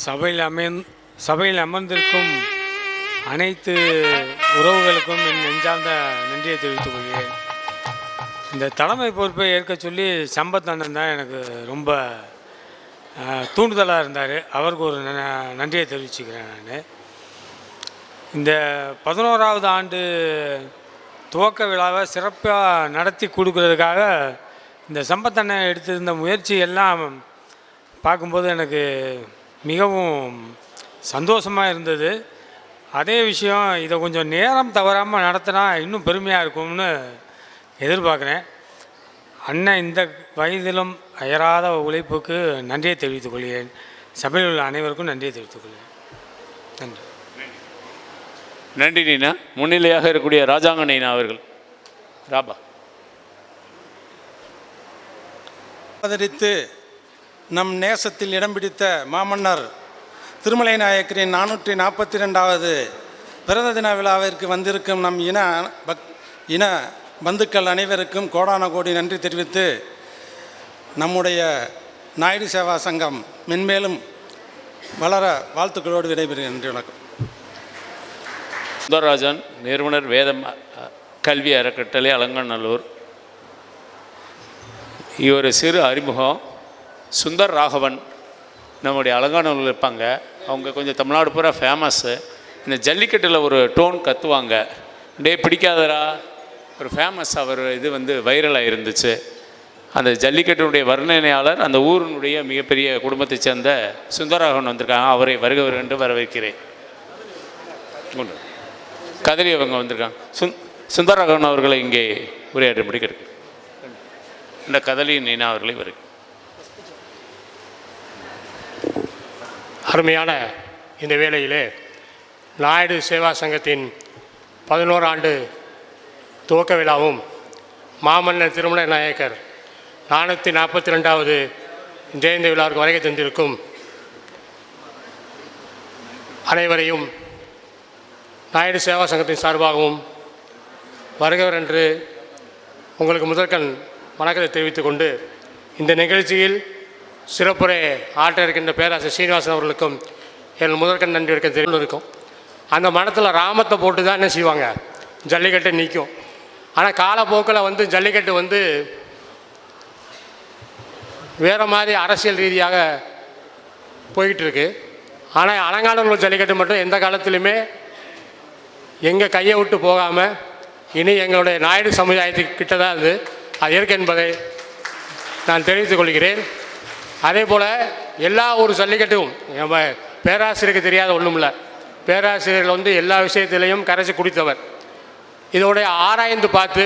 சபையில் சபையில் அமர்ந்திருக்கும் அனைத்து உறவுகளுக்கும் என் நெஞ்சார்ந்த நன்றியை தெரிவித்துக் கொள்கிறேன். இந்த தலைமை பொறுப்பை ஏற்க சொல்லி சம்பத் அண்ணன் தான் எனக்கு ரொம்ப தூண்டுதலாக இருந்தார். அவருக்கு ஒரு நன்றியை தெரிவிச்சுக்கிறேன். நான் இந்த 11வது ஆண்டு துவக்க விழாவை சிறப்பாக நடத்தி கொடுக்கறதுக்காக இந்த சம்பத் அண்ணன் எடுத்திருந்த முயற்சி எல்லாம் பார்க்கும்போது எனக்கு மிகவும் சந்தோஷமாக இருந்தது. அதே விஷயம் இதை கொஞ்சம் நேரம் தவறாமல் நடத்தினா இன்னும் பெருமையாக இருக்கும்னு எதிர்பார்க்குறேன். அண்ணன் இந்த வயதிலும் அயராத உழைப்புக்கு நன்றியை தெரிவித்துக் கொள்கிறேன். சபையில் உள்ள அனைவருக்கும் நன்றியை தெரிவித்துக் கொள்கிறேன். நன்றி. நன்றி நீனா. முன்னிலையாக இருக்கக்கூடிய ராஜாங்க நீனா அவர்கள். ராபா ஆதரித்து நம் நேசத்தில் இடம் பிடித்த மாமன்னர் திருமலை நாயக்கரின் 442வது பிறந்த தின விழாவிற்கு வந்திருக்கும் நம் இன பந்துக்கள் அனைவருக்கும் கோடான கோடி நன்றி தெரிவித்து நம்முடைய நாயுடு சேவா சங்கம் மென்மேலும் வளர வாழ்த்துக்களோடு விடைபெறுகிறேன். நன்றி, வணக்கம். சுந்தரராஜன், நிறுவனர் வேதம் கல்வி அறக்கட்டளை, அலங்காநல்லூர். இவர் சிறு அறிமுகம். சுந்தர் ராகவன் நம்முடைய அலங்காநல்லூர் இருப்பாங்க. அவங்க கொஞ்சம் தமிழ்நாடு பூரா ஃபேமஸ்ஸு. இந்த ஜல்லிக்கட்டில் ஒரு டோன் கற்றுவாங்க. டே பிடிக்காதரா ஒரு ஃபேமஸ். அவர் இது வைரலாக இருந்துச்சு. அந்த ஜல்லிக்கட்டினுடைய வர்ணனையாளர் அந்த ஊரினுடைய மிகப்பெரிய குடும்பத்தை சேர்ந்த சுந்தரராகவன் வந்திருக்காங்க. அவரை வருகவர் என்று வரவேற்கிறேன். கதறி அவங்க வந்திருக்காங்க. சுந்தரராகவன் அவர்களை இங்கே உரையாற்றும்படி கேட்கிறேன். இந்த கதலி நீனா அவர்களை வருகிறேன். அருமையான இந்த வேளையிலே நாயுடு சேவா சங்கத்தின் 11 ஆண்டு துவக்க விழாவும் மாமன்னர் திருமலை நாயக்கர் 442வது ஜெயந்தி விழாவிற்கு வருகை தந்திருக்கும் அனைவரையும் நாயுடு சேவா சங்கத்தின் சார்பாகவும் வருகிறவர் என்று உங்களுக்கு முதற்கண் வணக்கத்தை தெரிவித்துக் கொண்டு, இந்த நிகழ்ச்சியில் சிறப்புரை ஆற்ற இருக்கின்ற பேராசிரியர் சீனிவாசன் அவர்களுக்கும் என் முதற்கண் நன்றி இருக்க தெரிந்து இருக்கும். அந்த மனத்தில் ராமத்தை போட்டு தான் என்ன செய்வாங்க, ஜல்லிக்கட்டை நிற்கும். ஆனால் காலப்போக்கில் ஜல்லிக்கட்டு வேறு மாதிரி அரசியல் ரீதியாக போய்கிட்டுருக்கு. ஆனால் அலங்காநல்லூர் ஜல்லிக்கட்டு மட்டும் எந்த காலத்துலையுமே எங்கள் கையை விட்டு போகாமல் இனி எங்களுடைய நாயுடு சமுதாயத்துக்கிட்ட தான் அது இருக்கு என்பதை நான் தெரிவித்துக் கொள்கிறேன். அதே போல் எல்லா ஒரு ஜல்லிக்கட்டும் நம்ம பேராசிரியருக்கு தெரியாத ஒன்றும் இல்லை. பேராசிரியர்கள் எல்லா விஷயத்திலையும் கரைச்சி குடித்தவர். இதோடைய ஆராய்ந்து பார்த்து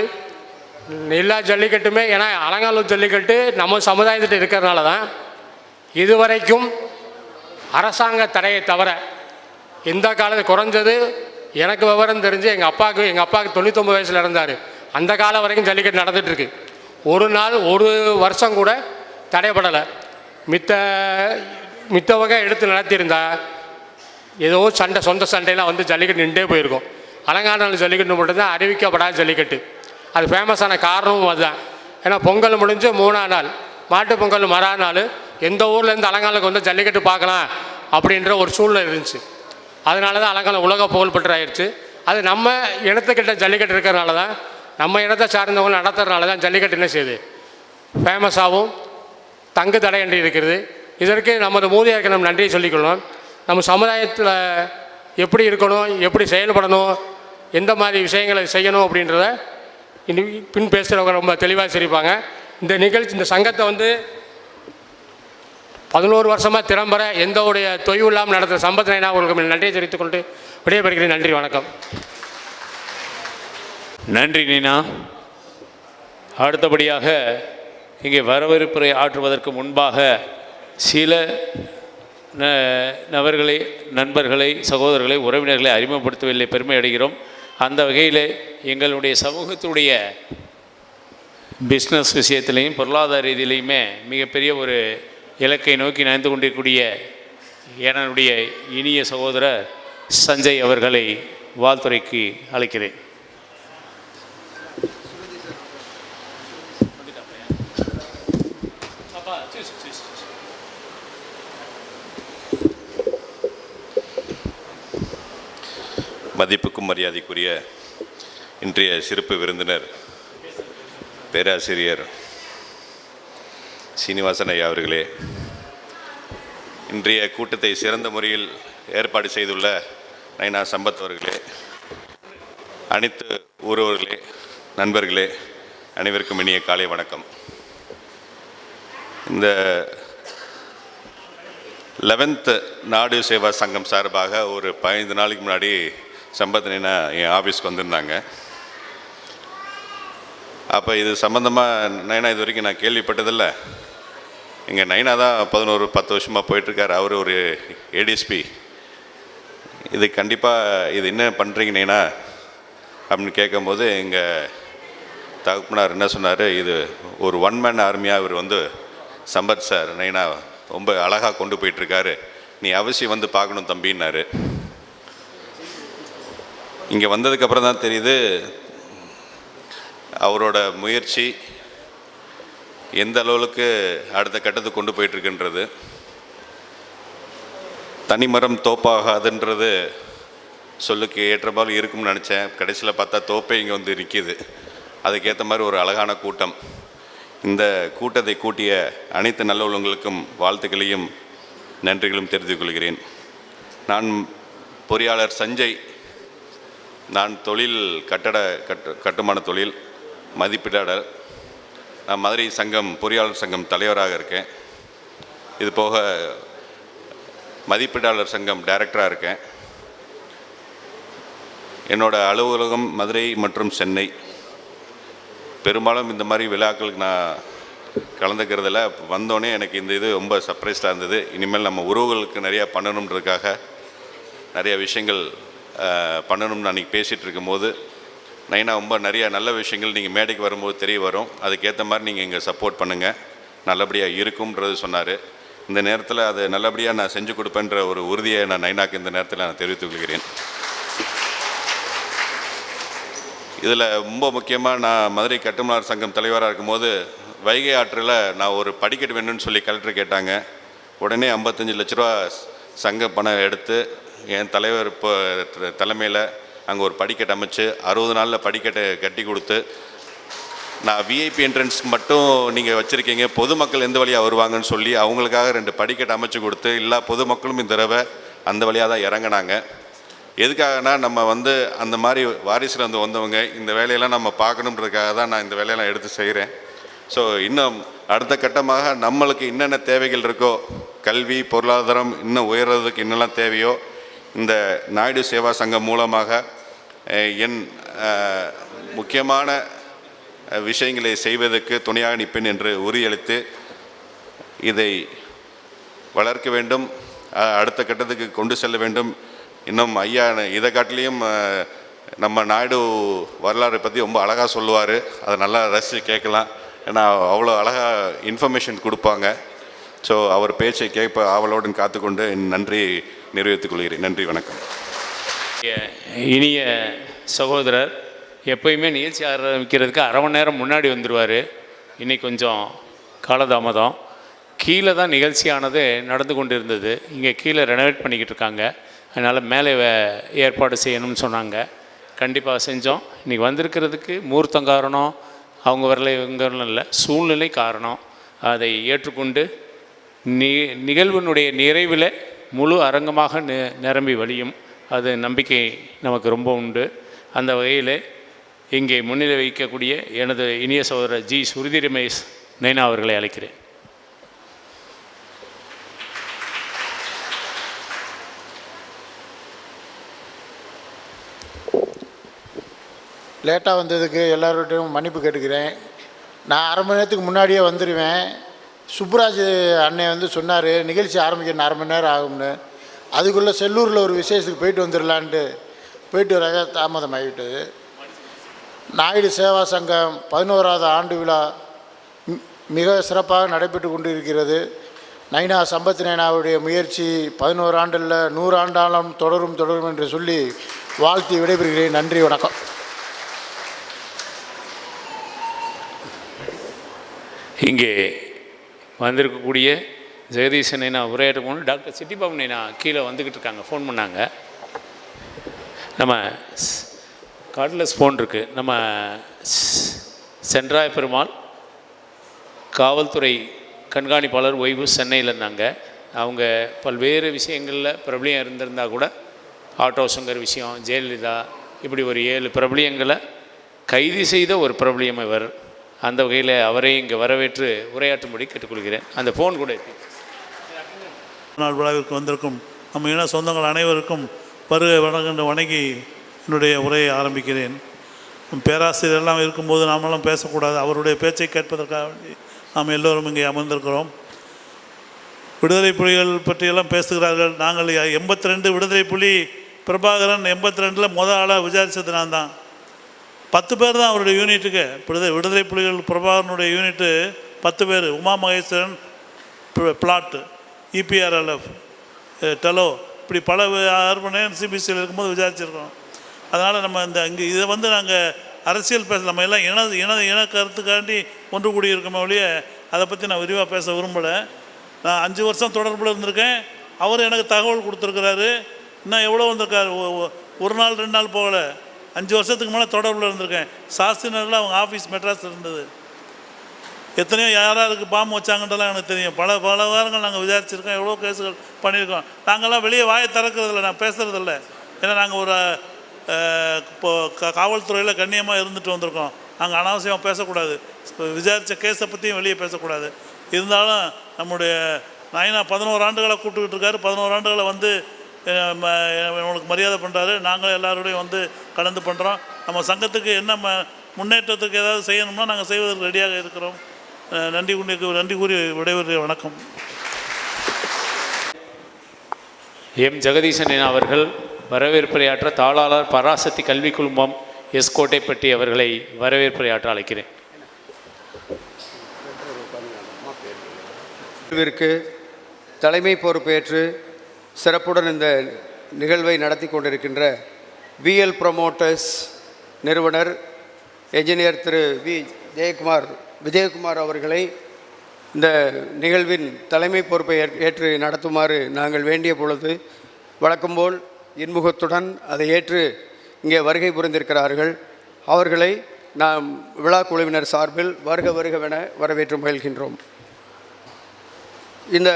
எல்லா ஜல்லிக்கட்டுமே, ஏன்னா அலங்காநல்லூர் ஜல்லிக்கட்டு நம்ம சமுதாயத்திட்ட இருக்கிறதுனால தான் இதுவரைக்கும் அரசாங்க தடையை தவிர எந்த காலத்தில் குறைஞ்சது எனக்கு விவரம் தெரிஞ்சு எங்கள் அப்பாவுக்கு 99 வயசில் இருந்தார். அந்த காலம் வரைக்கும் ஜல்லிக்கட்டு நடந்துகிட்ருக்கு. ஒரு நாள் ஒரு வருஷம் கூட தடைப்படலை. மித்தவங்க எடுத்து நடத்தியிருந்தா ஏதோ சொந்த சண்டையெல்லாம் ஜல்லிக்கட்டு நின்றே போயிருக்கும். அலங்காநல்லூர் ஜல்லிக்கட்டு மட்டும்தான் அறிவிக்கப்படாத ஜல்லிக்கட்டு. அது ஃபேமஸான காரணமும் அதுதான். ஏன்னா பொங்கல் முடிஞ்சு 3ஆம் நாள் மாட்டு பொங்கல் மறாநாள் எந்த ஊர்லேருந்து அலங்காநல்லூருக்கு ஜல்லிக்கட்டு பார்க்கலாம் அப்படின்ற ஒரு சூழ்நிலை இருந்துச்சு. அதனால தான் அலங்காநல்லூர் உலக புகழ்பெற்றாயிருச்சு. அது நம்ம இனத்துக்கிட்ட ஜல்லிக்கட்டு இருக்கிறனால தான், நம்ம இனத்தை சார்ந்தவங்க நடத்துறதுனால தான் ஜல்லிக்கட்டு என்ன செய்யுது, ஃபேமஸாகவும் தங்கு தடையின்றி இருக்கிறது. இதற்கு நமது மூதியாருக்கு நம்ம நன்றியை சொல்லிக்கொள்ளணும். நம்ம சமுதாயத்தில் எப்படி இருக்கணும், எப்படி செயல்படணும், எந்த மாதிரி விஷயங்களை செய்யணும் அப்படின்றத இனி பின் பேசுகிறவங்க ரொம்ப தெளிவாக சிரிப்பாங்க. இந்த நிகழ்ச்சி, இந்த சங்கத்தை 11 வருஷமாக திறம்பட எந்த உடைய தொய்வு இல்லாமல் நடத்துகிற சம்பத் நைனா அவர்களுக்கு நன்றியை தெரிவித்துக் கொண்டு விடைபெறுகிறேன். நன்றி, வணக்கம். நன்றி நீனா. அடுத்தபடியாக இங்கே வரவேற்புரை ஆற்றுவதற்கு முன்பாக சில நண்பர்களை, சகோதரர்களை, உறவினர்களை அறிமுகப்படுத்தவில்லை, பெருமை அடைகிறோம். அந்த வகையில் எங்களுடைய சமூகத்துடைய பிஸ்னஸ் விஷயத்திலையும் பொருளாதார ரீதியிலையுமே மிகப்பெரிய ஒரு இலக்கை நோக்கி நகர்ந்து கொண்டிருக்கக்கூடிய என்னுடைய இனிய சகோதரர் சஞ்சய் அவர்களை வாழ்த்துறைக்கு அழைக்கிறேன். மதிப்புக்கும் மரியாதைக்குரிய இன்றைய சிறப்பு விருந்தினர் பேராசிரியர் சீனிவாசன் ஐயா அவர்களே, இன்றைய கூட்டத்தை சிறந்த முறையில் ஏற்பாடு செய்துள்ள நைனா சம்பத் அவர்களே, அனைத்து ஊரவர்களே, நண்பர்களே, அனைவருக்கும் இனிய காலை வணக்கம். இந்த 11th நாடு சேவா சங்கம் சார்பாக ஒரு 15 நாளைக்கு முன்னாடி சம்பத் நைனா என் ஆஃபீஸ்க்கு வந்திருந்தாங்க. அப்போ இது சம்மந்தமாக நைனா இது வரைக்கும் நான் கேள்விப்பட்டதில்லை. இங்கே நைனா தான் 11-10 வருஷமாக போயிட்டுருக்கார். அவர் ஒரு ஏடிஎஸ்பி. இது கண்டிப்பாக இது என்ன பண்ணுறீங்க நைனா அப்படின்னு கேட்கும்போது எங்கள் தகப்பனார் என்ன சொன்னார், இது ஒரு ஒன் மேன் ஆர்மியாக இவர் வந்து சம்பத் சார் நைனா ரொம்ப அழகாக கொண்டு போயிட்டுருக்காரு, நீ அவசியம் வந்து பார்க்கணும் தம்பின்னாரு. இங்கே வந்ததுக்கப்புறம் தான் தெரியுது அவரோட முயற்சி எந்த அளவுக்கு அடுத்த கட்டத்துக்கு கொண்டு போயிட்டுருக்குன்றது. தனிமரம் தோப்பாகாதுன்றது சொல்லுக்கு ஏற்றபால் இருக்கும்னு நினச்சேன். கடைசியில் பார்த்தா தோப்பே இங்கே வந்து நிற்கிது. அதுக்கேற்ற மாதிரி ஒரு அழகான கூட்டம். இந்த கூட்டத்தை கூட்டிய அனைத்து நல்ல உள்ளவங்களுக்கும் வாழ்த்துக்களையும் நன்றிகளும் தெரிவித்துக் கொள்கிறேன். நான் பொறியாளர் சஞ்சய். நான் தொழில் கட்டுமான தொழில் மதிப்பீட்டாளர். நான் மதுரை சங்கம் பொறியாளர் சங்கம் தலைவராக இருக்கேன். இது போக மதிப்பீட்டாளர் சங்கம் டைரக்டராக இருக்கேன். என்னோடய அலுவலகம் மதுரை மற்றும் சென்னை. பெரும்பாலும் இந்த மாதிரி விழாக்களுக்கு நான் கலந்துக்கிறதில்ல. வந்தோடனே எனக்கு இந்த இது ரொம்ப சர்ப்ரைஸ்டாக இருந்தது. இனிமேல் நம்ம உறவுகளுக்கு நிறையா பண்ணணுன்றதுக்காக நிறைய விஷயங்கள் பண்ணணும்னு அன்றைக்கி பேசிகிட்டு இருக்கும்போது நைனா ரொம்ப நிறையா நல்ல விஷயங்கள் நீங்கள் மேடைக்கு வரும்போது தெரிய வரும். அதுக்கேற்ற மாதிரி நீங்கள் இங்கே சப்போர்ட் பண்ணுங்கள், நல்லபடியாக இருக்கும்ன்றது சொன்னார். இந்த நேரத்தில் அது நல்லபடியாக நான் செஞ்சு கொடுப்பேன்ற ஒரு உறுதியை நான் நைனாக்கு இந்த நேரத்தில் நான் தெரிவித்துக் கொள்கிறேன். இதில் ரொம்ப முக்கியமாக நான் மதுரை கட்டுமானார் சங்கம் தலைவராக இருக்கும்போது வைகை ஆற்றில் நான் ஒரு படிக்கட்டு வேணும்னு சொல்லி கலெக்டர் கேட்டாங்க. உடனே 55 லட்ச ரூபா சங்க பணம் எடுத்து என் தலைவர் இப்போ தலைமையில் அங்கே ஒரு படிக்கட்டு அமைச்சு 60 நாளில் படிக்கட்டை கட்டி கொடுத்து, நான் விஐபி என்ட்ரன்ஸ்க்கு மட்டும் நீங்கள் வச்சுருக்கீங்க, பொதுமக்கள் எந்த வழியாக வருவாங்கன்னு சொல்லி அவங்களுக்காக 2 படிக்கட்டு அமைச்சு கொடுத்து எல்லா பொதுமக்களும் இந்த தடவை அந்த வழியாக தான் இறங்கினாங்க. எதுக்காகனா நம்ம வந்து அந்த மாதிரி வாரிசில் வந்து வந்தவங்க இந்த வேலையெல்லாம் நம்ம பார்க்கணுன்றதுக்காக தான் நான் இந்த வேலையெல்லாம் எடுத்து செய்கிறேன். ஸோ இன்னும் அடுத்த கட்டமாக நம்மளுக்கு என்னென்ன தேவைகள் இருக்கோ, கல்வி பொருளாதாரம் இன்னும் உயர்றதுக்கு என்னெல்லாம் தேவையோ இந்த நாயுடு சேவா சங்கம் மூலமாக என் முக்கியமான விஷயங்களை செய்வதற்கு துணையாக நிற்பேன் என்று உறுதியளித்து இதை வளர்க்க வேண்டும், அடுத்த கட்டத்துக்கு கொண்டு செல்ல வேண்டும். இன்னும் ஐயா இதை காட்டிலையும் நம்ம நாயுடு வரலாறை பற்றி ரொம்ப அழகாக சொல்லுவார். அதை நல்லா ரசித்து கேட்கலாம். ஏன்னா அவ்வளோ அழகாக இன்ஃபர்மேஷன் கொடுப்பாங்க. ஸோ அவர் பேச்சை கேட்ப ஆவலோடு காத்துக்கொண்டு என் நன்றி நிறைவேற்றிக் கொள்கிறேன். நன்றி, வணக்கம். இனிய சகோதரர் எப்பயுமே நிகழ்ச்சி ஆரம்பிக்கிறதுக்கு அரை மணி நேரம் முன்னாடி வந்துடுவார். இன்றைக்கி கொஞ்சம் காலதாமதம். கீழே தான் நிகழ்ச்சியானது நடந்து கொண்டு இருந்தது. இங்கே கீழே ரெனோவேட் பண்ணிக்கிட்டு இருக்காங்க. அதனால் மேலே ஏற்பாடு செய்யணும்னு சொன்னாங்க. கண்டிப்பாக செஞ்சோம். இன்றைக்கி வந்திருக்கிறதுக்கு மூர்த்தம் காரணம், அவங்க வரல இவங்க இல்லை, சூழ்நிலை காரணம். அதை ஏற்றுக்கொண்டு நிகழ்வினுடைய நிறைவில் முழு அரங்கமாக நிரம்பி வழியும். அது நம்பிக்கை நமக்கு ரொம்ப உண்டு. அந்த வகையில் இங்கே முன்னிலை வைக்கக்கூடிய எனது இனிய சகோதரர் ஜி சுருதி ரமேஷ் நைனா அவர்களை அழைக்கிறேன். லேட்டாக வந்ததுக்கு எல்லார்கிட்டையும் மன்னிப்பு கேட்டுக்கிறேன். நான் அரை மணி நேரத்துக்கு முன்னாடியே வந்துடுவேன். சுப்ராஜ் அண்ணன் வந்து சொன்னார் நிகழ்ச்சி ஆரம்பிக்கணும் 1/2 மணி நேரம் ஆகும்னு. அதுக்குள்ளே செல்லூரில் ஒரு விசேஷத்துக்கு போயிட்டு வந்துடலான்ட்டு போயிட்டு வர தாமதம் ஆகிட்டு. நாயுடு சேவா சங்கம் 11வது ஆண்டு விழா மிக சிறப்பாக நடைபெற்று கொண்டு இருக்கிறது. நைனா சம்பத் நைனாவுடைய முயற்சி 11 ஆண்டில் 100 ஆண்டாலும் தொடரும் என்று சொல்லி வாழ்த்தி விடைபெறுகிறேன். நன்றி, வணக்கம். இங்கே வந்திருக்கக்கூடிய ஜெகதீசன் நைனா உரையாற்ற போகணும். டாக்டர் சிட்டிபாபு நைனா கீழே வந்துக்கிட்டு இருக்காங்க, ஃபோன் பண்ணாங்க. நம்ம கார்ட்லெஸ் ஃபோன் இருக்குது. நம்ம சென்றாய பெருமாள் காவல்துறை கண்காணிப்பாளர் ஓய்வு சென்னையில் இருந்தாங்க. அவங்க பல்வேறு விஷயங்களில் பிரபலியம் இருந்திருந்தால் கூட ஆட்டோ சங்கர் விஷயம், ஜெயலலிதா, இப்படி ஒரு 7 பிரபலியங்களை கைது செய்த ஒரு பிரபலியம் இவர். அந்த வகையில் அவரை இங்கே வரவேற்று உரையாற்றும்படி கேட்டுக்கொள்கிறேன். அந்த ஃபோன் கூட நாள் விழாவிற்கு வந்திருக்கும் நம்ம இன சொந்தங்கள் அனைவருக்கும் வருகை வணங்கி என்னுடைய உரையை ஆரம்பிக்கிறேன். பேராசிரியர் எல்லாம் இருக்கும்போது நாமெல்லாம் பேசக்கூடாது, அவருடைய பேச்சை கேட்பதற்காக நாம் எல்லோரும் இங்கே அமர்ந்திருக்கிறோம். விடுதலை புலிகள் பற்றியெல்லாம் பேசுகிறார்கள். நாங்கள் 82 விடுதலை புலி பிரபாகரன் 82 முதல் ஆளாக விசாரித்தது நான் தான். 10 பேர் தான் அவருடைய யூனிட்டுக்கு. விடுதலை புலிகள் பிரபாகரனுடைய யூனிட்டு 10 பேர். உமா மகேஸ்வரன், பிளாட்டு, இபிஆர்எல்எஃப், டெலோ, இப்படி பல ஆர்பனையும் சிபிசியில் இருக்கும்போது விசாரிச்சிருக்கோம். அதனால் நம்ம இங்கே இதை நாங்கள் அரசியல் நம்ம எல்லாம் இன கருத்துக்காண்டி ஒன்று கூடி இருக்கோமே ஒழிய அதை பற்றி நான் விரிவாக பேச விரும்பலை. நான் 5 வருஷம் தொடர்பில் இருந்திருக்கேன். அவர் எனக்கு தகவல் கொடுத்துருக்கிறாரு. இன்னும் எவ்வளோ வந்திருக்காரு, 1 நாள் 2 நாள் போகலை. 5 வருஷத்துக்கு மேலே தொடர்பில் இருந்திருக்கேன். சாஸ்திரினரில் அவங்க ஆஃபீஸ் மெட்ராஸ் இருந்தது. எத்தனையோ யாராருக்கு பாம்பு வச்சாங்கன்றலாம் எனக்கு தெரியும். பல வாரங்கள் நாங்கள் விசாரிச்சிருக்கோம், எவ்வளோ கேஸுகள் பண்ணியிருக்கோம். நாங்கள்லாம் வெளியே வாயை திறக்கிறதில்ல, நான் பேசுகிறதில்ல. ஏன்னா நாங்கள் ஒரு காவல்துறையில் கண்ணியமாக இருந்துட்டு வந்திருக்கோம். நாங்கள் அனாவசியமாக பேசக்கூடாது, விசாரித்த கேஸை பற்றியும் வெளியே பேசக்கூடாது. இருந்தாலும் நம்முடைய நாயனா 11 ஆண்டுகளை கூப்பிட்டுக்கிட்டு இருக்காரு. 11 ஆண்டுகளை நம்மளுக்கு மரியாதை பண்ணுறாரு. நாங்கள் எல்லாரோடையும் கலந்து பண்ணுறோம். நம்ம சங்கத்துக்கு என்ன முன்னேற்றத்துக்கு ஏதாவது செய்யணும்னா நாங்கள் செய்வதற்கு ரெடியாக இருக்கிறோம். நன்றி கூறி விடைபெறுகிறேன். வணக்கம். எம் ஜெகதீசன் அவர்கள் வரவேற்புரையாற்ற தாளாளர் பராசக்தி கல்வி குழுமம் எஸ் கோட்டைப்பட்டி அவர்களை வரவேற்புரையாற்ற அழைக்கிறேன். தலைமை பொறுப்பேற்று சிறப்புடன் இந்த நிகழ்வை நடத்தி கொண்டிருக்கின்ற விஎல் ப்ரமோட்டர்ஸ் நிறுவனர் என்ஜினியர் திரு விஜயகுமார் அவர்களை இந்த நிகழ்வின் தலைமை பொறுப்பை ஏற்று நடத்துமாறு நாங்கள் வேண்டிய பொழுது வழக்கம்போல் இன்முகத்துடன் அதை ஏற்று இங்கே வருகை புரிந்திருக்கிறார்கள். அவர்களை நாம் விழா குழுவினர் சார்பில் வருகவென வரவேற்று மகிழ்கின்றோம். இந்த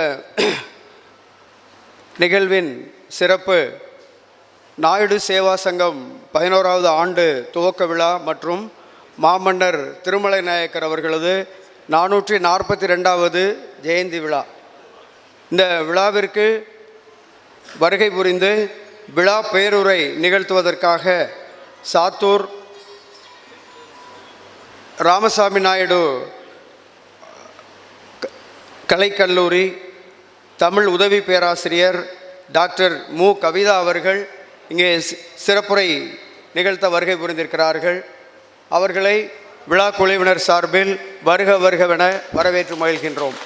நிகழ்வின் சிறப்பு நாயுடு சேவா சங்கம் 11வது ஆண்டு துவக்க விழா மற்றும் மாமன்னர் திருமலை நாயக்கர் அவர்களது 442வது ஜெயந்தி விழா. இந்த விழாவிற்கு வருகை புரிந்து விழா பேருரை நிகழ்த்துவதற்காக சாத்தூர் ராமசாமி நாயுடு கலைக்கல்லூரி தமிழ் உதவி பேராசிரியர் டாக்டர் மு கவிதா அவர்கள் இங்கே சிறப்புரை நிகழ்த்த வருகை புரிந்திருக்கிறார்கள். அவர்களை விழா குழுவினர் சார்பில் வருகவென வரவேற்று மகிழ்கின்றோம்.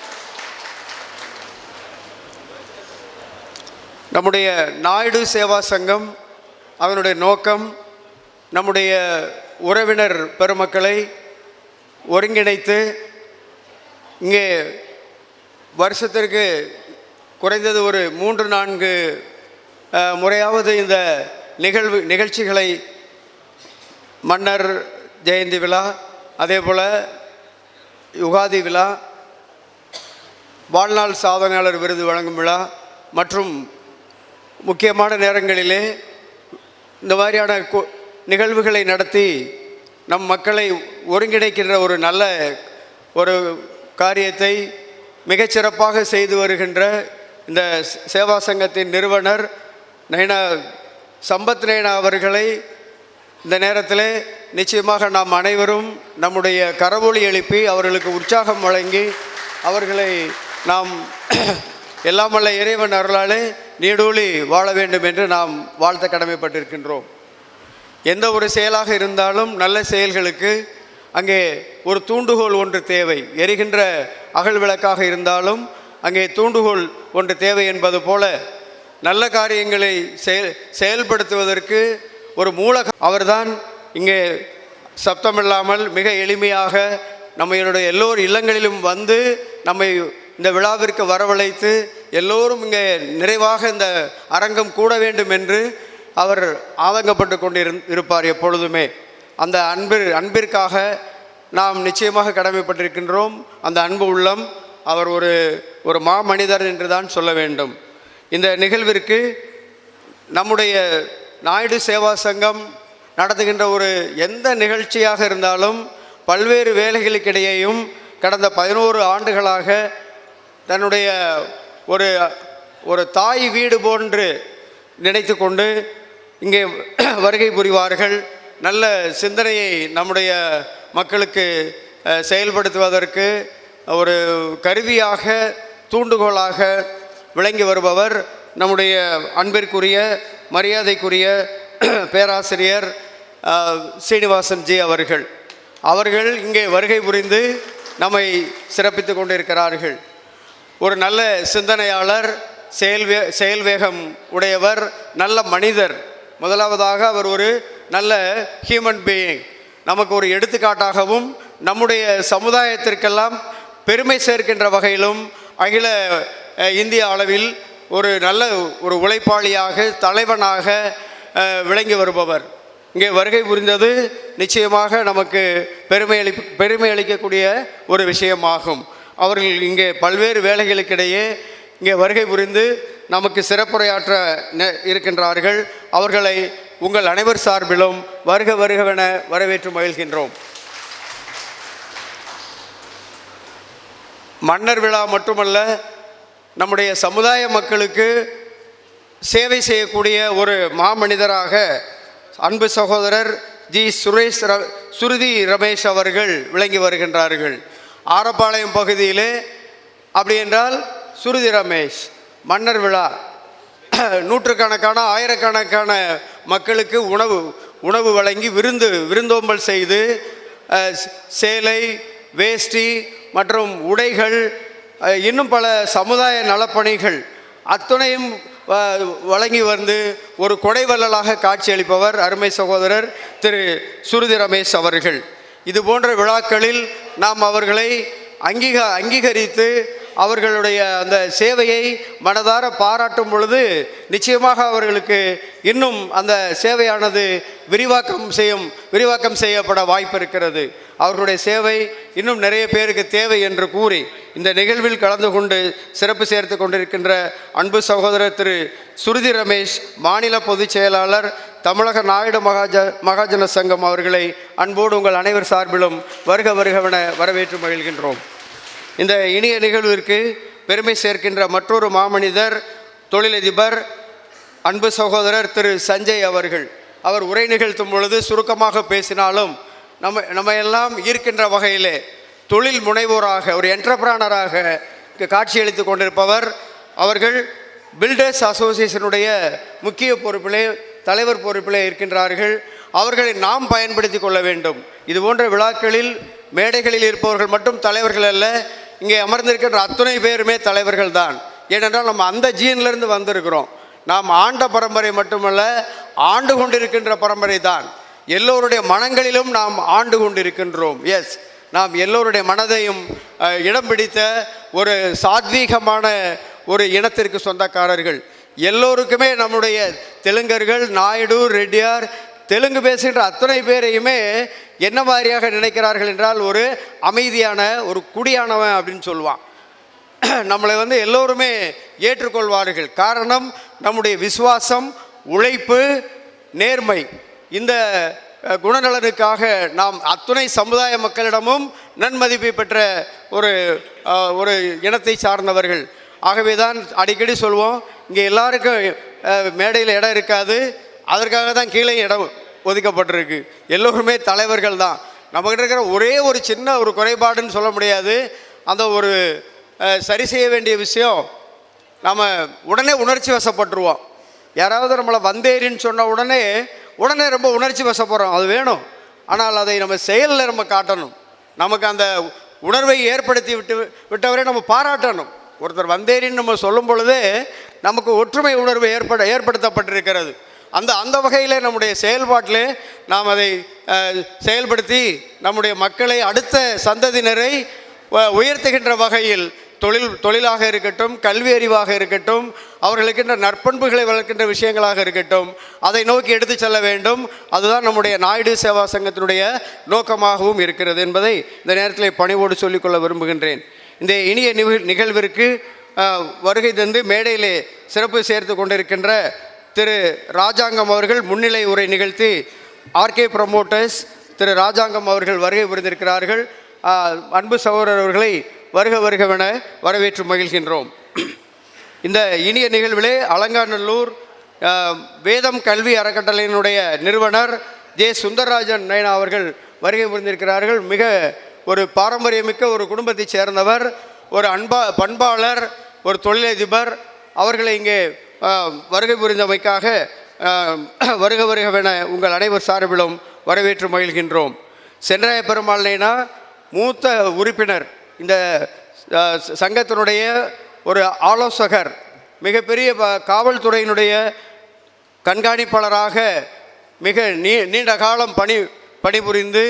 நம்முடைய நாயுடு சேவா சங்கம் அதனுடைய நோக்கம் நம்முடைய உறவினர் பெருமக்களை ஒருங்கிணைத்து இங்கே வருஷத்திற்கு குறைந்தது ஒரு 3-4 முறையாவது இந்த நிகழ்ச்சிகளை மன்னர் ஜெயந்தி விழா, அதே போல் யுகாதி விழா, வாழ்நாள் சாதனையாளர் விருது வழங்கும் விழா மற்றும் முக்கியமான நேரங்களிலே இந்த மாதிரியான நிகழ்வுகளை நடத்தி நம் மக்களை ஒருங்கிணைக்கின்ற ஒரு நல்ல ஒரு காரியத்தை மிகச்சிறப்பாக செய்து வருகின்ற இந்த சேவா சங்கத்தின் நிறுவனர் சம்பத் நைனா அவர்களை இந்த நேரத்தில் நிச்சயமாக நாம் அனைவரும் நம்முடைய கரவொலி எழுப்பி அவர்களுக்கு உற்சாகம் வழங்கி அவர்களை நாம் எல்லாம் வல்ல இறைவன் அருளாலே நீடூழி வாழ வேண்டும் என்று நாம் வாழ்த்த கடமைப்பட்டிருக்கின்றோம். எந்த ஒரு செயலாக இருந்தாலும் நல்ல செயல்களுக்கு அங்கே ஒரு தூண்டுகோல் ஒன்று தேவை. எரிகின்ற அகல் விளக்காக இருந்தாலும் அங்கே தூண்டுகோல் ஒன்று தேவை என்பது போல நல்ல காரியங்களை செயல்படுத்துவதற்கு ஒரு அவர்தான் இங்கே சப்தமில்லாமல் மிக எளிமையாக நம்மளுடைய எல்லோர் இல்லங்களிலும் வந்து நம்மை இந்த விழாவிற்கு வரவழைத்து எல்லோரும் இங்கே நிறைவாக இந்த அரங்கம் கூட வேண்டும் என்று அவர் ஆதங்கப்பட்டு கொண்டு இருப்பார் எப்பொழுதுமே. அந்த அன்பிற்காக நாம் நிச்சயமாக கடமைப்பட்டிருக்கின்றோம். அந்த அன்பு உள்ளம் அவர் ஒரு மாமனிதர் என்று தான் சொல்ல வேண்டும். இந்த நிகழ்விற்கு நம்முடைய நாயுடு சேவா சங்கம் நடத்துகின்ற எந்த நிகழ்ச்சியாக இருந்தாலும் பல்வேறு வேலைகளுக்கிடையேயும் கடந்த 11 ஆண்டுகளாக தன்னுடைய ஒரு தாய் வீடு போன்று நினைத்து கொண்டு இங்கே வருகை புரிவார்கள். நல்ல சிந்தனையை நம்முடைய மக்களுக்கு செயல்படுத்துவதற்கு ஒரு கருவியாக தூண்டுகோலாக விளங்கி வருபவர் நம்முடைய அன்பிற்குரிய மரியாதைக்குரிய பேராசிரியர் சீனிவாசன் ஜி அவர்கள் இங்கே வருகை புரிந்து நம்மை சிறப்பித்து கொண்டிருக்கிறார்கள். ஒரு நல்ல சிந்தனையாளர், செயல்வேகம் உடையவர், நல்ல மனிதர். முதலாவதாக அவர் ஒரு நல்ல ஹியூமன் பீயிங், நமக்கு ஒரு எடுத்துக்காட்டாகவும் நம்முடைய சமுதாயத்திற்கெல்லாம் பெருமை சேர்க்கின்ற வகையிலும் அகில இந்திய அளவில் ஒரு நல்ல உழைப்பாளியாக, தலைவனாக விளங்கி வருபவர். இங்கே வருகை புரிந்தது நிச்சயமாக நமக்கு பெருமை அளிக்கக்கூடிய ஒரு விஷயமாகும். அவர்கள் இங்கே பல்வேறு வேலைகளுக்கிடையே இங்கே வருகை புரிந்து நமக்கு சிறப்புரையாற்ற இருக்கின்றார்கள். அவர்களை உங்கள் அனைவர் சார்பிலும் வருக வருகவென வரவேற்று மகிழ்கின்றோம். மன்னர் விழா மட்டுமல்ல, நம்முடைய சமுதாய மக்களுக்கு சேவை செய்யக்கூடிய ஒரு மாமனிதராக அன்பு சகோதரர் ஜி சுருதி ரமேஷ் அவர்கள் விளங்கி வருகின்றார்கள். ஆரப்பாளையம் பகுதியிலே அப்படி என்றால் சுருதி ரமேஷ் மன்னர் விழா நூற்றுக்கணக்கான ஆயிரக்கணக்கான மக்களுக்கு உணவு வழங்கி விருந்தோம்பல் செய்து சேலை, வேஷ்டி மற்றும் உடைகள், இன்னும் பல சமுதாய நலப்பணிகள் அத்துணையும் வழங்கி வந்து ஒரு கொடைவள்ளலாக காட்சியளிப்பவர் அருமை சகோதரர் திரு சுருதி ரமேஷ் அவர்கள். இது போன்ற விழாக்களில் நாம் அவர்களை அங்கீகரித்து அவர்களுடைய அந்த சேவையை மனதார பாராட்டும் பொழுது நிச்சயமாக அவர்களுக்கு இன்னும் அந்த சேவையானது விரிவாக்கம் செய்யப்பட வாய்ப்பு இருக்கிறது. அவர்களுடைய சேவை இன்னும் நிறைய பேருக்கு தேவை என்று கூறி இந்த நிகழ்வில் கலந்து கொண்டு சிறப்பு சேர்த்து கொண்டிருக்கின்ற அன்பு சகோதரர் திரு சுருதி ரமேஷ், மாநில பொதுச் செயலாளர், தமிழக நாயுடு மகாஜன சங்கம் அவர்களை அன்போடு உங்கள் அனைவர் சார்பிலும் வருக வருகவென வரவேற்று மகிழ்கின்றோம். இந்த இனிய நிகழ்விற்கு பெருமை சேர்க்கின்ற மற்றொரு மாமனிதர் தொழிலதிபர் அன்பு சகோதரர் திரு சஞ்சய் அவர்கள். அவர் உரை நிகழ்த்தும் பொழுது சுருக்கமாக பேசினாலும் நம்ம எல்லாம் ஈர்க்கின்ற வகையிலே தொழில் முனைவோராக, ஒரு என்டர்பிரானராக காட்சியளித்து கொண்டிருப்பவர். அவர்கள் பில்டர்ஸ் அசோசியேஷனுடைய முக்கிய பொறுப்பிலே, தலைவர் பொறுப்பிலே இருக்கின்றார்கள். அவர்களை நாம் பயன்படுத்தி கொள்ள வேண்டும். இது போன்ற விழாக்களில் மேடைகளில் இருப்பவர்கள் மட்டும் தலைவர்கள் அல்ல, இங்கே அமர்ந்திருக்கின்ற அத்தனை பேருமே தலைவர்கள் தான். ஏனென்றால் நம்ம அந்த ஜீன்லேருந்து வந்திருக்கிறோம். நாம் ஆண்ட பரம்பரை மட்டுமல்ல, ஆண்டு கொண்டிருக்கின்ற பரம்பரை தான். எல்லோருடைய மனங்களிலும் நாம் ஆண்டு கொண்டிருக்கின்றோம். எஸ், நாம் எல்லோருடைய மனதையும் இடம் பிடித்த ஒரு சாத்வீகமான ஒரு இனத்திற்கு சொந்தக்காரர்கள். எல்லோருக்குமே நம்முடைய தெலுங்கர்கள், நாயுடு, ரெட்டியார், தெலுங்கு பேசுகின்ற அத்தனை பேரையுமே என்ன மாதிரியாக நினைக்கிறார்கள் என்றால் ஒரு அமைதியான, ஒரு குடியானவன் அப்படின்னு சொல்லுவான். நம்மளை எல்லோருமே ஏற்றுக்கொள்வார்கள். காரணம் நம்முடைய விசுவாசம், உழைப்பு, நேர்மை. இந்த குணநலனுக்காக நாம் அத்துணை சமுதாய மக்களிடமும் நன்மதிப்பை பெற்ற ஒரு இனத்தை சார்ந்தவர்கள். ஆகவே தான் அடிக்கடி சொல்வோம், இங்கே எல்லாருக்கும் மேடையில் இடம் இருக்காது, அதற்காக தான் கீழே இடம் ஒதுக்கப்பட்டிருக்கு. எல்லோருமே தலைவர்கள் தான். நம்மகிட்ட இருக்கிற ஒரே ஒரு சின்ன ஒரு குறைபாடுன்னு சொல்ல முடியாது. அந்த ஒரு சரி செய்ய வேண்டிய விஷயம், நம்ம உடனே உணர்ச்சி வசப்பட்டுருவோம். யாராவது நம்மளை வந்தேரின்னு சொன்ன உடனே ரொம்ப உணர்ச்சி வசப்படுறோம். அது வேணும், ஆனால் அதை நம்ம செயலில் நம்ம காட்டணும். நமக்கு அந்த உணர்வை ஏற்படுத்தி விட்டவரை நம்ம பாராட்டணும். ஒருத்தர் வந்தேரின்னு நம்ம சொல்லும் பொழுதே நமக்கு ஒற்றுமை உணர்வு ஏற்படுத்தப்பட்டிருக்கிறது. அந்த வகையில் நம்முடைய செயல்பாட்டிலே நாம் அதை செயல்படுத்தி நம்முடைய மக்களை, அடுத்த சந்ததியினரை உயர்த்துகின்ற வகையில் தொழிலாக இருக்கட்டும், கல்வி அறிவாக இருக்கட்டும், அவர்களுக்கின்ற நற்பண்புகளை வளர்க்கின்ற விஷயங்களாக இருக்கட்டும், அதை நோக்கி எடுத்து செல்ல வேண்டும். அதுதான் நம்முடைய நாயுடு சேவா சங்கத்தினுடைய நோக்கமாகவும் இருக்கிறது என்பதை இந்த நேரத்தில் பணிவோடு சொல்லிக்கொள்ள விரும்புகின்றேன். இந்த இனிய நிகழ்விற்கு வருகை தந்து மேடையிலே சிறப்பு சேர்த்து கொண்டிருக்கின்ற திரு ராஜாங்கம் அவர்கள் முன்னிலை உரை நிகழ்த்தி ஆர்கே ப்ரமோட்டர்ஸ் திரு ராஜாங்கம் அவர்கள் வருகை புரிந்திருக்கிறார்கள். அன்பு சகோதரர் அவர்களை வருக வருகவென வரவேற்று மகிழ்கின்றோம். இந்த இனிய நிகழ்விலே அலங்காநல்லூர் வேதம் கல்வி அறக்கட்டளையினுடைய நிறுவனர் ஜே சுந்தரராஜன் நயனா அவர்கள் வருகை புரிந்திருக்கிறார்கள். மிக ஒரு பாரம்பரியமிக்க ஒரு குடும்பத்தைச் சேர்ந்தவர், ஒரு பண்பாளர், ஒரு தொழிலதிபர். அவர்களை இங்கே வருகை புரிந்தமைக்காக வருக வருகவென உங்கள் அனைவர் சார்பிலும் வரவேற்று மகிழ்கின்றோம். சென்றாய பெருமாள் நயனா மூத்த உறுப்பினர், இந்த சங்கத்தினுடைய ஒரு ஆலோசகர், மிகப்பெரிய காவல்துறையினுடைய கண்காணிப்பாளராக மிக நீண்ட காலம் பணிபுரிந்து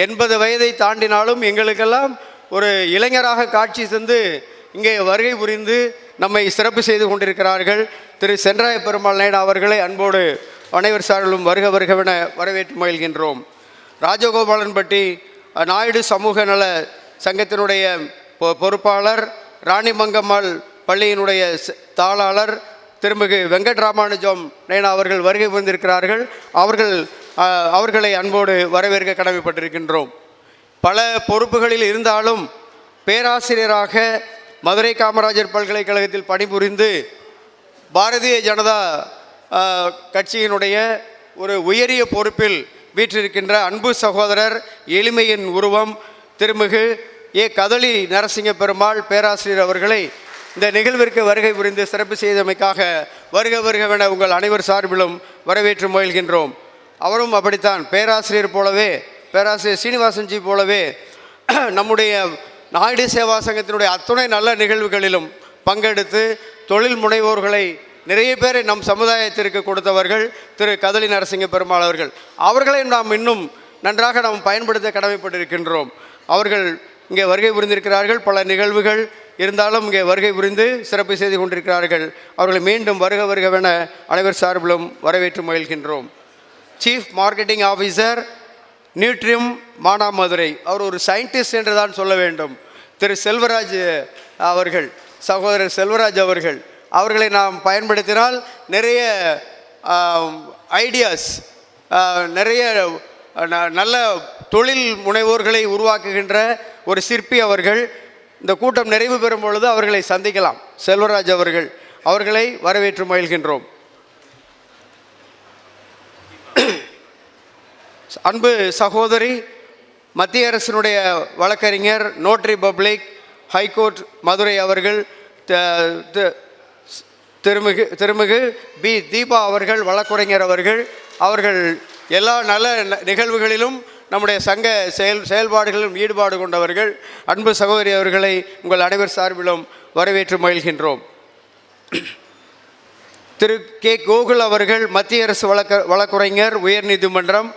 80 வயதை தாண்டினாலும் எங்களுக்கெல்லாம் ஒரு இளைஞராக காட்சி தந்து இங்கே வருகை புரிந்து நம்மை சிறப்பு செய்து கொண்டிருக்கிறார்கள். திரு சென்றாய பெருமாள் நயனா அவர்களை அன்போடு அனைவர் சார்பிலும் வருக வருகவென வரவேற்று மகிழ்கின்றோம். ராஜகோபாலன்பட்டி நாயுடு சமூக நல சங்கத்தினுடைய பொறுப்பாளர், ராணிமங்கம்மாள் பள்ளியினுடைய தாளாளர் திருமிகு வெங்கட்ராமானுஜம் நயனா அவர்கள் வருகை புரிந்திருக்கிறார்கள். அவர்களை அன்போடு வரவேற்க கடமைப்பட்டிருக்கின்றோம். பல பொறுப்புகளில் இருந்தாலும் பேராசிரியராக மதுரை காமராஜர் பல்கலைக்கழகத்தில் பணிபுரிந்து பாரதிய ஜனதா கட்சியினுடைய ஒரு உயரிய பொறுப்பில் வீற்றிருக்கின்ற அன்பு சகோதரர், எளிமையின் உருவம் திருமிகு ஏ கதலி நரசிங்க பெருமாள் பேராசிரியர் அவர்களை இந்த நிகழ்விற்கு வருகை புரிந்து சிறப்பு செய்தமைக்காக வருக வருகவென உங்கள் அனைவர் சார்பிலும் வரவேற்று மகிழ்கின்றோம். அவரும் அப்படித்தான், பேராசிரியர் போலவே, பேராசிரியர் சீனிவாசன்ஜி போலவே நம்முடைய நாயுடு சேவா சங்கத்தினுடைய அத்துணை நல்ல நிகழ்வுகளிலும் பங்கெடுத்து தொழில் முனைவோர்களை நிறைய பேரை நம் சமுதாயத்திற்கு கொடுத்தவர்கள் திரு கதலி நரசிங்க பெருமாள் அவர்கள். அவர்களை நாம் இன்னும் நன்றாக நாம் பயன்படுத்த கடமைப்பட்டிருக்கின்றோம். அவர்கள் இங்கே வருகை புரிந்திருக்கிறார்கள். பல நிகழ்வுகள் இருந்தாலும் இங்கே வருகை புரிந்து சிறப்பு செய்து கொண்டிருக்கிறார்கள். அவர்களை மீண்டும் வருக வருகவென அனைவர் சார்பிலும் வரவேற்று மகிழ்கின்றோம். சீஃப் மார்க்கெட்டிங் ஆஃபீஸர் நியூட்ரியம் மானாமதுரை, அவர் ஒரு சயின்டிஸ்ட் என்று தான் சொல்ல வேண்டும், திரு செல்வராஜ் அவர்கள், சகோதரர் செல்வராஜ் அவர்கள். அவர்களை நாம் பயன்படுத்தினால் நிறைய ஐடியாஸ், நிறைய நல்ல தொழில் முனைவோர்களை உருவாக்குகின்ற ஒரு சிற்பி அவர்கள். இந்த கூட்டம் நிறைவு பெறும் பொழுது அவர்களை சந்திக்கலாம். செல்வராஜ் அவர்களை வரவேற்று மகிழ்கின்றோம். அன்பு சகோதரி, மத்திய அரசினுடைய வழக்கறிஞர், நோட்டரி பப்ளிக், ஹைகோர்ட் மதுரை அவர்கள், திருமிகு பி தீபா அவர்கள் வழக்குரைஞர் அவர்கள் எல்லா நல்ல நிகழ்வுகளிலும் நம்முடைய சங்க செயல்பாடுகளிலும் ஈடுபாடு கொண்டவர்கள். அன்பு சகோதரி அவர்களை உங்கள் அனைவர் சார்பிலும் வரவேற்று மகிழ்கின்றோம். திரு கே கோகுல் அவர்கள் மத்திய அரசு வழக்குரைஞர், உயர்நீதிமன்றம்,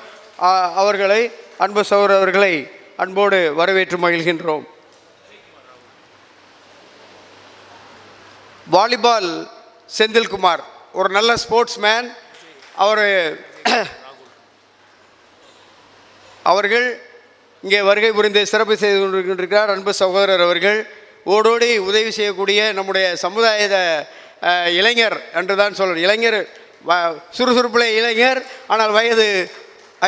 அவர்களை அன்பு சகோதரர் அவர்களை அன்போடு வரவேற்று மகிழ்கின்றோம். வாலிபால் செந்தில்குமார் ஒரு நல்ல ஸ்போர்ட்ஸ் மேன். அவர்கள் இங்கே வருகை புரிந்து சிறப்பு செய்து கொண்டிருக்கிறார். அன்பு சகோதரர் அவர்கள் ஓடோடி உதவி செய்யக்கூடிய நம்முடைய சமுதாய இளைஞர் என்று தான் சொல்லணும். இளைஞர், சுறுசுறுப்புள்ள இளைஞர், ஆனால் வயது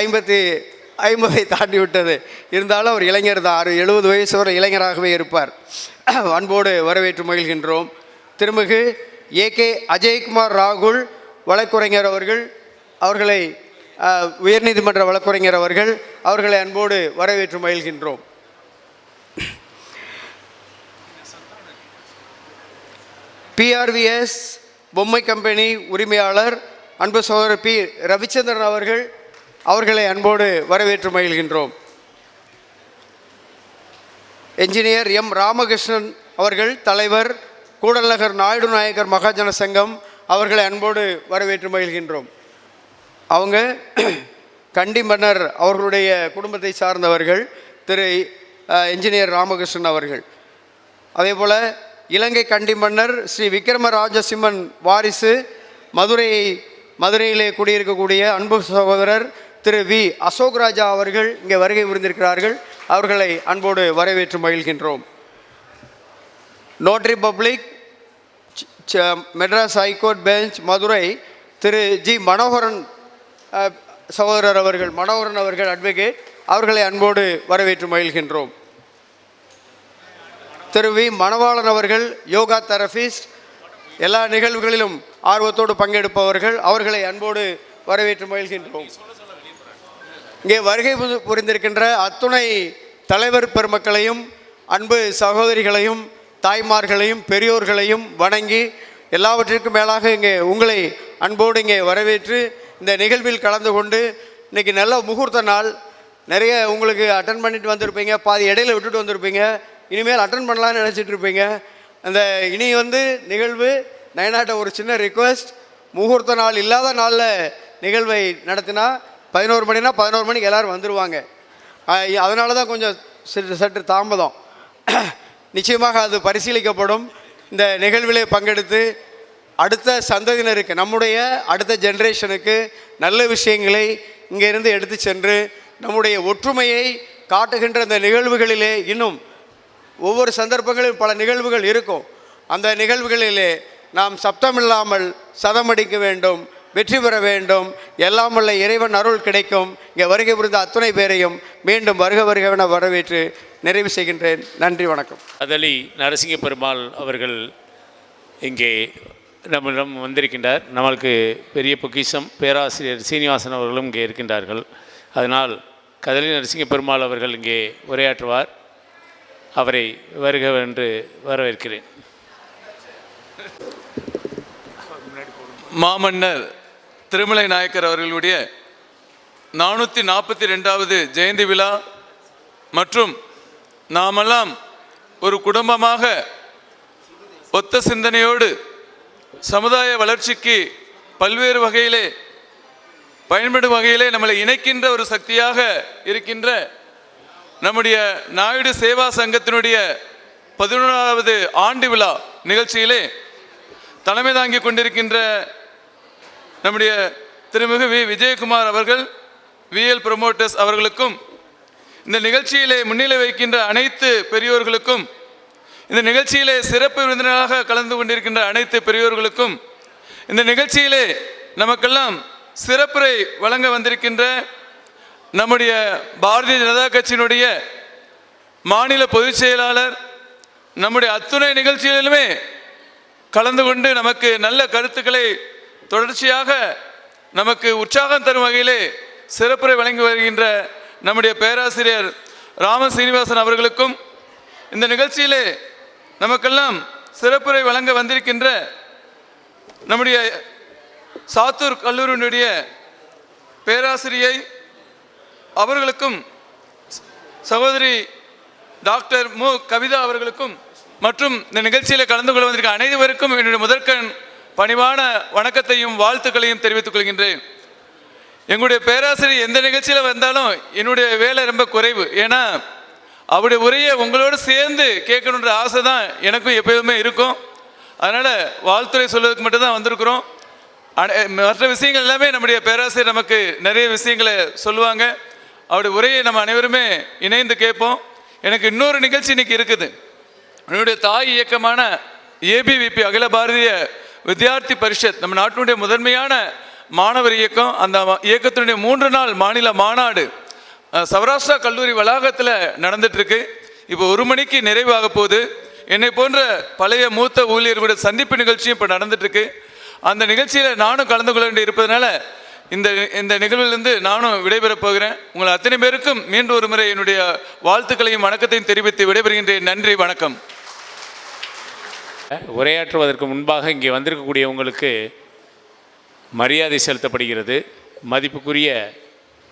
50 தாண்டி விட்டது. இருந்தாலும் அவர் இளைஞர் தான், 70 வயசு வரை இளைஞராகவே இருப்பார். அன்போடு வரவேற்று மகிழ்கின்றோம். திருமிகு ஏகே அஜய்குமார் ராகுல் வழக்குரைஞர் அவர்களை உயர்நீதிமன்ற வழக்குரைஞர் அவர்களை அன்போடு வரவேற்று மகிழ்கின்றோம். PRVS பொம்மை கம்பெனி உரிமையாளர் அன்பு சகோதரர் பி ரவிச்சந்திரன் அவர்களை அன்போடு வரவேற்று மகிழ்கின்றோம். என்ஜினியர் எம் ராமகிருஷ்ணன் அவர்கள் தலைவர், கூடல் நகர் நாயுடு நாயக்கர் மகாஜன சங்கம், அவர்களை அன்போடு வரவேற்று மகிழ்கின்றோம். அவங்க கண்டி மன்னர் அவர்களுடைய குடும்பத்தை சார்ந்தவர்கள், திரு என்ஜினியர் ராமகிருஷ்ணன் அவர்கள். அதே போல் இலங்கை கண்டி மன்னர் ஸ்ரீ விக்ரமராஜசிம்மன் வாரிசு மதுரையிலே குடியிருக்கக்கூடிய அன்பு சகோதரர் திரு வி அசோக்ராஜா அவர்கள் இங்கே வருகை புரிந்திருக்கிறார்கள். அவர்களை அன்போடு வரவேற்று மகிழ்கின்றோம். Notary public Madras high court bench Madurai Thiru G Manoharan சகோதரர் அவர்கள், மனோகரன் அவர்கள் அட்வொகேட், அவர்களை அன்போடு வரவேற்று மகிழ்கின்றோம். திரு வி மணவாளன் அவர்கள் யோகா தெரபிஸ்ட், எல்லா நிகழ்வுகளிலும் ஆர்வத்தோடு பங்கெடுப்பவர்கள், அவர்களை அன்போடு வரவேற்று மகிழ்கின்றோம். இங்கே வருகை புரிந்திருக்கின்ற அத்துணை தலைவர் பெருமக்களையும் அன்பு சகோதரிகளையும் தாய்மார்களையும் பெரியோர்களையும் வணங்கி எல்லாவற்றிற்கும் மேலாக இங்கே உங்களை அன்போடு இங்கே வரவேற்று இந்த நிகழ்வில் கலந்து கொண்டு இன்றைக்கி நல்ல முகூர்த்த நாள், நிறைய உங்களுக்கு அட்டன் பண்ணிட்டு வந்திருப்பீங்க, பாதி இடையில விட்டுட்டு வந்திருப்பீங்க, இனிமேல் அட்டன் பண்ணலான்னு நினச்சிட்டு இருப்பீங்க. அந்த இனி நிகழ்வு நயனாட்ட ஒரு சின்ன ரிக்வெஸ்ட், முகூர்த்த நாள் இல்லாத நாளில் நிகழ்வை நடத்தினா 11 மணினா 11 மணிக்கு எல்லோரும் வந்துடுவாங்க. அதனால தான் கொஞ்சம் சற்று தாமதம். நிச்சயமாக அது பரிசீலிக்கப்படும். இந்த நிகழ்விலே பங்கெடுத்து அடுத்த சந்ததியினருக்கு, நம்முடைய அடுத்த ஜென்ரேஷனுக்கு நல்ல விஷயங்களை இங்கேருந்து எடுத்து சென்று நம்முடைய ஒற்றுமையை காட்டுகின்ற இந்த நிகழ்வுகளிலே இன்னும் ஒவ்வொரு சந்தர்ப்பங்களிலும் பல நிகழ்வுகள் இருக்கும். அந்த நிகழ்வுகளிலே நாம் சப்தமில்லாமல் சதமடிக்க வேண்டும், வெற்றி பெற வேண்டும், எல்லாம் உள்ள இறைவன் அருள் கிடைக்கும். இங்கே வருகை புரிந்த அத்துணை பேரையும் மீண்டும் வருக வருகவென வரவேற்று நிறைவு செய்கின்றேன். நன்றி, வணக்கம். அதலி நரசிங்க பெருமாள் அவர்கள் இங்கே நம்மிடம் வந்திருக்கின்றார். நம்மளுக்கு பெரிய பொக்கிஷம் பேராசிரியர் சீனிவாசன் அவர்களும் இங்கே இருக்கின்றார்கள். அதனால் கதலி நரசிங்க பெருமாள் அவர்கள் இங்கே உரையாற்றுவார். அவரை வருக என்று வரவேற்கிறேன். மாமன்னர் திருமலை நாயக்கர் அவர்களுடைய 442வது ஜெயந்தி விழா மற்றும் நாமெல்லாம் ஒரு குடும்பமாக ஒத்த சிந்தனையோடு சமுதாய வளர்ச்சிக்கு பல்வேறு வகையிலே பயன்படும் வகையிலே நம்மளை இணைக்கின்ற ஒரு சக்தியாக இருக்கின்ற நம்முடைய நாயுடு சேவா சங்கத்தினுடைய 11வது ஆண்டு விழா நிகழ்ச்சியிலே தலைமை தாங்கி கொண்டிருக்கின்ற நம்முடைய திருமிகு வி விஜயகுமார் அவர்கள், விஎல் ப்ரமோட்டர்ஸ் அவர்களுக்கும், இந்த நிகழ்ச்சியிலே முன்னிலை வைக்கின்ற அனைத்து பெரியோர்களுக்கும், இந்த நிகழ்ச்சியிலே சிறப்பு விருந்தினராக கலந்து கொண்டிருக்கின்ற அனைத்து பெரியோர்களுக்கும், இந்த நிகழ்ச்சியிலே நமக்கெல்லாம் சிறப்புரை வழங்க வந்திருக்கின்ற நம்முடைய பாரதிய ஜனதா கட்சியினுடைய மாநில பொதுச் செயலாளர், நம்முடைய அத்துணை நிகழ்ச்சிகளிலுமே கலந்து கொண்டு நமக்கு நல்ல கருத்துக்களை தொடர்ச்சியாக நமக்கு உற்சாகம் தரும் வகையிலே சிறப்புரை வழங்கி வருகின்ற நம்முடைய பேராசிரியர் ராம சீனிவாசன் அவர்களுக்கும், இந்த நிகழ்ச்சியிலே நமக்கெல்லாம் சிறப்புரை வழங்க வந்திருக்கின்ற நம்முடைய சாத்தூர் கல்லூரியினுடைய பேராசிரியை அவர்களுக்கும், சகோதரி டாக்டர் மு கவிதா அவர்களுக்கும் மற்றும் இந்த நிகழ்ச்சியில் கலந்து கொள்ள வந்திருக்க அனைவருக்கும் என்னுடைய முதற்கண் பணிவான வணக்கத்தையும் வாழ்த்துக்களையும் தெரிவித்துக் கொள்கின்றேன். எங்களுடைய பேராசிரியர் எந்த நிகழ்ச்சியில் வந்தாலும் என்னுடைய வேலை ரொம்ப குறைவு. ஏன்னா அவருடைய உரையை உங்களோடு சேர்ந்து கேட்கணுன்ற ஆசை தான் எனக்கும் எப்போதுமே இருக்கும். அதனால் வாழ்த்துறை சொல்வதற்கு மட்டும்தான் வந்திருக்கிறோம். மற்ற விஷயங்கள் எல்லாமே நம்முடைய பேராசிரியர் நமக்கு நிறைய விஷயங்களை சொல்லுவாங்க. அவருடைய உரையை நம்ம அனைவருமே இணைந்து கேட்போம். எனக்கு இன்னொரு நிகழ்ச்சி இன்னைக்கு இருக்குது. என்னுடைய தாய் இயக்கமான ஏபிவிபி அகில பாரதிய வித்யார்த்தி பரிஷத், நம்ம நாட்டினுடைய முதன்மையான மாணவர் இயக்கம். அந்த இயக்கத்தினுடைய 3 நாள் மாநில மாநாடு சௌராஷ்டிரா கல்லூரி வளாகத்தில் நடந்துட்டுருக்கு. இப்போ 1 மணிக்கு நிறைவாக போகுது. என்னை போன்ற பழைய மூத்த ஊழியர்களுடைய சந்திப்பு நிகழ்ச்சியும் இப்போ நடந்துட்டுருக்கு. அந்த நிகழ்ச்சியில் நானும் கலந்து கொள்ள வேண்டி இருப்பதனால இந்த நிகழ்விலிருந்து நானும் விடைபெறப் போகிறேன். உங்கள் அத்தனை பேருக்கும் மீண்டும் ஒரு முறை என்னுடைய வாழ்த்துக்களையும் வணக்கத்தையும் தெரிவித்து விடைபெறுகின்றேன். நன்றி, வணக்கம். உரையாற்றுவதற்கு முன்பாக இங்கே வந்திருக்கக்கூடிய உங்களுக்கு மரியாதை செலுத்தப்படுகிறது. மதிப்புக்குரிய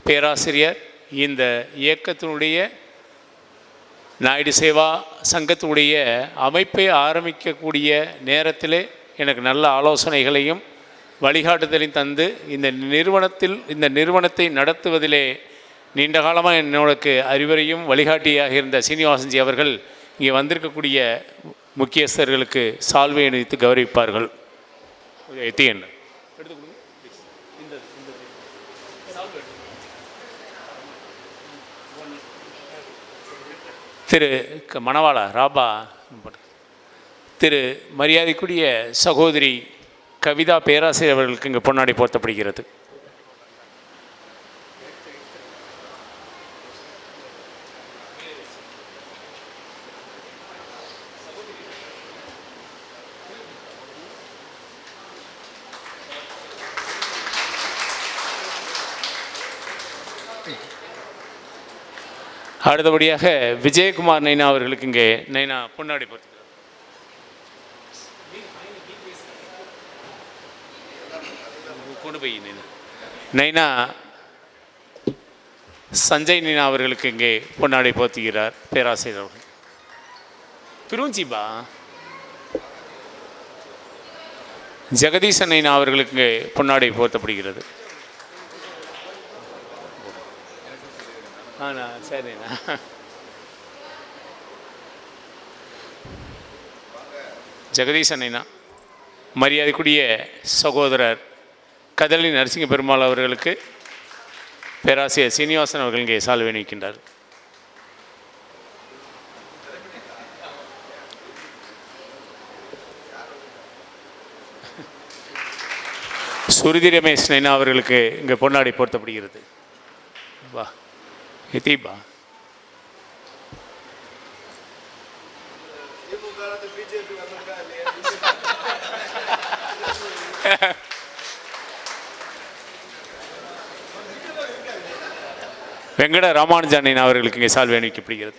பேராசிரியர், இந்த இயக்கத்தினுடைய நாயுடு சேவா சங்கத்தினுடைய அமைப்பை ஆரம்பிக்கக்கூடிய நேரத்திலே எனக்கு நல்ல ஆலோசனைகளையும் வழிகாட்டுதலையும் தந்து இந்த நிறுவனத்தை நடத்துவதிலே நீண்ட காலமாக என்னோடக்கு அறிவுரையும் வழிகாட்டியாக இருந்த சீனிவாசன்ஜி அவர்கள் இங்கே வந்திருக்கக்கூடிய முக்கியஸ்தர்களுக்கு சால்வை அணிவித்து கௌரவிப்பார்கள். எத்தியன் திரு மணவாளா ராபா, திரு மரியாதைக்குரிய சகோதரி கவிதா பேராசிரியர் அவர்களுக்கு இங்கு பொன்னாடை போர்த்தப்படுகிறது. அடுத்தபடியாக விஜயகுமார் நைனா அவர்களுக்கு இங்கே நைனா பொன்னாடை போர்த்துகிறார். கொண்டு போய் நைனா சஞ்சய் நைனா அவர்களுக்கு இங்கே பொன்னாடை போர்த்துகிறார் பேராசிரியர் அவர்கள். பிருஞ்சிபா ஜெகதீசன் நைனா அவர்களுக்கு இங்கே பொன்னாடை போர்த்தப்படுகிறது. சரிண்ணா. ஜெகதீசன் நைனா மரியாதைக்குரிய சகோதரர் கதலி நரசிங்க பெருமாள் அவர்களுக்கு பேராசிரியர் சீனிவாசன் அவர்கள் இங்கே சால்வை அணிவிக்கின்றார். சுருதி ரமேஷ் நைனா அவர்களுக்கு இங்கே பொன்னாடை போர்த்தப்படுகிறது. வா எத்திபா வெங்கட ராமானுஜானின் அவர்களுக்கு இங்கே சால்வை அணிவிக்கப்படுகிறது.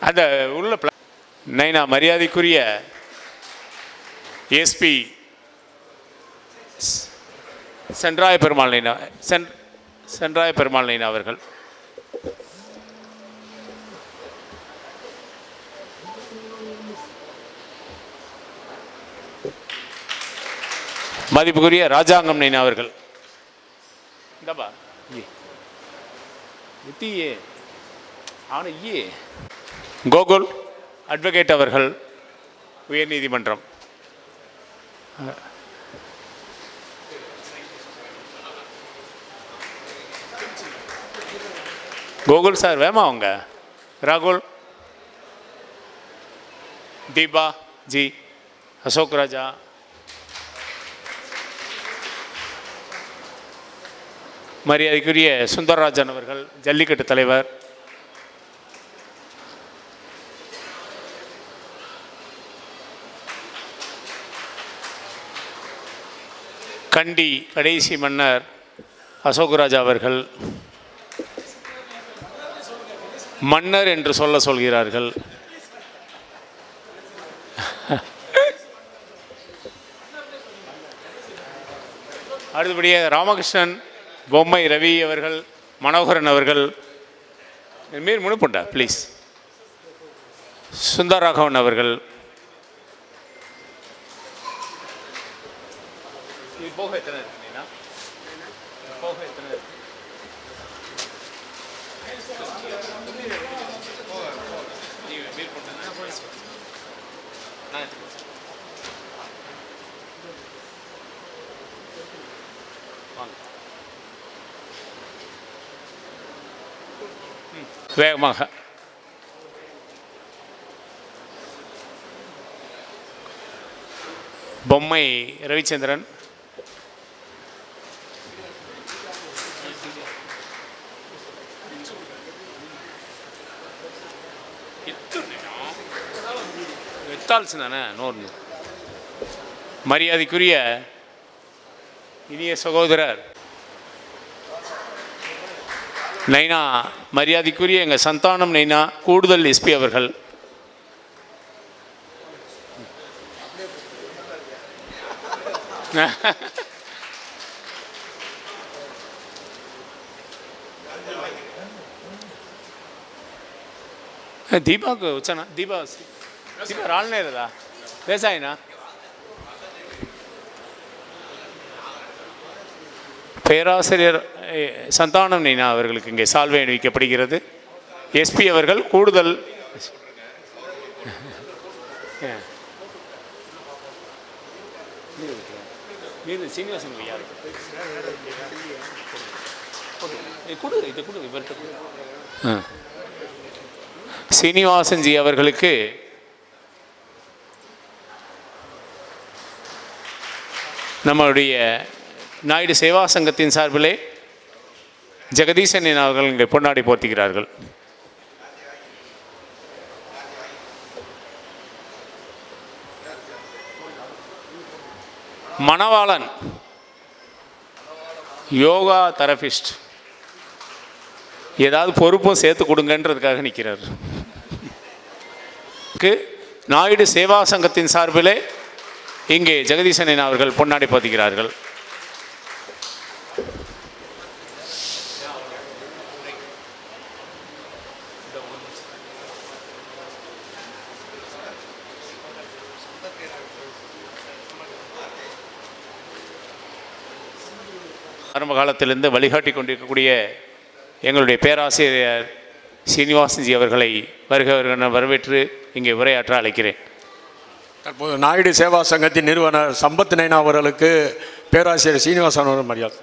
அந்த உள்ள நைனா மரியாதைக்குரிய எஸ்பி சென்றாய பெருமாள் நைனா சென்றாய பெருமாள் நைனா அவர்கள் மதிப்புக்குரிய ராஜாங்கம் நைனா அவர்கள் இந்தப்பா கோகுல் அட்வொகேட் அவர்கள் உயர்நீதிமன்றம். கோகுல் சார் வேமா அவங்க ராகுல் தீபா ஜி அசோக் ராஜா மரியாதைக்குரிய சுந்தரராஜன் அவர்கள் ஜல்லிக்கட்டு தலைவர், கண்டி கடைசி மன்னர் அசோக்ராஜா அவர்கள் மன்னர் என்று சொல்கிறார்கள். அடுத்தபடியாக ராமகிருஷ்ணன் பொம்மை ரவி அவர்கள் மனோகரன் அவர்கள் மீர் முனுப்புண்டா ப்ளீஸ் சுந்தரராகவன் அவர்கள் போக எத்தனை இருக்குன்னா போக எத்தனை வேகமாக பொம்மை ரவிச்சந்திரன் எத்தால்ஸ்தானே நோர்னு மரியாதைக்குரிய இனிய சகோதரர் நைனா மரியாதைக்குரிய எங்கள் சந்தானம் நைனா கூடுதல் எஸ்பி அவர்கள் ದೀಪಾಗೆ ಉಚ್ಚನ ದೀಪ ದೀಪ ರಾಳ್ನೇ ಇರಲ್ಲ ಬೇಸಾಯನಾ பேராசிரியர் சந்தானம் நீனா அவர்களுக்கு இங்கே சால்வை அணிவிக்கப்படுகிறது. எஸ்பி அவர்கள் கூடுதல் சீனிவாசன்ஜி அவர்களுக்கு நம்மளுடைய நாயுடு சேவா சங்கத்தின் சார்பிலே ஜெகதீசன் அவர்கள் இங்கே பொன்னாடி போர்த்துகிறார்கள். மணவாளன் யோகா தெரபிஸ்ட் ஏதாவது பொறுப்பும் சேர்த்து கொடுங்கன்றதுக்காக நிற்கிறார். நாயுடு சேவா சங்கத்தின் சார்பிலே இங்கே ஜெகதீசன் அவர்கள் பொன்னாடி போர்த்துகிறார்கள். ஆரம்ப காலத்திலிருந்து வழிகாட்டி கொண்டிருக்கக்கூடிய எங்களுடைய பேராசிரியர் சீனிவாசன்ஜி அவர்களை வருக வரவேற்று இங்கே உரையாற்ற அழைக்கிறேன். தற்போது நாயுடு சேவா சங்கத்தின் நிறுவனர் சம்பத் நைனா அவர்களுக்கு பேராசிரியர் சீனிவாசன் அவர்கள் மரியாதை.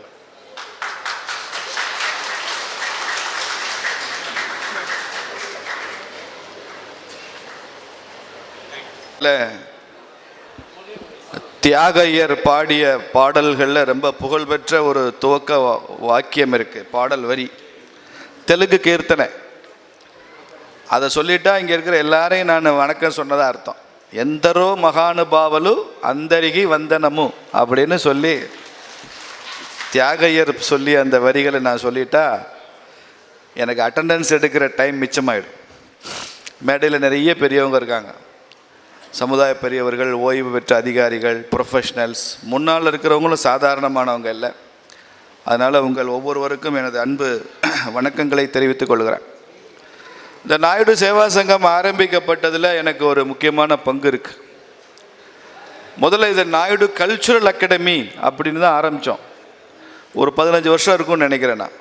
தியாகையர் பாடிய பாடல்களில் ரொம்ப புகழ்பெற்ற ஒரு துவக்க வாக்கியம் இருக்குது, பாடல் வரி, தெலுங்கு கீர்த்தனை. அதை சொல்லிட்டா இங்கே இருக்கிற எல்லாரையும் நான் வணக்கம் சொன்னதாக அர்த்தம். எந்தரோ மகானுபாவலு அந்தரிகி வந்தனமு அப்படின்னு சொல்லி தியாகையர் சொல்லி அந்த வரிகளை நான் சொல்லிட்டா எனக்கு அட்டண்டன்ஸ் எடுக்கிற டைம் மிச்சமாயிடும். மேடையில் நிறைய பெரியவங்க இருக்காங்க, சமுதாய பெரியவர்கள், ஓய்வு பெற்ற அதிகாரிகள், ப்ரொஃபஷ்னல்ஸ், முன்னால் இருக்கிறவங்களும் சாதாரணமானவங்க இல்லை. அதனால் உங்கள் ஒவ்வொருவருக்கும் எனது அன்பு வணக்கங்களை தெரிவித்துக் கொள்கிறேன். இந்த நாயுடு சேவா சங்கம் ஆரம்பிக்கப்பட்டதில் எனக்கு ஒரு முக்கியமான பங்கு இருக்குது. முதல்ல இது நாயுடு கல்ச்சுரல் அகாடமி அப்படின்னு தான் ஆரம்பித்தோம். ஒரு 15 வருஷம் இருக்கும்னு நினைக்கிறேன் நான்.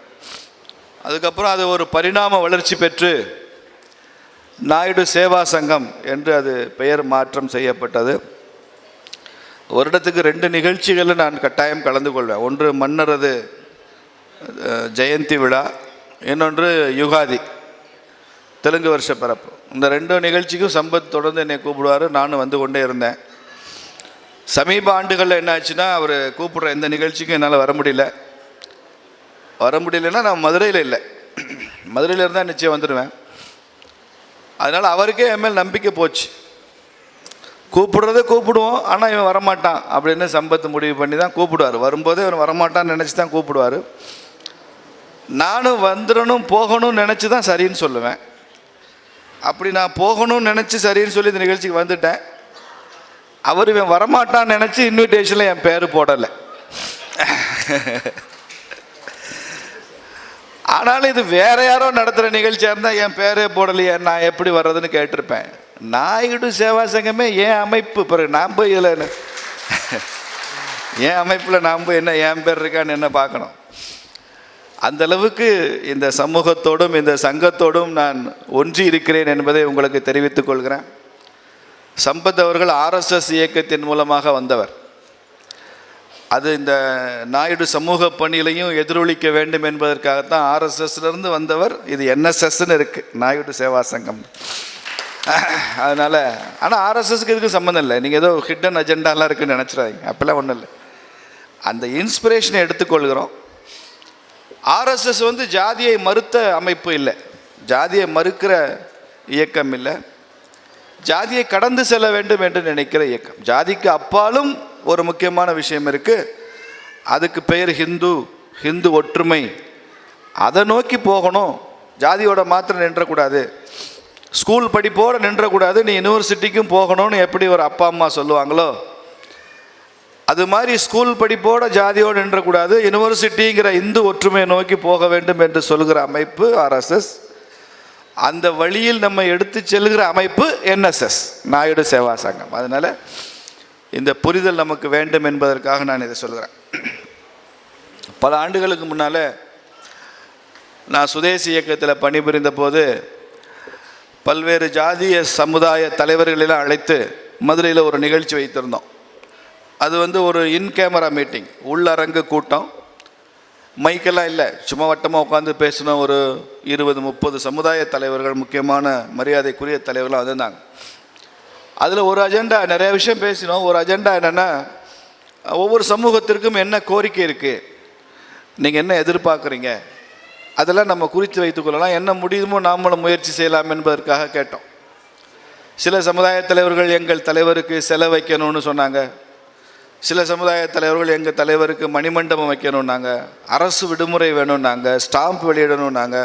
அதுக்கப்புறம் அது ஒரு பரிணாம வளர்ச்சி பெற்று நாயுடு சேவா சங்கம் என்று அது பெயர் மாற்றம் செய்யப்பட்டது. வருடத்துக்கு 2 நிகழ்ச்சிகளில் நான் கட்டாயம் கலந்து கொள்வேன். ஒன்று மன்னரது ஜெயந்தி விழா, இன்னொன்று யுகாதி, தெலுங்கு வருஷ பிறப்பு. இந்த 2 நிகழ்ச்சிக்கும் சம்பத் தொடர்ந்து என்னை கூப்பிடுவார், நானும் வந்து கொண்டே இருந்தேன். சமீப ஆண்டுகளில் என்ன ஆச்சுன்னா, அவர் கூப்பிடுற எந்த நிகழ்ச்சிக்கும் என்னால் வர முடியலன்னா நான் மதுரையில் இல்லை, மதுரையில் இருந்தால் நிச்சயம் வந்துடுவேன். அதனால் அவருக்கே என் மேல் நம்பிக்கை போச்சு. கூப்பிடுவோம், ஆனால் இவன் வரமாட்டான் அப்படின்னு சம்பத்து முடிவு பண்ணி தான் கூப்பிடுவார். வரும்போதே இவன் வரமாட்டான்னு நினச்சி தான் கூப்பிடுவார். நானும் வந்துடணும் போகணும்னு நினச்சி தான் சரின்னு சொல்லுவேன். அப்படி நான் போகணும்னு நினச்சி சரின்னு சொல்லி இந்த நிகழ்ச்சிக்கு வந்துட்டேன். அவர் இவன் வரமாட்டான்னு நினச்சி இன்விடேஷனில் என் பேர் போடலை. ஆனாலும் இது வேற யாரோ நடத்துகிற நிகழ்ச்சியாக இருந்தால் என் பேரே போடலையே, நான் எப்படி வர்றதுன்னு கேட்டிருப்பேன். நாயுடு சேவா சங்கமே என் அமைப்பு, பிறகு நான் போய் இதில் என் அமைப்பில் நான் போய் என்ன என் பேர் இருக்கான்னு என்ன பார்க்கணும். அந்தளவுக்கு இந்த சமூகத்தோடும் இந்த சங்கத்தோடும் நான் ஒன்றி இருக்கிறேன் என்பதை உங்களுக்கு தெரிவித்துக் கொள்கிறேன். சம்பத் அவர்கள் ஆர்எஸ்எஸ் இயக்கத்தின் மூலமாக வந்தவர். அது இந்த நாயுடு சமூக பணியிலையும் எதிரொலிக்க வேண்டும் என்பதற்காகத்தான் ஆர்எஸ்எஸ்லேருந்து வந்தவர். இது என்எஸ்எஸ்ன்னு இருக்குது, நாயுடு சேவா சங்கம். அதனால் ஆனால் ஆர்எஸ்எஸ்க்கு இதுக்கு சம்மந்தம் இல்லை. நீங்கள் ஏதோ ஹிடன் அஜெண்டாலாம் இருக்குதுன்னு நினச்சிடாதீங்க, அப்போல்லாம் ஒன்றும் இல்லை. அந்த இன்ஸ்பிரேஷனை எடுத்துக்கொள்கிறோம். ஆர்எஸ்எஸ் வந்து ஜாதியை மறுத்த அமைப்பு இல்லை, ஜாதியை மறுக்கிற இயக்கம் இல்லை, ஜாதியை கடந்து செல்ல வேண்டும் என்று நினைக்கிற இயக்கம். ஜாதிக்கு அப்பாலும் ஒரு முக்கியமான விஷயம் இருக்குது, அதுக்கு பெயர் ஹிந்து ஒற்றுமை. அதை நோக்கி போகணும். ஜாதியோட மாத்திரம் நின்றக்கூடாது, ஸ்கூல் படிப்போடு நின்றக்கூடாது, நீ யூனிவர்சிட்டிக்கும் போகணும்னு எப்படி ஒரு அப்பா அம்மா சொல்லுவாங்களோ அது மாதிரி ஸ்கூல் படிப்போட ஜாதியோடு நின்றக்கூடாது, யூனிவர்சிட்டிங்கிற இந்து ஒற்றுமையை நோக்கி போக வேண்டும் என்று சொல்கிற அமைப்பு ஆர்எஸ்எஸ். அந்த வழியில் நம்ம எடுத்து செல்கிற அமைப்பு என்எஸ்எஸ், நாயுடு சேவா சங்கம். அதனால் இந்த புரிதல் நமக்கு வேண்டும் என்பதற்காக நான் இதை சொல்கிறேன். பல ஆண்டுகளுக்கு முன்னால் நான் சுதேசி இயக்கத்தில் பணிபுரிந்த போது பல்வேறு ஜாதிய சமுதாய தலைவர்களெல்லாம் அழைத்து மதுரையில் ஒரு நிகழ்ச்சி வைத்திருந்தோம். அது ஒரு இன் கேமரா மீட்டிங், உள்ளரங்கு கூட்டம், மைக்கெல்லாம் இல்லை, சும்மா வட்டமாக உட்காந்து பேசினோம். ஒரு 20-30 சமுதாய தலைவர்கள், முக்கியமான மரியாதைக்குரிய தலைவர்களாக வந்திருந்தாங்க. அதில் ஒரு அஜெண்டா, நிறைய விஷயம் பேசினோம். ஒரு அஜெண்டா என்னென்னா, ஒவ்வொரு சமூகத்திற்கும் என்ன கோரிக்கை இருக்குது, நீங்கள் என்ன எதிர்பார்க்குறீங்க, அதெல்லாம் நம்ம குறித்து வைத்துக்கொள்ளலாம், என்ன முடியுமோ நாமளும் முயற்சி செய்யலாம் என்பதற்காக கேட்டோம். சில சமுதாய தலைவர்கள் எங்கள் தலைவருக்கு செலை வைக்கணும்னு சொன்னாங்க. சில சமுதாய தலைவர்கள் எங்கள் தலைவருக்கு மணிமண்டபம் வைக்கணுன்னாங்க, அரசு விடுமுறை வேணும்னாங்க, ஸ்டாம்ப் வெளியிடணுன்னாங்க.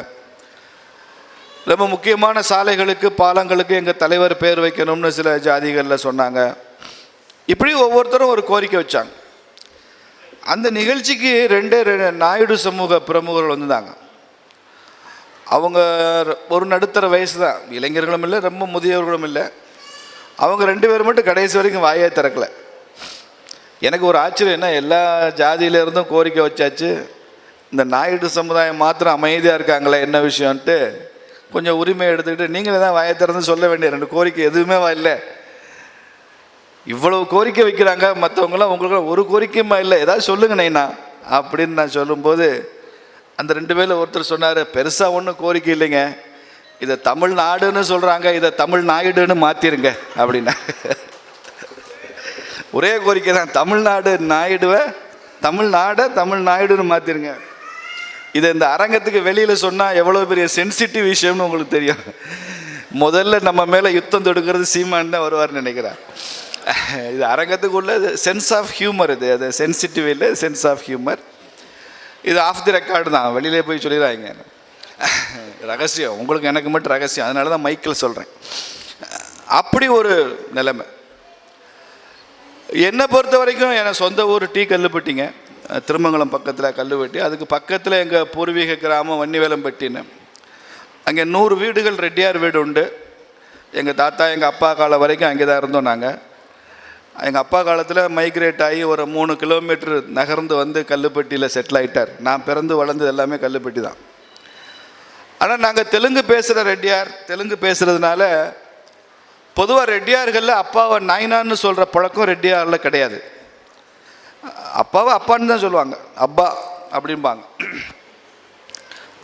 ரொம்ப முக்கியமான சாலைகளுக்கு பாலங்களுக்கு எங்கள் தலைவர் பேர் வைக்கணும்னு சில ஜாதிகளில் சொன்னாங்க. இப்படி ஒவ்வொருத்தரும் ஒரு கோரிக்கை வச்சாங்க. அந்த நிகழ்ச்சிக்கு 2 நாயுடு சமூக பிரமுகர்கள் வந்தாங்க. அவங்க ஒரு நடுத்தர வயசு தான், இளைஞர்களும் இல்லை ரொம்ப முதியவர்களும் இல்லை. அவங்க 2 பேரும் மட்டும் கடைசி வரைக்கும் வாயே திறக்கலை. எனக்கு ஒரு ஆச்சரியம், என்ன எல்லா ஜாதியிலேருந்தும் கோரிக்கை வச்சாச்சு, இந்த நாயுடு சமுதாயம் மாத்திரம் அமைதியாக இருக்காங்களே, என்ன விஷயம்ன்ட்டு கொஞ்சம் உரிமை எடுத்துக்கிட்டு நீங்களே தான் வாயை திறந்து சொல்ல வேண்டிய 2 கோரிக்கை எதுவுமே இல்லை. இவ்வளவு கோரிக்கை வைக்கிறாங்க, மற்றவங்களாம் உங்களுக்கு ஒரு கோரிக்கையுமா இல்லை, ஏதாவது சொல்லுங்க நைனா அப்படின்னு நான் சொல்லும்போது அந்த 2 பேரில் ஒருத்தர் சொன்னார், பெருசாக ஒன்றும் கோரிக்கை இல்லைங்க, இதை தமிழ்நாடுன்னு சொல்கிறாங்க, இதை தமிழ் நாயுடுன்னு மாற்றிருங்க அப்படின்னா. ஒரே கோரிக்கை தான், தமிழ்நாடு நாயுடுவை தமிழ் நாயுடுன்னு மாற்றிருங்க. இதை இந்த அரங்கத்துக்கு வெளியில் சொன்னால் எவ்வளோ பெரிய சென்சிட்டிவ் விஷயம்னு உங்களுக்கு தெரியும். முதல்ல நம்ம மேலே யுத்தம் தொடுக்கிறது சீமான் தான் வருவார்னு நினைக்கிறேன். இது அரங்கத்துக்குள்ள சென்ஸ் ஆஃப் ஹியூமர், அது சென்சிட்டிவ் இல்லை, சென்ஸ் ஆஃப் ஹியூமர். இது ஆஃப் தி ரெக்கார்டு தான், வெளியிலே போய் சொல்லிடுறாங்க. ரகசியம், உங்களுக்கு எனக்கு மட்டும் ரகசியம், அதனால தான் மைக்கில் சொல்கிறேன். அப்படி ஒரு நிலைமை. என்னை பொறுத்த வரைக்கும் என் சொந்த ஊர் டீ கல்லுப்பட்டிங்க, திருமங்கலம் பக்கத்தில் கல்லுப்பட்டி. அதுக்கு பக்கத்தில் எங்கள் பூர்வீக கிராமம் வன்னிவேலம்பட்டின்னு. அங்கே 100 வீடுகள் ரெட்டியார் வீடு உண்டு. எங்கள் தாத்தா எங்கள் அப்பா காலம் வரைக்கும் அங்கே தான் இருந்தோம். நாங்கள் எங்கள் அப்பா காலத்தில் மைக்ரேட் ஆகி ஒரு 3 கிலோமீட்டர் நகர்ந்து வந்து கல்லுப்பட்டியில் செட்டில் ஆகிட்டார். நான் பிறந்து வளர்ந்தது எல்லாமே கல்லுப்பட்டி தான். ஆனால் நாங்கள் தெலுங்கு பேசுகிற ரெட்டியார், தெலுங்கு பேசுகிறதுனால பொதுவாக ரெட்டியார்களில் அப்பாவை நாயனான்னு சொல்கிற பழக்கம் ரெட்டியாரில் கிடையாது. அப்பாவை அப்பான்னு தான் சொல்லுவாங்க, அப்பா அப்படிம்பாங்க.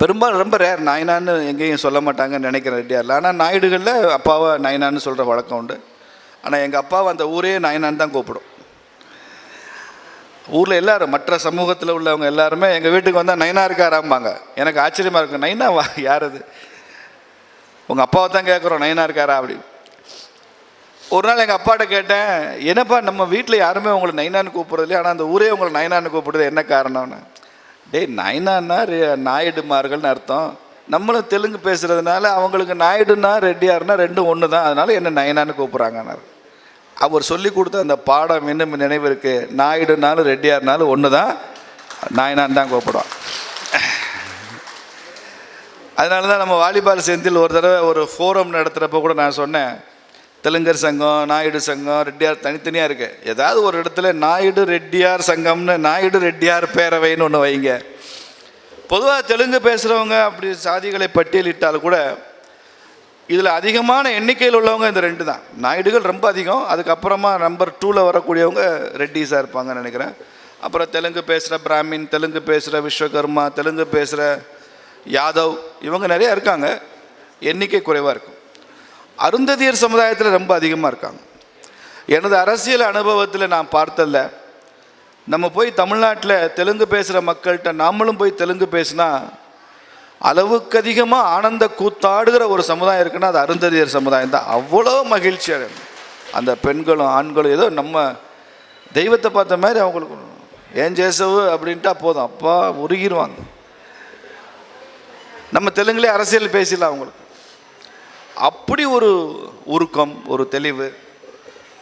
பெரும்பாலும் ரொம்ப ரேர், நாயனான்னு எங்கேயும் சொல்ல மாட்டாங்கன்னு நினைக்கிறேன் ரெட்டியாரில். ஆனால் நாயுடுகளில் அப்பாவை நாயனான்னு சொல்கிற வழக்கம் உண்டு. ஆனால் எங்கள் அப்பாவை அந்த ஊரே நாயனான்னு தான் கூப்பிடும். ஊரில் எல்லோரும், மற்ற சமூகத்தில் உள்ளவங்க எல்லாருமே எங்கள் வீட்டுக்கு வந்தால் நைனா இருக்காராம்பாங்க. எனக்கு ஆச்சரியமாக இருக்கும், நைனாவா, யார் அது, உங்கள் அப்பாவை தான் கேட்குறோம், நைனா இருக்காரா அப்படி. ஒரு நாள் எங்கள் அப்பாட்ட கேட்டேன், என்னப்பா நம்ம வீட்டில் யாருமே உங்களை நைனான்னு கூப்பிட்றது இல்லையா, ஆனால் அந்த ஊரே உங்களை நைனான்னு கூப்பிடுறது என்ன காரணம்னு. டேய், நைனான்னா நாயுடுமார்கள்னு அர்த்தம், நம்மளும் தெலுங்கு பேசுகிறதுனால அவங்களுக்கு நாயுடுனா ரெட்டியார்னா ரெண்டும் ஒன்று தான், அதனால் என்ன நைனான்னு கூப்பிட்றாங்கன்னாரு. அவர் சொல்லி கொடுத்த அந்த பாடம் இன்னும் நினைவு இருக்குது. நாயுடுனாலும் ரெட்டியார்னாலும் ஒன்று தான், நாயனான்னு தான் கூப்பிடுவோம். அதனால தான் நம்ம வாலிபால் செந்தில் ஒரு தடவை ஒரு ஃபோரம் நடத்துகிறப்ப கூட நான் சொன்னேன், தெலுங்கர் சங்கம், நாயுடு சங்கம், ரெட்டியார் தனித்தனியாக இருக்குது. ஏதாவது ஒரு இடத்துல நாயுடு ரெட்டியார் சங்கம்னு, நாயுடு ரெட்டியார் பேரவைன்னு ஒன்று வைங்க. பொதுவாக தெலுங்கு பேசுகிறவங்க அப்படி சாதிகளை பட்டியலிட்டால் கூட இதில் அதிகமான எண்ணிக்கையில் உள்ளவங்க இந்த 2 தான். நாயுடுகள் ரொம்ப அதிகம், அதுக்கப்புறமா நம்பர் 2ல் வரக்கூடியவங்க ரெட்டிஸாக இருப்பாங்கன்னு நினைக்கிறேன். அப்புறம் தெலுங்கு பேசுகிற பிராமின், தெலுங்கு பேசுகிற விஸ்வகர்மா, தெலுங்கு பேசுகிற யாதவ், இவங்க நிறையா இருக்காங்க, எண்ணிக்கை குறைவாக இருக்கும். அருந்ததியர் சமுதாயத்தில் ரொம்ப அதிகமாக இருக்காங்க. எனது அரசியல் அனுபவத்தில் நான் பார்த்ததில்ல, நம்ம போய் தமிழ்நாட்டில் தெலுங்கு பேசுகிற மக்கள்கிட்ட நாமளும் போய் தெலுங்கு பேசினா அளவுக்கு அதிகமாக ஆனந்த கூத்தாடுகிற ஒரு சமுதாயம் இருக்குன்னா அது அருந்ததியர் சமுதாயம் தான். அவ்வளோ மகிழ்ச்சியாக அந்த பெண்களும் ஆண்களும் ஏதோ நம்ம தெய்வத்தை பார்த்த மாதிரி அவங்களுக்கு ஏன் ஜேசவு அப்படின்ட்டா போதும், அப்பா உருகிடுவாங்க. நம்ம தெலுங்குலேயே அரசியல் பேசலாம் அவங்களுக்கு, அப்படி ஒரு உருக்கம், ஒரு தெளிவு.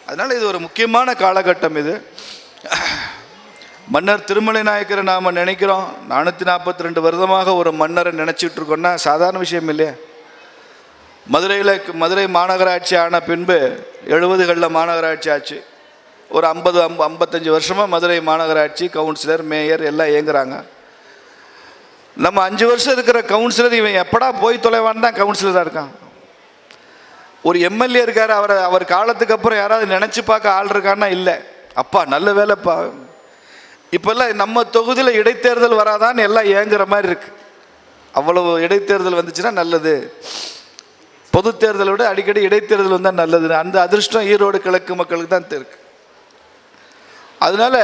அதனால் இது ஒரு முக்கியமான காலகட்டம். இது மன்னர் திருமலை நாயக்கரை நாம் நினைக்கிறோம், 442 வருடமாக ஒரு மன்னரை நினச்சிட்டு இருக்கோன்னா சாதாரண விஷயம் இல்லையா. மதுரை மாநகராட்சி ஆன பின்பு 70களில் மாநகராட்சி ஆச்சு. ஒரு 50-55 வருஷமாக மதுரை மாநகராட்சி கவுன்சிலர், மேயர் எல்லாம் இயங்குறாங்க. நம்ம 5 வருஷம் இருக்கிற கவுன்சிலர் இவன் எப்படா போய் தொலைவான்னு தான் கவுன்சிலராக இருக்கான். ஒரு எம்எல்ஏ இருக்கார், அவர் காலத்துக்கு அப்புறம் யாராவது நினச்சி பார்க்க ஆள் இருக்கான்னா இல்லை. அப்பா நல்ல வேலைப்பா. இப்போல்லாம் நம்ம தொகுதியில் இடைத்தேர்தல் வராதான்னு எல்லாம் ஏங்குற மாதிரி இருக்கு. அவ்வளவு இடைத்தேர்தல் வந்துச்சுன்னா நல்லது, பொது தேர்தலை விட அடிக்கடி இடைத்தேர்தல் வந்தால் நல்லது. அந்த அதிர்ஷ்டம் ஈரோடு கிழக்கு மக்களுக்கு தான் இருக்கு. அதனால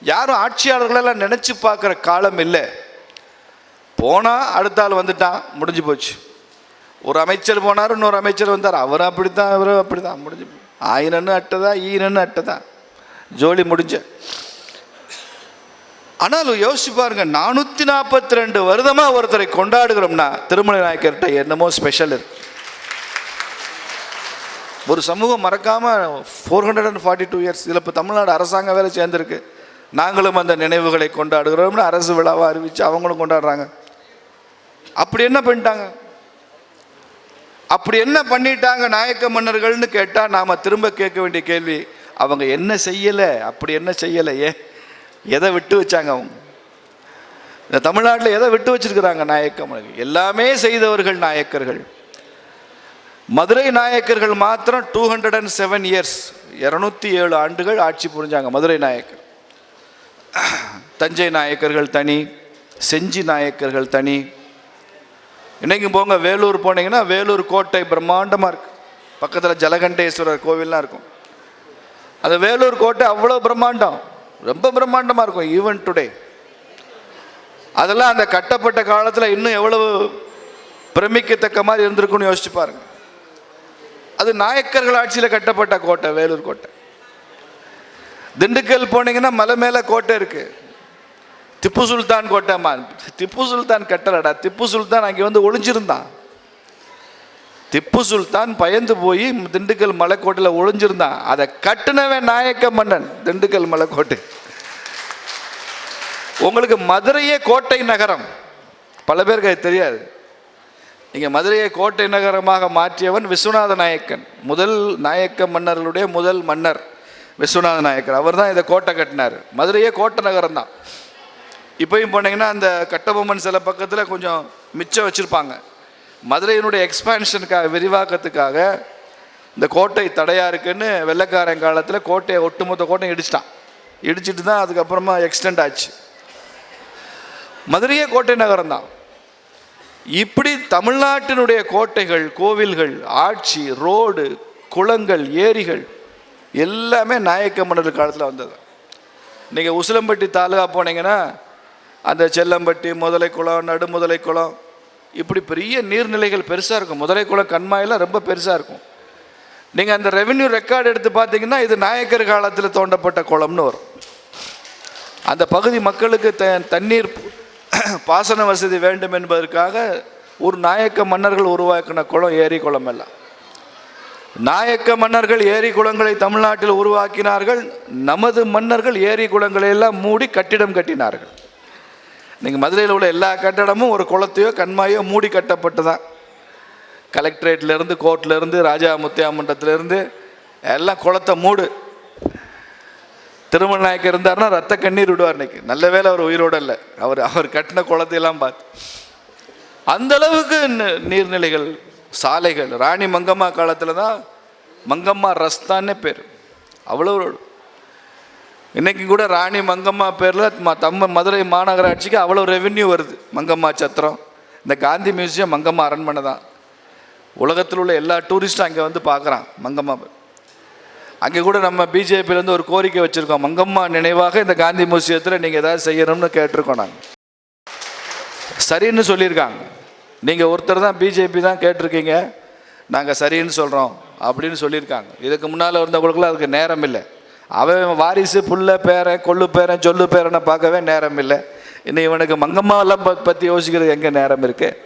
யாரும் ஆட்சியாளர்களெல்லாம் நினச்சி பார்க்குற காலம் இல்லை. போனால் அடுத்த ஆள் வந்துட்டான், முடிஞ்சு போச்சு. ஒரு அமைச்சர் போனார், இன்னொரு அமைச்சர் வந்தார், அவரும் அப்படித்தான் இவரும் அப்படிதான், முடிஞ்சு ஆயினன்னு அட்டதா ஈனன்னு அட்டதா, ஜோலி முடிஞ்ச. ஆனாலும் யோசிச்சு பாருங்க, 442 வருடமாக ஒருத்தரை கொண்டாடுகிறோம்னா திருமலை நாயக்கர்கிட்ட என்னமோ ஸ்பெஷல் இருக்கு. ஒரு சமூகம் மறக்காம 442 இயர்ஸ். இதில் இப்போ தமிழ்நாடு அரசாங்கம் வேலை சேர்ந்துருக்கு. நாங்களும் அந்த நினைவுகளை கொண்டாடுகிறோம்னு அரசு விழாவை அறிவித்து அவங்களும் கொண்டாடுறாங்க. அப்படி என்ன பண்ணிட்டாங்க? அப்படி என்ன பண்ணிட்டாங்க நாயக்க மன்னர்கள்னு கேட்டால் நாம் திரும்ப கேட்க வேண்டிய கேள்வி, அவங்க என்ன செய்யலை? அப்படி என்ன செய்யலை? எதை விட்டு வச்சாங்க? அவங்க இந்த தமிழ்நாட்டில் எதை விட்டு வச்சிருக்கிறாங்க நாயக்க மன்னர்கள்? எல்லாமே செய்தவர்கள் நாயக்கர்கள். மதுரை நாயக்கர்கள் மாத்திரம் 207 இயர்ஸ், 207 ஆண்டுகள் ஆட்சி புரிஞ்சாங்க மதுரை நாயக்கர். தஞ்சை நாயக்கர்கள் தனி, செஞ்சி நாயக்கர்கள் தனி. இன்னைக்கும் போங்க, வேலூர் போனீங்கன்னா வேலூர் கோட்டை பிரம்மாண்டமாக இருக்கு. பக்கத்தில் ஜலகண்டேஸ்வரர் கோவில்லாம் இருக்கும். அந்த வேலூர் கோட்டை அவ்வளோ பிரம்மாண்டம், ரொம்ப பிரம்மாண்டமாக இருக்கும் ஈவன் டுடே. அதெல்லாம் அந்த கட்டப்பட்ட காலத்தில் இன்னும் எவ்வளவு பிரமிக்கத்தக்க மாதிரி இருந்திருக்குன்னு யோசிச்சு பாருங்க. அது நாயக்கர்கள் ஆட்சியில் கட்டப்பட்ட கோட்டை வேலூர் கோட்டை. திண்டுக்கல் போனீங்கன்னா மலை மேலே கோட்டை இருக்கு, திப்பு சுல்தான் கோட்டைமா. திப்பு சுல்தான் கட்டலடா, திப்பு சுல்தான் அங்கே வந்து ஒளிஞ்சிருந்தான். திப்பு சுல்தான் பயந்து போய் திண்டுக்கல் மலைக்கோட்டையில் ஒளிஞ்சிருந்தான். அதை கட்டுனவன் நாயக்க மன்னன், திண்டுக்கல் மலைக்கோட்டை. உங்களுக்கு மதுரையே கோட்டை நகரம், பல பேருக்கு அது தெரியாது. இங்கே மதுரையை கோட்டை நகரமாக மாற்றியவன் விஸ்வநாத நாயக்கன், முதல் நாயக்க மன்னர்களுடைய முதல் மன்னர் விஸ்வநாத நாயக்கர். அவர் தான் இதை கோட்டை கட்டினார். மதுரையே கோட்டை நகரம் தான். இப்போயும் போனீங்கன்னா அந்த கட்டபொம்மன் சில பக்கத்தில் கொஞ்சம் மிச்சம் வச்சுருப்பாங்க. மதுரையினுடைய எக்ஸ்பான்ஷனுக்காக, விரிவாக்கத்துக்காக இந்த கோட்டை தடையாக இருக்குன்னு வெள்ளைக்காரன் காலத்தில் கோட்டையை ஒட்டுமொத்த கோட்டையை இடிச்சிட்டான். இடிச்சிட்டு தான் அதுக்கப்புறமா எக்ஸ்டெண்ட் ஆச்சு. மதுரையே கோட்டை நகரம் தான். இப்படி தமிழ்நாட்டினுடைய கோட்டைகள், கோவில்கள், ஆட்சி, ரோடு, குளங்கள், ஏரிகள் எல்லாமே நாயக்க மன்னர் காலத்தில் வந்தது. நீங்கள் உசிலம்பட்டி தாலுகா போனீங்கன்னா அந்த செல்லம்பட்டி, முதலைக்குளம், நடுமுதலைக்குளம், இப்படி பெரிய நீர்நிலைகள் பெருசாக இருக்கும். முதலைக்குளம், கண்மாயெல்லாம் ரொம்ப பெருசாக இருக்கும். நீங்கள் அந்த ரெவென்யூ ரெக்கார்டு எடுத்து பார்த்தீங்கன்னா இது நாயக்கர் காலத்தில் தோண்டப்பட்ட குளம்னு வரும். அந்த பகுதி மக்களுக்கு தண்ணீர் பாசன வசதி வேண்டும் என்பதற்காக ஒரு நாயக்க மன்னர்கள் உருவாக்கின குளம், ஏரி, குளம் எல்லாம். நாயக்க மன்னர்கள் ஏரி குளங்களை தமிழ்நாட்டில் உருவாக்கினார்கள். நமது மன்னர்கள் ஏரி குளங்களை எல்லாம் மூடி கட்டிடம் கட்டினார்கள். நீங்கள் மதுரையில் உள்ள எல்லா கட்டடமும் ஒரு குளத்தையோ கண்மாயோ மூடி கட்டப்பட்டு தான். கலெக்டரேட்லேருந்து, கோர்ட்லேருந்து, ராஜா முத்தியா மன்றத்திலேருந்து எல்லாம் குளத்தை மூடு. திருமண நாயக்கர் இருந்தார்னா ரத்த கண்ணீர் விடுவார். இன்னைக்கு நல்ல வேலை அவர் உயிரோடு இல்லை. அவர் கட்டின குளத்தையெல்லாம் பார்த்து அந்த அளவுக்கு நீர்நிலைகள், சாலைகள். ராணி மங்கம்மா காலத்தில் தான் மங்கம்மா ரஸ்தான்னே பேர். அவ்வளோ இன்றைக்கி கூட ராணி மங்கம்மா பேரில் மதுரை மாநகராட்சிக்கு அவ்வளோ ரெவென்யூ வருது. மங்கம்மா சத்திரம், இந்த காந்தி மியூசியம் மங்கம்மா அரண்மனை தான். உலகத்தில் உள்ள எல்லா டூரிஸ்ட்டும் அங்கே வந்து பார்க்குறான் மங்கம்மா. அங்கே கூட நம்ம பிஜேபியிலேருந்து ஒரு கோரிக்கை வச்சுருக்கோம், மங்கம்மா நினைவாக இந்த காந்தி மியூசியத்தில் நீங்கள் ஏதாவது செய்யணும்னு கேட்டிருக்கோம். நாங்கள் சரின்னு சொல்லியிருக்காங்க. நீங்கள் ஒருத்தர் தான் பிஜேபி தான் கேட்டிருக்கீங்க, நாங்கள் சரின்னு சொல்கிறோம் அப்படின்னு சொல்லியிருக்காங்க. இதுக்கு முன்னால் இருந்தவங்களுக்குலாம் அதுக்கு நேரம் இல்லை. அவன் வாரிசு, புள்ள பேரன், கொள்ளு பேரன், சொல்லு பேரனை பார்க்கவே நேரம் இல்லை. இன்னும் இவனுக்கு மங்கம்மாவெல்லாம் பற்றி யோசிக்கிறது எங்கே நேரம் இருக்குது?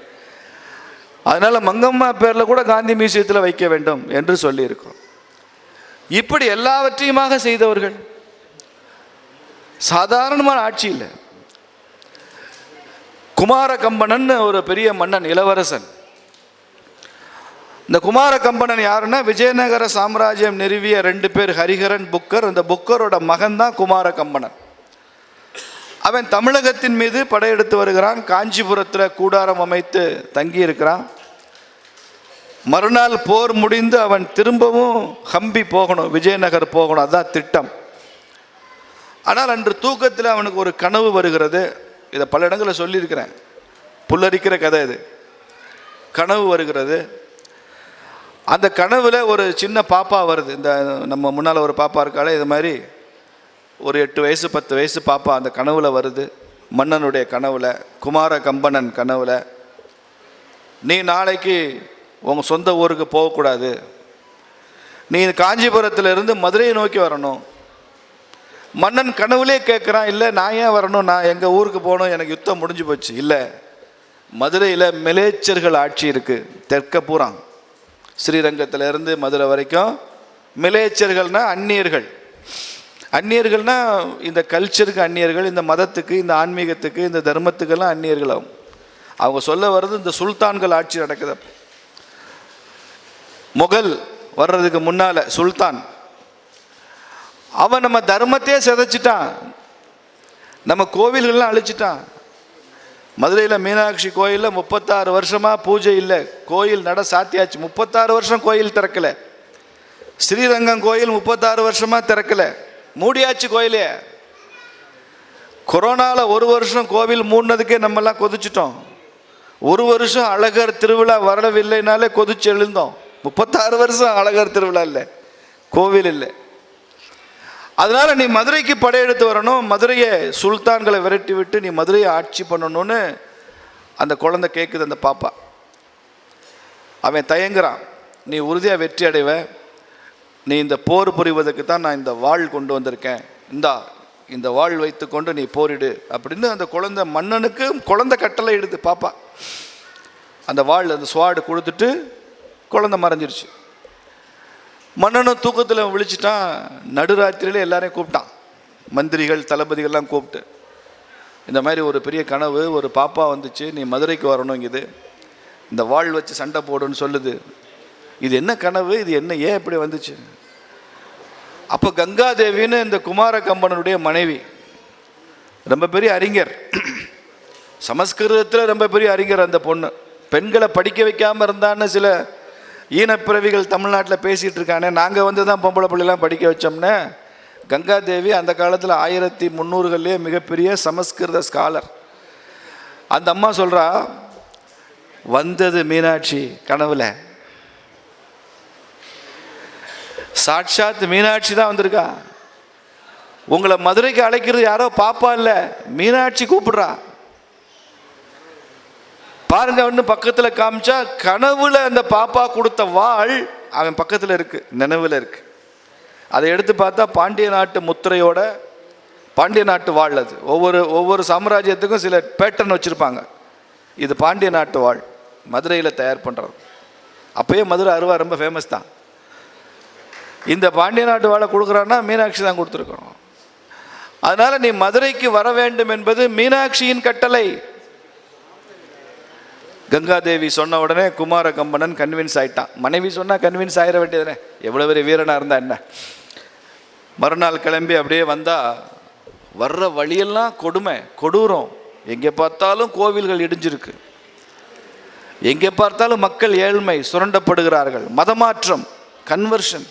அதனால் மங்கம்மா பேரில் கூட காந்தி மியூசியத்தில் வைக்க வேண்டும் என்று சொல்லியிருக்கிறோம். இப்படி எல்லாவற்றையுமாக செய்தவர்கள். சாதாரணமான ஆட்சி இல்லை. குமார கம்பனன் ஒரு பெரிய மன்னன், இளவரசன். இந்த குமார கம்பனன் யாருன்னா விஜயநகர சாம்ராஜ்யம் நிறுவிய 2 பேர், ஹரிஹரன், புக்கர். அந்த புக்கரோட மகன் தான் குமார கம்பனன். அவன் தமிழகத்தின் மீது படையெடுத்து வருகிறான். காஞ்சிபுரத்தில் கூடாரம் அமைத்து தங்கி இருக்கிறான். மறுநாள் போர் முடிந்து அவன் திரும்பவும் ஹம்பி போகணும், விஜயநகர் போகணும், அதுதான் திட்டம். ஆனால் அன்று தூக்கத்தில் அவனுக்கு ஒரு கனவு வருகிறது. இதை பல இடங்களில் சொல்லியிருக்கிறேன், புல்லரிக்கிற கதை இது. கனவு வருகிறது. அந்த கனவில் ஒரு சின்ன பாப்பா வருது. இந்த நம்ம முன்னால் ஒரு பாப்பா இருக்காளே, இது மாதிரி ஒரு 8 வயசு 10 வயசு பாப்பா அந்த கனவுல வருது. மன்னனுடைய கனவுல, குமார கம்பனன் கனவுல, நீ நாளைக்கு உங்கள் சொந்த ஊருக்கு போகக்கூடாது, நீ காஞ்சிபுரத்திலிருந்து மதுரையை நோக்கி வரணும். மன்னன் கனவுலே கேட்குறான், இல்லை நான் ஏன் வரணும், நான் எங்கள் ஊருக்கு போகணும், எனக்கு யுத்தம் முடிஞ்சு போச்சு. இல்லை, மதுரையில் மிலேச்சர்கள் ஆட்சி இருக்குது. தெற்க பூரா ஸ்ரீரங்கத்திலேருந்து மதுரை வரைக்கும் மிலேச்சர்கள்னால் அந்நியர்கள். அந்நியர்கள்னா இந்த கல்ச்சருக்கு அந்நியர்கள், இந்த மதத்துக்கு, இந்த ஆன்மீகத்துக்கு, இந்த தர்மத்துக்கெல்லாம் அந்நியர்கள். அவங்க சொல்ல வர்றது இந்த சுல்தான்கள் ஆட்சி நடக்குது. முகல் வர்றதுக்கு முன்னால் சுல்தான் அவன் நம்ம தர்மத்தையே சிதைச்சிட்டான், நம்ம கோவில்கள்லாம் அழிச்சிட்டான். மதுரையில் மீனாட்சி கோயிலில் 36 வருஷமாக பூஜை இல்லை, கோயில் நட சாத்தியாச்சு. 36 வருஷம் கோயில் திறக்கலை. ஸ்ரீரங்கம் கோயில் 36 வருஷமாக திறக்கலை, மூடியாச்சு கோயிலே. கொரோனாவில் 1 வருஷம் கோவில் மூடினதுக்கே நம்மெல்லாம் கொதிச்சிட்டோம். 1 வருஷம் அழகர் திருவிழா வரவில்லைனாலே கொதிச்சு எழுந்தோம். 36 வருஷம் அழகர் திருவிழா இல்லை, கோவில் இல்லை. அதனால் நீ மதுரைக்கு படையெடுத்து வரணும், மதுரையை சுல்தான்களை விரட்டி விட்டு நீ மதுரையை ஆட்சி பண்ணணும்னு அந்த குழந்தை கேட்குது. அந்த பாப்பா அவன் தயங்குறான். நீ உறுதியாக வெற்றி அடைவ, நீ இந்த போர் புரிவதற்கு தான் நான் இந்த வாள் கொண்டு வந்திருக்கேன், இந்த வாள் வைத்து கொண்டு நீ போரிடு அப்படின்னு அந்த குழந்தை, மன்னனுக்கு குழந்தை கட்டளை எடுத்து பாப்பா அந்த வாள், அந்த ஸ்வாடு கொடுத்துட்டு குழந்தை மறைஞ்சிருச்சு. மன்னனும் தூக்கத்தில் விழிச்சிட்டான். நடுராத்திரியில் எல்லாரையும் கூப்பிட்டான், மந்திரிகள் தளபதிகள்லாம் கூப்பிட்டு, இந்த மாதிரி ஒரு பெரிய கனவு, ஒரு பாப்பா வந்துச்சு, நீ மதுரைக்கு வரணுங்குது, இந்த வாள் வச்சு சண்டை போடுன்னு சொல்லுது. இது என்ன கனவு, இது என்ன, ஏன் இப்படி வந்துச்சு? அப்போ கங்காதேவின்னு இந்த குமார கம்பனனுடைய மனைவி, ரொம்ப பெரிய அறிஞர், சமஸ்கிருதத்தில் ரொம்ப பெரிய அறிஞர். அந்த பொண்ணு பெண்களை படிக்க வைக்காமல் இருந்தான்னு சில ஈனப்பிறவிகள் தமிழ்நாட்டில் பேசிகிட்டு இருக்கானே, நாங்கள் வந்து தான் பொம்பளை பிள்ளைலாம் படிக்க வச்சோம்னே. கங்காதேவி அந்த காலத்தில் 1300களே மிகப்பெரிய சமஸ்கிருத ஸ்காலர். அந்த அம்மா சொல்கிறா, வந்தது மீனாட்சி கனவுல, சாட்சாத் மீனாட்சி தான் வந்திருக்கா. உங்களை மதுரைக்கு அழைக்கிறது யாரோ பாப்பா இல்லை, மீனாட்சி கூப்பிடுறா பாருங்க. ஒன்று பக்கத்தில் காமிச்சா கனவுல அந்த பாப்பா கொடுத்த வாள் அவன் பக்கத்தில் இருக்கு, நினைவில் இருக்கு. அதை எடுத்து பார்த்தா பாண்டிய நாட்டு முத்திரையோட பாண்டிய நாட்டு வாழ். அது ஒவ்வொரு சாம்ராஜ்யத்துக்கும் சில பேட்டர்ன் வச்சுருப்பாங்க. இது பாண்டிய நாட்டு வாழ், மதுரையில் தயார் பண்ணுறது. அப்போயே மதுரை அருவா ரொம்ப ஃபேமஸ் தான். இந்த பாண்டிய நாட்டு வாழை கொடுக்குறான்னா மீனாட்சி தான் கொடுத்துருக்கணும். அதனால் நீ மதுரைக்கு வர வேண்டும் என்பது மீனாட்சியின் கட்டளை. கங்காதேவி சொன்ன உடனே குமார கம்பனன் கன்வின்ஸ் ஆகிட்டான். மனைவி சொன்னால் கன்வின்ஸ் ஆகிட வேண்டியதுனே, எவ்வளோ பெரிய வீரனாக இருந்தா என்ன. மறுநாள் கிளம்பி அப்படியே வந்தால் வர்ற வழியெல்லாம் கொடுமை கொடூரம். எங்கே பார்த்தாலும் கோவில்கள் இடிஞ்சிருக்கு, எங்கே பார்த்தாலும் மக்கள் ஏழ்மை, சுரண்டப்படுகிறார்கள். மதமாற்றம், கன்வர்ஷன்,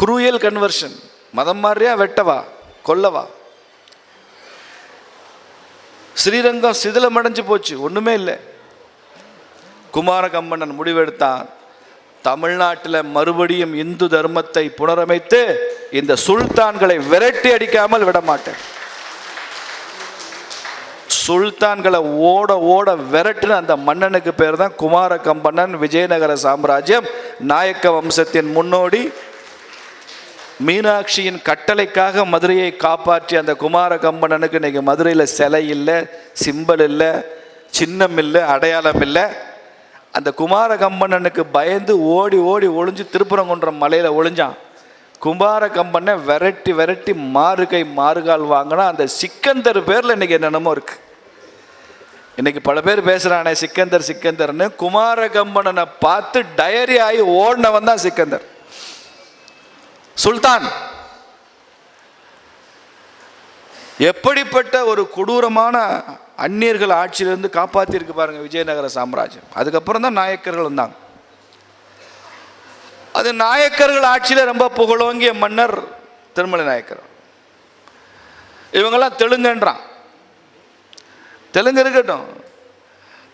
குரூயல் கன்வர்ஷன். மதம் மாறியா வெட்டவா கொல்லவா. ஸ்ரீரங்கம் சிதிலமடைஞ்சு போச்சு, ஒன்றுமே இல்லை. குமார கம்பனன் முடிவெடுத்தான், தமிழ்நாட்டில் மறுபடியும் இந்து தர்மத்தை புனரமைத்து இந்த சுல்தான்களை விரட்டி அடிக்காமல் விடமாட்டேன். சுல்தான்களை ஓட ஓட விரட்டுன அந்த மன்னனுக்கு பேர் தான் குமார கம்பனன். விஜயநகர சாம்ராஜ்யம் நாயக்க வம்சத்தின் முன்னோடி. மீனாட்சியின் கட்டளைக்காக மதுரையை காப்பாற்றி அந்த குமார கம்பனனுக்கு இன்னைக்கு மதுரையில் சிலை இல்லை, சிம்பல் இல்லை, சின்னம் இல்லை, அடையாளம் இல்லை. அந்த குமார கம்பனனுக்கு பயந்து ஓடி ஓடி ஒளிஞ்சு திருப்பரங்குன்றம் மலையில் ஒளிஞ்சான். குமார கம்பனை விரட்டி விரட்டி மாறுகை மாறுகால் வாங்கினா அந்த சிக்கந்தர் பேரில் இன்னைக்கு என்னென்னமோ இருக்கு. இன்னைக்கு பல பேர் பேசுகிறானே சிக்கந்தர் சிக்கந்தர்னு. குமார கம்பனனை பார்த்து டயரி ஆகி ஓடினவன் தான் சிக்கந்தர். சுல்தான் எப்படிப்பட்ட ஒரு கொடூரமான அந்நியர்கள் ஆட்சியிலிருந்து காப்பாற்றிருக்கு பாருங்க விஜயநகர சாம்ராஜ்யம். அதுக்கப்புறம் தான் நாயக்கர்கள் வந்தாங்க. அது நாயக்கர்கள் ஆட்சியில் ரொம்ப புகழோங்கிய மன்னர் திருமலை நாயக்கர். இவங்கெல்லாம் தெலுங்குன்றான். தெலுங்கு இருக்கட்டும்,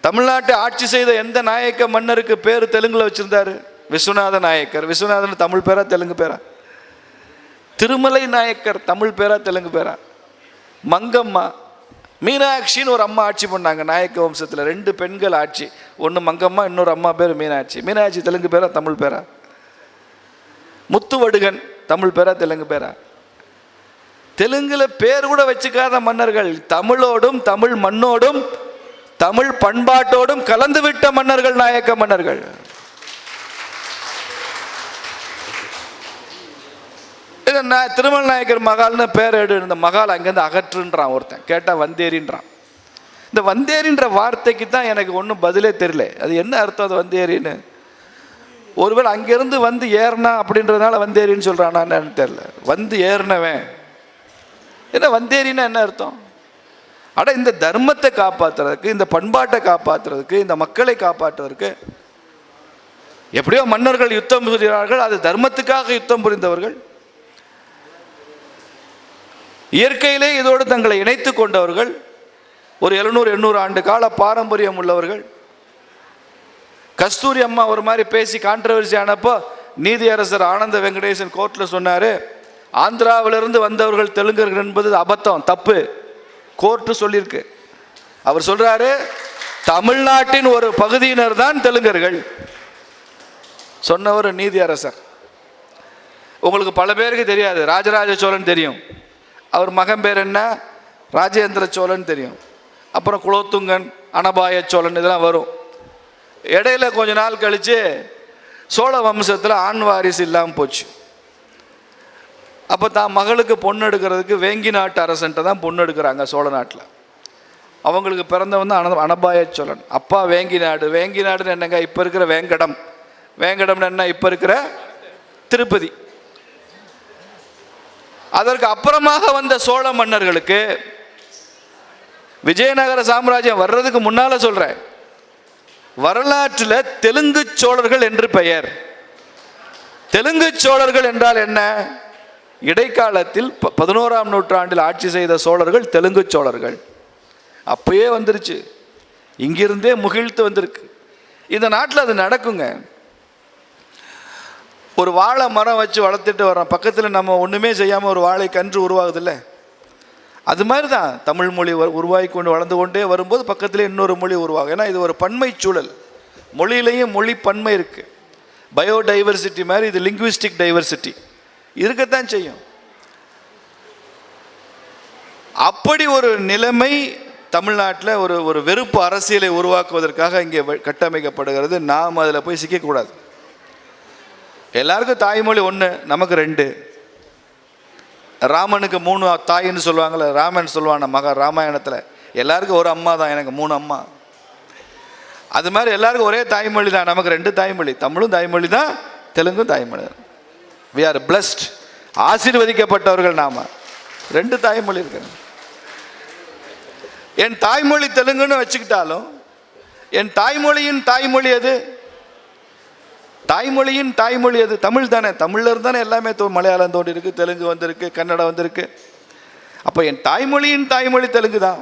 தமிழ்நாட்டை ஆட்சி செய்த எந்த நாயக்க மன்னருக்கு பேர் தெலுங்குல வச்சிருந்தாரு? விஸ்வநாத நாயக்கர். விஸ்வநாதன் தமிழ் பேரா தெலுங்கு பேரா? திருமலை நாயக்கர் தமிழ் பேரா தெலுங்கு பேரா? மங்கம்மா, மீனாட்சின்னு ஒரு அம்மா ஆட்சி பண்ணாங்க நாயக்க வம்சத்தில். 2 பெண்கள் ஆட்சி, ஒன்று மங்கம்மா, இன்னொரு அம்மா பேர் மீனாட்சி. மீனாட்சி தெலுங்கு பேரா தமிழ் பேரா? முத்துவடுகன் தமிழ் பேரா தெலுங்கு பேரா? தெலுங்குல பேர் கூட வச்சுக்காத மன்னர்கள், தமிழோடும் தமிழ் மண்ணோடும் தமிழ் பண்பாட்டோடும் கலந்து விட்ட மன்னர்கள் நாயக்க மன்னர்கள். திருமல் நாயக்கர் மகால்னு பேர் எடு, இந்த மகால் அங்கேருந்து அகற்றுன்றான் ஒருத்தன். கேட்டால் வந்தேரின்றான். இந்த வந்தேரின்ற வார்த்தைக்கு தான் எனக்கு ஒன்றும் பதிலே தெரியல. அது என்ன அர்த்தம் அது வந்தேரின்னு? ஒருவேளை அங்கேருந்து வந்து ஏறினா அப்படின்றதுனால வந்தேரின்னு சொல்கிறானான்னு தெரியல. வந்து ஏறினவன் என்ன, வந்தேரின்னா என்ன அர்த்தம்? அட இந்த தர்மத்தை காப்பாற்றுறதுக்கு, இந்த பண்பாட்டை காப்பாற்றுறதுக்கு, இந்த மக்களை காப்பாற்றுவதற்கு எப்படியோ மன்னர்கள் யுத்தம் புரிகிறார்கள். அது தர்மத்துக்காக யுத்தம் புரிந்தவர்கள், இயற்கையிலே இதோடு தங்களை இணைத்து கொண்டவர்கள், ஒரு 700-800 ஆண்டு கால பாரம்பரியம் உள்ளவர்கள். கஸ்தூரி அம்மா ஒரு மாதிரி பேசி கான்ட்ரவர்சி ஆனப்போ நீதியரசர் ஆனந்த வெங்கடேசன் கோர்ட்டில் சொன்னார், ஆந்திராவிலிருந்து வந்தவர்கள் தெலுங்கர்கள் என்பது அபத்தம், தப்பு. கோர்ட்டு சொல்லியிருக்கு. அவர் சொல்றாரு, தமிழ்நாட்டின் ஒரு பகுதியினர் தான் தெலுங்கர்கள் சொன்னவர் நீதியரசர். உங்களுக்கு பல பேருக்கு தெரியாது. ராஜராஜ சோழன் தெரியும், அவர் மகன் பேர் என்ன, ராஜேந்திர சோழன் தெரியும். அப்புறம் குலோத்துங்கன், அனபாய சோழன் இதெல்லாம் வரும். இடையில கொஞ்ச நாள் கழித்து சோழ வம்சத்தில் ஆண் வாரிசு இல்லாமல் போச்சு. அப்போ தான் மகளுக்கு பொண்ணு எடுக்கிறதுக்கு வேங்கி நாட்டு அரசன்ட்ட தான் பொண்ணு எடுக்கிறாங்க சோழ நாட்டில். அவங்களுக்கு பிறந்தவன் தான் அனபாய சோழன். அப்பா வேங்கி நாடு. வேங்கி நாடுன்னு என்னங்க, இப்போ இருக்கிற வேங்கடம். வேங்கடம்னு என்ன, இப்போ இருக்கிற திருப்பதி. அதற்கு அப்புறமாக வந்த சோழ மன்னர்களுக்கு விஜயநகர சாம்ராஜ்யம் வர்றதுக்கு முன்னால சொல்றேன், வரலாற்றில் தெலுங்கு சோழர்கள் என்று பெயர். தெலுங்கு சோழர்கள் என்றால் என்ன? இடைக்காலத்தில் 11ஆம் நூற்றாண்டில் ஆட்சி செய்த சோழர்கள் தெலுங்கு சோழர்கள். அப்பயே வந்துருச்சு, இங்கிருந்தே முகிழ்த்து வந்திருக்கு. இந்த நாட்டில் அது நடக்குங்க. ஒரு வாழை மரம் வச்சு வளர்த்துட்டு வரோம், பக்கத்தில் நம்ம ஒன்றுமே செய்யாமல் ஒரு வாழை கன்று உருவாகுதில்ல, அது மாதிரி தான் தமிழ் மொழி உருவாகி கொண்டு வளர்ந்து கொண்டே வரும்போது பக்கத்தில் இன்னொரு மொழி உருவாகும். ஏன்னா இது ஒரு பன்மை சூழல். மொழியிலையும் மொழி பன்மை இருக்குது. பயோடைவர்சிட்டி மாதிரி இது லிங்குவிஸ்டிக் டைவர்சிட்டி இருக்கத்தான் செய்யும். அப்படி ஒரு நிலைமை தமிழ்நாட்டில் ஒரு வெறுப்பு அரசியலை உருவாக்குவதற்காக இங்கே கட்டமைக்கப்படுகிறது. நாம் அதில் போய் சிக்கக்கூடாது. எல்லாருக்கும் தாய்மொழி ஒன்று, நமக்கு 2. ராமனுக்கு 3 தாயின்னு சொல்லுவாங்கள்ல, ராமன் சொல்லுவான மகா ராமாயணத்தில், எல்லாருக்கும் ஒரு அம்மா தான், எனக்கு 3 அம்மா. அது மாதிரி எல்லாருக்கும் ஒரே தாய்மொழி தான், நமக்கு 2 தாய்மொழி. தமிழும் தாய்மொழி தான், தெலுங்கும் தாய்மொழி தான். வி ஆர் பிளஸ்ட், ஆசீர்வதிக்கப்பட்டவர்கள் நாம. 2 தாய்மொழி இருக்கு. என் தாய்மொழி தெலுங்குன்னு வச்சுக்கிட்டாலும் என் தாய்மொழியின் தாய்மொழி எது? தாய்மொழியின் தாய்மொழி அது தமிழ் தானே. தமிழ்ல இருந்தானே எல்லாமே மலையாளம் தோன்றி இருக்கு, தெலுங்கு வந்திருக்கு, கன்னடம் வந்திருக்கு. அப்போ என் தாய்மொழியின் தாய்மொழி தெலுங்கு தான்.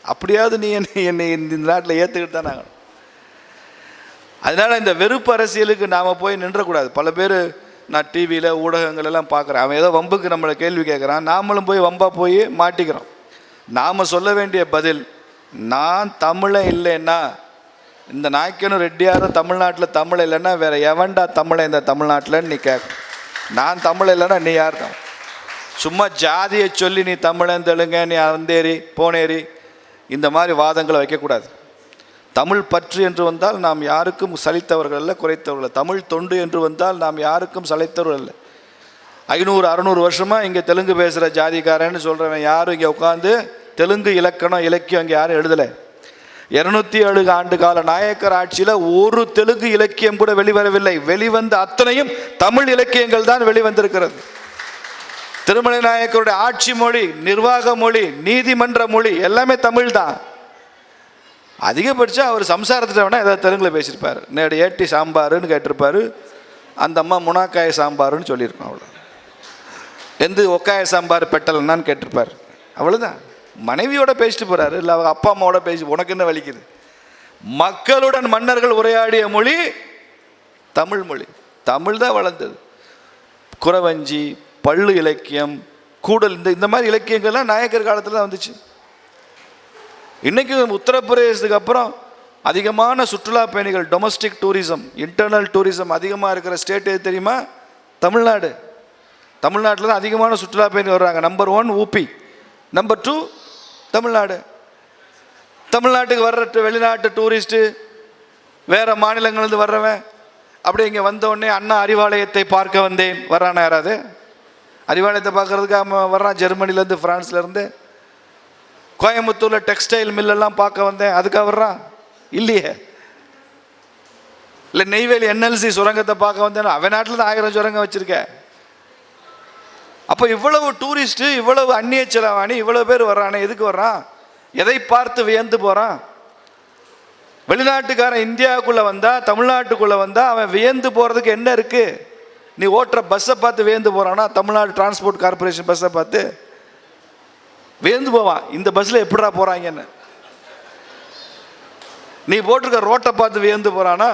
அப்படியாவது நீ என்னை இந்த நாட்டில் ஏற்றுக்கிட்டு தானே ஆகணும். அதனால இந்த வெறுப்பு அரசியலுக்கு நாம் போய் நின்றக்கூடாது. பல பேர் நான் டிவியில் ஊடகங்கள் எல்லாம் பார்க்குறேன், அவன் ஏதோ வம்புக்கு நம்மளை கேள்வி கேட்குறான், நாமளும் போய் வம்பாக போய் மாட்டிக்கிறோம். நாம் சொல்ல வேண்டிய பதில், நான் தமிழை இல்லைன்னா, இந்த நாய்க்கனும் ரெட்டியாரும் தமிழ்நாட்டில் தமிழ் இல்லைன்னா வேற எவன்டா தமிழை இந்த தமிழ்நாட்டில்ன்னு நீ கேட்கும். நான் தமிழ் இல்லைன்னா நீ யார் தான்? சும்மா ஜாதியை சொல்லி நீ தமிழன் தெலுங்க, நீ அந்தேரி போனேரி இந்த மாதிரி வாதங்களை வைக்கக்கூடாது. தமிழ் பற்று என்று வந்தால் நாம் யாருக்கும் சலித்தவர்கள் அல்ல, குறைத்தவர்கள். தமிழ் தொண்டு என்று வந்தால் நாம் யாருக்கும் சளைத்தவர்கள் அல்ல. 500-600 வருஷமாக இங்கே தெலுங்கு பேசுகிற ஜாதிக்காரன்னு சொல்கிறவன் யாரும் இங்கே உட்காந்து தெலுங்கு இலக்கணம் இலக்கியம் இங்கே யாரும் எழுதலை. 207 ஆண்டு கால நாயக்கர் ஆட்சியில் ஒரு தெலுங்கு இலக்கியம் கூட வெளிவரவில்லை. வெளிவந்த அத்தனையும் தமிழ் இலக்கியங்கள் தான் வெளிவந்திருக்கிறது. திருமலை நாயக்கருடைய ஆட்சி மொழி, நிர்வாக மொழி, நீதிமன்ற மொழி எல்லாமே தமிழ் தான். அதிகபட்சம் அவர் சம்சாரத்தில் வேணால் ஏதாவது தெலுங்கில் பேசியிருப்பார். நேடு ஏட்டி சாம்பாருன்னு கேட்டிருப்பார், அந்த அம்மா முனாக்காய சாம்பாருன்னு சொல்லியிருக்கோம். அவ்வளோ எந்த ஒக்காய சாம்பார் பெட்டலைன்னான்னு கேட்டிருப்பார். அவ்வளோதான். மனைவியோட பேசிட்டு போகிறாரு, இல்லை அவங்க அப்பா அம்மாவோட பேசி உனக்கு என்ன வலிக்குது. மக்களுடன் மன்னர்கள் உரையாடிய மொழி தமிழ் மொழி. தமிழ் தான் வளர்ந்தது. குறவஞ்சி, பள்ளு இலக்கியம், கூடல், இந்த மாதிரி இலக்கியங்கள்லாம் நாயக்கர் காலத்தில் தான் வந்துச்சு. இன்றைக்கி உத்தரப்பிரதேசத்துக்கு அப்புறம் அதிகமான சுற்றுலா பயணிகள், டொமஸ்டிக் டூரிசம், இன்டர்னல் டூரிசம் அதிகமாக இருக்கிற ஸ்டேட் எது தெரியுமா? தமிழ்நாடு. தமிழ்நாட்டில் தான் அதிகமான சுற்றுலா பயணிகள் வர்றாங்க. Number 1 UP, number 2 Tamil Nadu. தமிழ்நாட்டுக்கு வர்ற வெளிநாட்டு டூரிஸ்ட்டு, வேறு மாநிலங்கள்லேருந்து வர்றவன் அப்படி இங்கே வந்தோடனே அண்ணா அறிவாலயத்தை பார்க்க வந்தேன் வர்றானா? யாராவது அறிவாலயத்தை பார்க்குறதுக்கு அவன் வர்றான் ஜெர்மனிலேருந்து, ஃப்ரான்ஸ்லேருந்து. கோயம்புத்தூரில் டெக்ஸ்டைல் மில்லெல்லாம் பார்க்க வந்தேன் அதுக்காக வர்றான்? இல்லையே. இல்லை நெய்வேலி NLC சுரங்கத்தை பார்க்க வந்தேன், அவன் நாட்டில் தான் 1000 சுரங்கம் வச்சுருக்க. அப்போ இவ்வளவு டூரிஸ்ட்டு, இவ்வளவு அந்நிய செலவாணி, இவ்வளோ பேர் வர்றானே, எதுக்கு வர்றான்? எதை பார்த்து வியந்து போகிறான்? வெளிநாட்டுக்காரன் இந்தியாவுக்குள்ளே வந்தால், தமிழ்நாட்டுக்குள்ளே வந்தால் அவன் வியந்து போகிறதுக்கு என்ன இருக்குது? நீ ஓட்டுற பஸ்ஸை பார்த்து வியந்து போகிறானா? தமிழ்நாடு டிரான்ஸ்போர்ட் கார்பரேஷன் பஸ்ஸை பார்த்து வியந்து போவான், இந்த பஸ்ஸில் எப்படிடா போகிறாங்கன்னு. நீ போட்டிருக்க ரோட்டை பார்த்து வியந்து போகிறானா?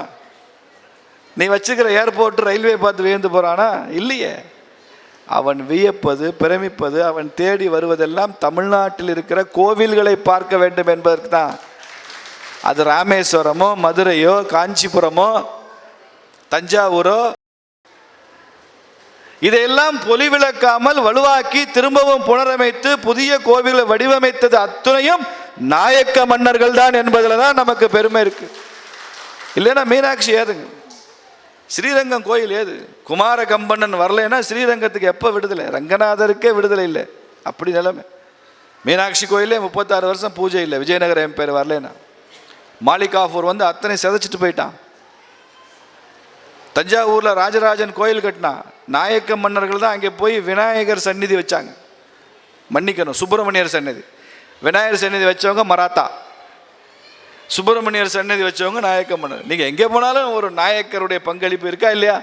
நீ வச்சுக்கிற ஏர்போர்ட், ரயில்வே பார்த்து வியந்து போகிறானா? இல்லையே. அவன் வியப்பது, பிரமிப்பது, அவன் தேடி வருவதெல்லாம் தமிழ்நாட்டில் இருக்கிற கோவில்களை பார்க்க வேண்டும் என்பதற்கு தான். அது ராமேஸ்வரமோ, மதுரையோ, காஞ்சிபுரமோ, தஞ்சாவூரோ, இதையெல்லாம் பொலிவிளக்காமல் வலுவாக்கி திரும்பவும் புனரமைத்து புதிய கோவில்களை வடிவமைத்தது அத்துணையும் நாயக்க மன்னர்கள் தான் என்பதில் தான் நமக்கு பெருமை இருக்கு. இல்லைன்னா மீனாட்சி ஏதுங்க? ஸ்ரீரங்கம் கோயில் ஏது? குமார கம்பண்ணன் வரலைன்னா ஸ்ரீரங்கத்துக்கு எப்போ விடுதலை? ரங்கநாதருக்கே விடுதலை இல்லை. அப்படி நிலைமை. மீனாட்சி கோயிலே 36 வருஷம் பூஜை இல்லை, விஜயநகர எம்பையர் வரலைன்னா. மாலிகாஃபூர் வந்து அத்தனை சிதைச்சிட்டு போயிட்டான். தஞ்சாவூரில் ராஜராஜன் கோயில் கட்டினா, நாயக்க மன்னர்கள் தான் அங்கே போய் விநாயகர் சந்நிதி வச்சாங்க. மன்னிக்கணும், சுப்பிரமணியர் சந்நிதி. விநாயகர் சந்நிதி வச்சவங்க மராத்தா, சுப்பிரமணியர் சந்நிதி வச்சவங்க நாயக்க மன்னர். நீங்கள் எங்கே போனாலும் ஒரு நாயக்கருடைய பங்களிப்பு இருக்கா இல்லையா?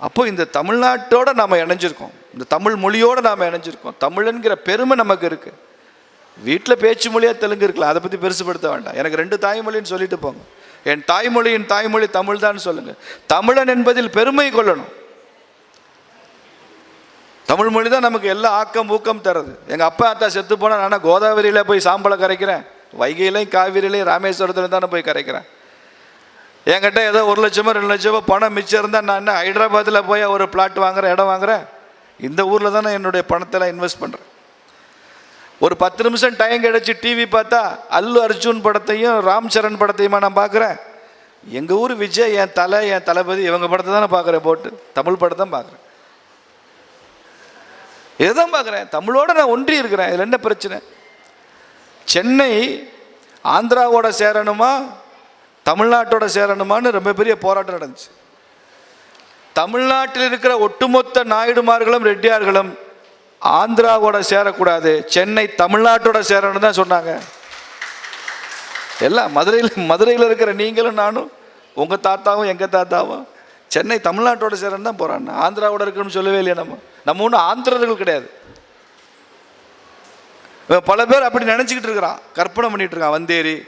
அப்போ இந்த தமிழ்நாட்டோடு நாம் இணைஞ்சிருக்கோம், இந்த தமிழ் மொழியோடு நாம் இணைஞ்சிருக்கோம். தமிழ்ங்கிற பெருமை நமக்கு இருக்குது. வீட்டில் பேச்சு மொழியாக தெலுங்கு இருக்கலாம், அதை பற்றி பெருசுப்படுத்த வேண்டாம். எனக்கு 2 தாய்மொழின்னு சொல்லிட்டு போங்க. என் தாய்மொழியின் தாய்மொழி தமிழ் தான் சொல்லுங்க. தமிழன் என்பதில் பெருமை கொள்ளணும். தமிழ் மொழி தான் நமக்கு எல்லா ஆக்கம் ஊக்கம் தருது. எங்கள் அப்பா அத்தா செத்து போனால் நான் கோதாவரியில் போய் சாம்பலை கரைக்கிறேன், வைகையிலையும் காவிரியிலையும் ராமேஸ்வரத்தில் தானே போய் கரைக்கிறேன். என்கிட்ட ஏதோ 1 லட்சமோ 2 லட்சமோ பணம் மிச்சம் இருந்தால் நான் என்ன ஹைதராபாத்தில் போய் ஒரு பிளாட் வாங்குறேன், இடம் வாங்குறேன்? இந்த ஊரில் தானே என்னுடைய பணத்தெல்லாம் இன்வெஸ்ட் பண்ணுறேன். ஒரு 10 நிமிஷம் டைம் கிடச்சி டிவி பார்த்தா அல்லு அர்ஜுன் படத்தையும் ராம் சரண் படத்தையுமா நான் பார்க்குறேன்? எங்கள் ஊர் விஜய், என் தலை, என் தளபதி, இவங்க படத்தை தானே பார்க்குறேன். போட்டு தமிழ் படத்தை தான் பார்க்குறேன், இதுதான் பார்க்குறேன். தமிழோடு நான் ஒன்றி இருக்கிறேன். இதில் என்ன பிரச்சனை? சென்னை ஆந்திராவோட சேரணுமா தமிழ்நாட்டோட சேரணுமான்னு ரொம்ப பெரிய போராட்டம் நடந்துச்சு. தமிழ்நாட்டில் இருக்கிற ஒட்டுமொத்த நாயுடுமார்களும் ரெட்டியார்களும் ஆந்திராவோட சேரக்கூடாது, சென்னை தமிழ்நாட்டோட சேரணும் தான் சொன்னாங்க. எல்லாம் மதுரையில் இருக்கிற நீங்களும் நானும், உங்கள் தாத்தாவும் எங்கள் தாத்தாவும் சென்னை தமிழ்நாட்டோட சேரணும் தான் போகிறாங்க. ஆந்திராவோட இருக்கணும்னு சொல்லவே இல்லையா? நம்ம ஒன்றும் ஆந்திரர்கள் கிடையாது. பல பேர் அப்படி நினச்சிக்கிட்டு இருக்கிறான், கற்பனை பண்ணிகிட்டு இருக்கான். வந்தேரி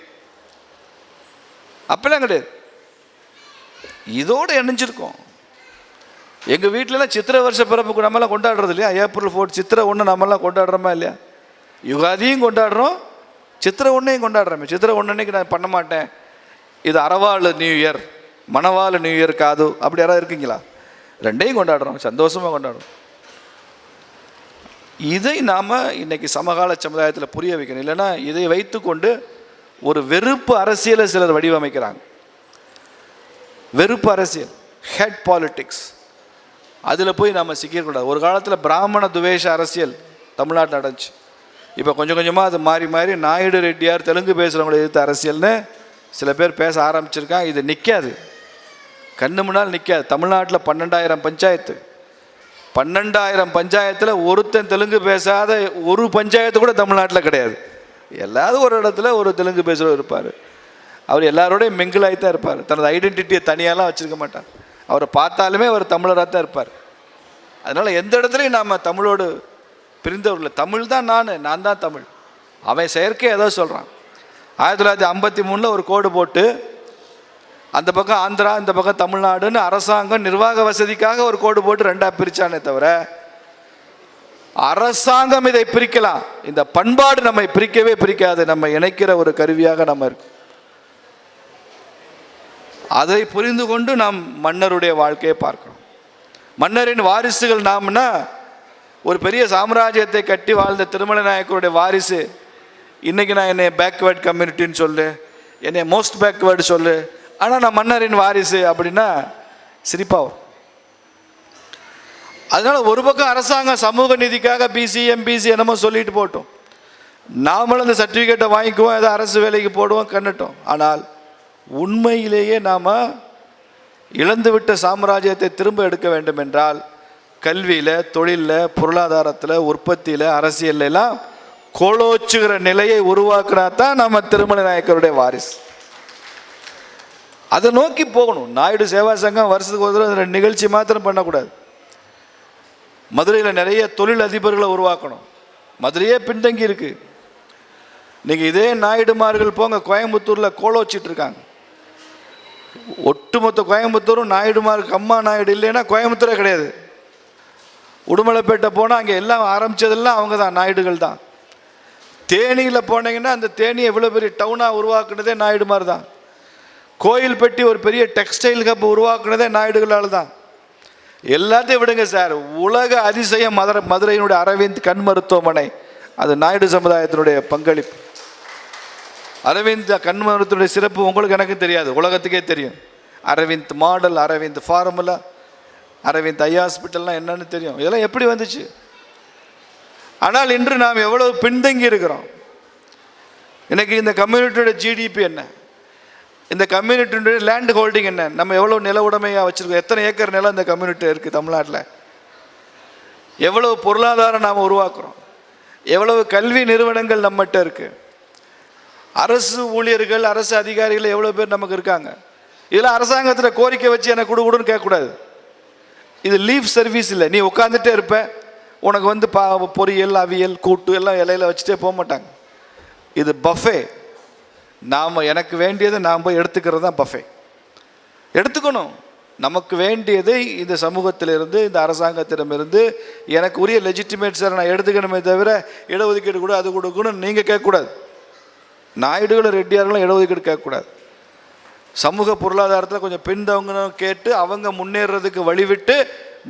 அப்பெல்லாம் கிடையாது. இதோடு இணைஞ்சிருக்கோம். எங்கள் வீட்டிலலாம் சித்திரை வருஷ பிறப்புக்கு நம்மளாம் கொண்டாடுறது இல்லையா? ஏப்ரல் 4 சித்திரை 1 நம்மளாம் கொண்டாடுறோமா இல்லையா? யுகாதியும் கொண்டாடுறோம், சித்திரை 1 கொண்டாடுறோமே. சித்திரை 1 அன்னைக்கு நான் பண்ண மாட்டேன், இது அரவாள் நியூ இயர், மணவாள் நியூ இயர் காது, அப்படி யாராவது இருக்கீங்களா? 2ஐயும் கொண்டாடுறோம், சந்தோஷமாக கொண்டாடுறோம். இதை நாம் இன்றைக்கி சமகால சமுதாயத்தில் புரிய வைக்கணும். இல்லைன்னா இதை வைத்து கொண்டு ஒரு வெறுப்பு அரசியலை சிலர் வடிவமைக்கிறாங்க. வெறுப்பு அரசியல், ஹெட் பாலிட்டிக்ஸ், அதில் போய் நம்ம சிக்கக்கூடாது. ஒரு காலத்தில் பிராமண துவேஷ அரசியல் தமிழ்நாட்டில் நடந்துச்சு. இப்போ கொஞ்சம் கொஞ்சமாக அது மாறி மாறி நாயுடு ரெட்டியார் தெலுங்கு பேசுகிறவங்களை எதிர்த்த அரசியல்னு சில பேர் பேச ஆரம்பிச்சிருக்காங்க. இது நிற்காது, கண்ணு முன்னால் நிற்காது. தமிழ்நாட்டில் 12,000 பஞ்சாயத்து, 12,000 பஞ்சாயத்தில் ஒருத்தன் தெலுங்கு பேசாத ஒரு பஞ்சாயத்து கூட தமிழ்நாட்டில் கிடையாது. எல்லாவது ஒரு இடத்துல ஒரு தெலுங்கு பேசுகிறவர் இருப்பார். அவர் எல்லாரோடையும் மிங்கிளாகி தான் இருப்பார். தனது ஐடென்டிட்டியை தனியாலாம் வச்சுருக்க மாட்டார். அவரை பார்த்தாலுமே அவர் தமிழராக தான் இருப்பார். அதனால் எந்த இடத்துலையும் நாம் தமிழோடு பிரிந்தவர்கள். தமிழ் தான் நான் தான் தமிழ். அவன் செயற்கை ஏதோ சொல்கிறான். 1953 ஒரு கோடு போட்டு அந்த பக்கம் ஆந்திரா இந்த பக்கம் தமிழ்நாடுன்னு அரசாங்கம் நிர்வாக வசதிக்காக ஒரு கோடு போட்டு 2ஆக பிரித்தானே தவிர அரசாங்கம் இதை பிரிக்கலாம். இந்த பண்பாடு நம்மை பிரிக்கவே பிரிக்காது. நம்ம இணைக்கிற ஒரு கருவியாக நம்ம இருக்கு. அதை புரிந்து கொண்டு நாம் மன்னருடைய வாழ்க்கையை பார்க்கணும். மன்னரின் வாரிசுகள் நாம்னா ஒரு பெரிய சாம்ராஜ்யத்தை கட்டி வாழ்ந்த திருமலை நாயக்கருடைய வாரிசு. இன்றைக்கி நான் என்னை பேக்வேர்ட் கம்யூனிட்டின்னு சொல்லு, என்னை மோஸ்ட் பேக்வேர்டு சொல்லு, ஆனால் நான் மன்னரின் வாரிசு அப்படின்னா சிரிப்பாகும். அதனால் ஒரு பக்கம் அரசாங்கம் சமூக நீதிக்காக பிசி எம்பிசி என்னமோ சொல்லிட்டு போட்டோம். நாமளும் அந்த சர்டிஃபிகேட்டை வாங்கிக்குவோம், ஏதோ அரசு வேலைக்கு போடுவோம், கண்ணட்டும். ஆனால் உண்மையிலேயே நாம் இழந்துவிட்ட சாம்ராஜ்யத்தை திரும்ப எடுக்க வேண்டும் என்றால் கல்வியில், தொழிலில், பொருளாதாரத்தில், உற்பத்தியில், அரசியல்லாம் கோலோச்சுகிற நிலையை உருவாக்குனா தான் நம்ம திருமலை நாயக்கருடைய வாரிசு. அதை நோக்கி போகணும். நாயுடு சேவா சங்கம் வருஷத்துக்கு ஒரு தடவை 2 நிகழ்ச்சி மாத்திரம் பண்ணக்கூடாது. மதுரையில் நிறைய தொழில் அதிபர்களை உருவாக்கணும். மதுரையே பின்தங்கி இருக்கு. நீங்கள் இதே நாயுடுமார்கள் போங்க, கோயம்புத்தூரில் கோலோச்சிட்டு இருக்காங்க. ஒட்டுமொத்த கோயம்புத்தூரும் நாயுடுமாருக்கு அம்மா நாயுடு இல்லைன்னா கோயம்புத்தூரே கிடையாது. உடுமலைப்பேட்டை போனால் அங்கே எல்லாம் ஆரம்பித்ததெல்லாம் அவங்க தான், நாயுடுகள் தான். தேனியில் போனீங்கன்னா அந்த தேனியை எவ்வளோ பெரிய டவுனாக உருவாக்குனதே நாயுடுமார் தான். கோயில்பட்டி ஒரு பெரிய டெக்ஸ்டைல் ஹப் உருவாக்குனதே நாயுடுகளால் தான். எல்லாத்தையும் விடுங்க சார், உலக அதிசயம் மதுரையினுடைய அரவிந்த் கண் மருத்துவமனை, அது நாயுடு சமுதாயத்தினுடைய பங்களிப்பு. அரவிந்த் கண் மருத்துவனுடைய சிறப்பு உங்களுக்கு எனக்கு தெரியாது, உலகத்துக்கே தெரியும். அரவிந்த் மாடல், அரவிந்த் ஃபார்முலா, அரவிந்த் ஐ ஹாஸ்பிட்டல்லாம் என்னன்னு தெரியும். இதெல்லாம் எப்படி வந்துச்சு? ஆனால் இன்று நாம் எவ்வளவு பின்தங்கி இருக்கிறோம். இன்னைக்கு இந்த கம்யூனிட்டியோட ஜிடிபி என்ன, இந்த கம்யூனிட்டியுடைய லேண்ட் ஹோல்டிங் என்ன, நம்ம எவ்வளோ நில உடைமையாக வச்சுருக்கோம், எத்தனை ஏக்கர் நிலம் இந்த கம்யூனிட்டி இருக்குது தமிழ்நாட்டில், எவ்வளவு பொருளாதாரம் நாம் உருவாக்குறோம், எவ்வளவு கல்வி நிறுவனங்கள் நம்மகிட்ட இருக்குது, அரசு ஊழியர்கள், அரசு அதிகாரிகள் எவ்வளோ பேர் நமக்கு இருக்காங்க. இதெல்லாம் அரசாங்கத்தில் கோரிக்கை வச்சு எனக்கு கொடுன்னு கேட்கக்கூடாது. இது லீவ் சர்வீஸ் இல்லை. நீ உட்காந்துட்டே இருப்ப, உனக்கு வந்து பொரியல், அவியல், கூட்டு எல்லாம் இலையில வச்சுட்டே போக மாட்டாங்க. இது பஃபே. நாம் எனக்கு வேண்டியதை நாம் போய் எடுத்துக்கிறது தான் பஃபே. எடுத்துக்கணும். நமக்கு வேண்டியதை இந்த சமூகத்திலிருந்து, இந்த அரசாங்கத்திடமிருந்து எனக்கு உரிய லெஜிட்டிமேட் சார் நான் எடுத்துக்கணுமே தவிர இடஒதுக்கீடு கூட அது கொடுக்கணும் நீங்கள் கேட்கக்கூடாது. நாயுடுகளும் ரெட்டியார்களும் இடஒதுக்கீடு கேட்கக்கூடாது. சமூக பொருளாதாரத்தில் கொஞ்சம் பின்தவங்கன்னு கேட்டு அவங்க முன்னேறதுக்கு வழிவிட்டு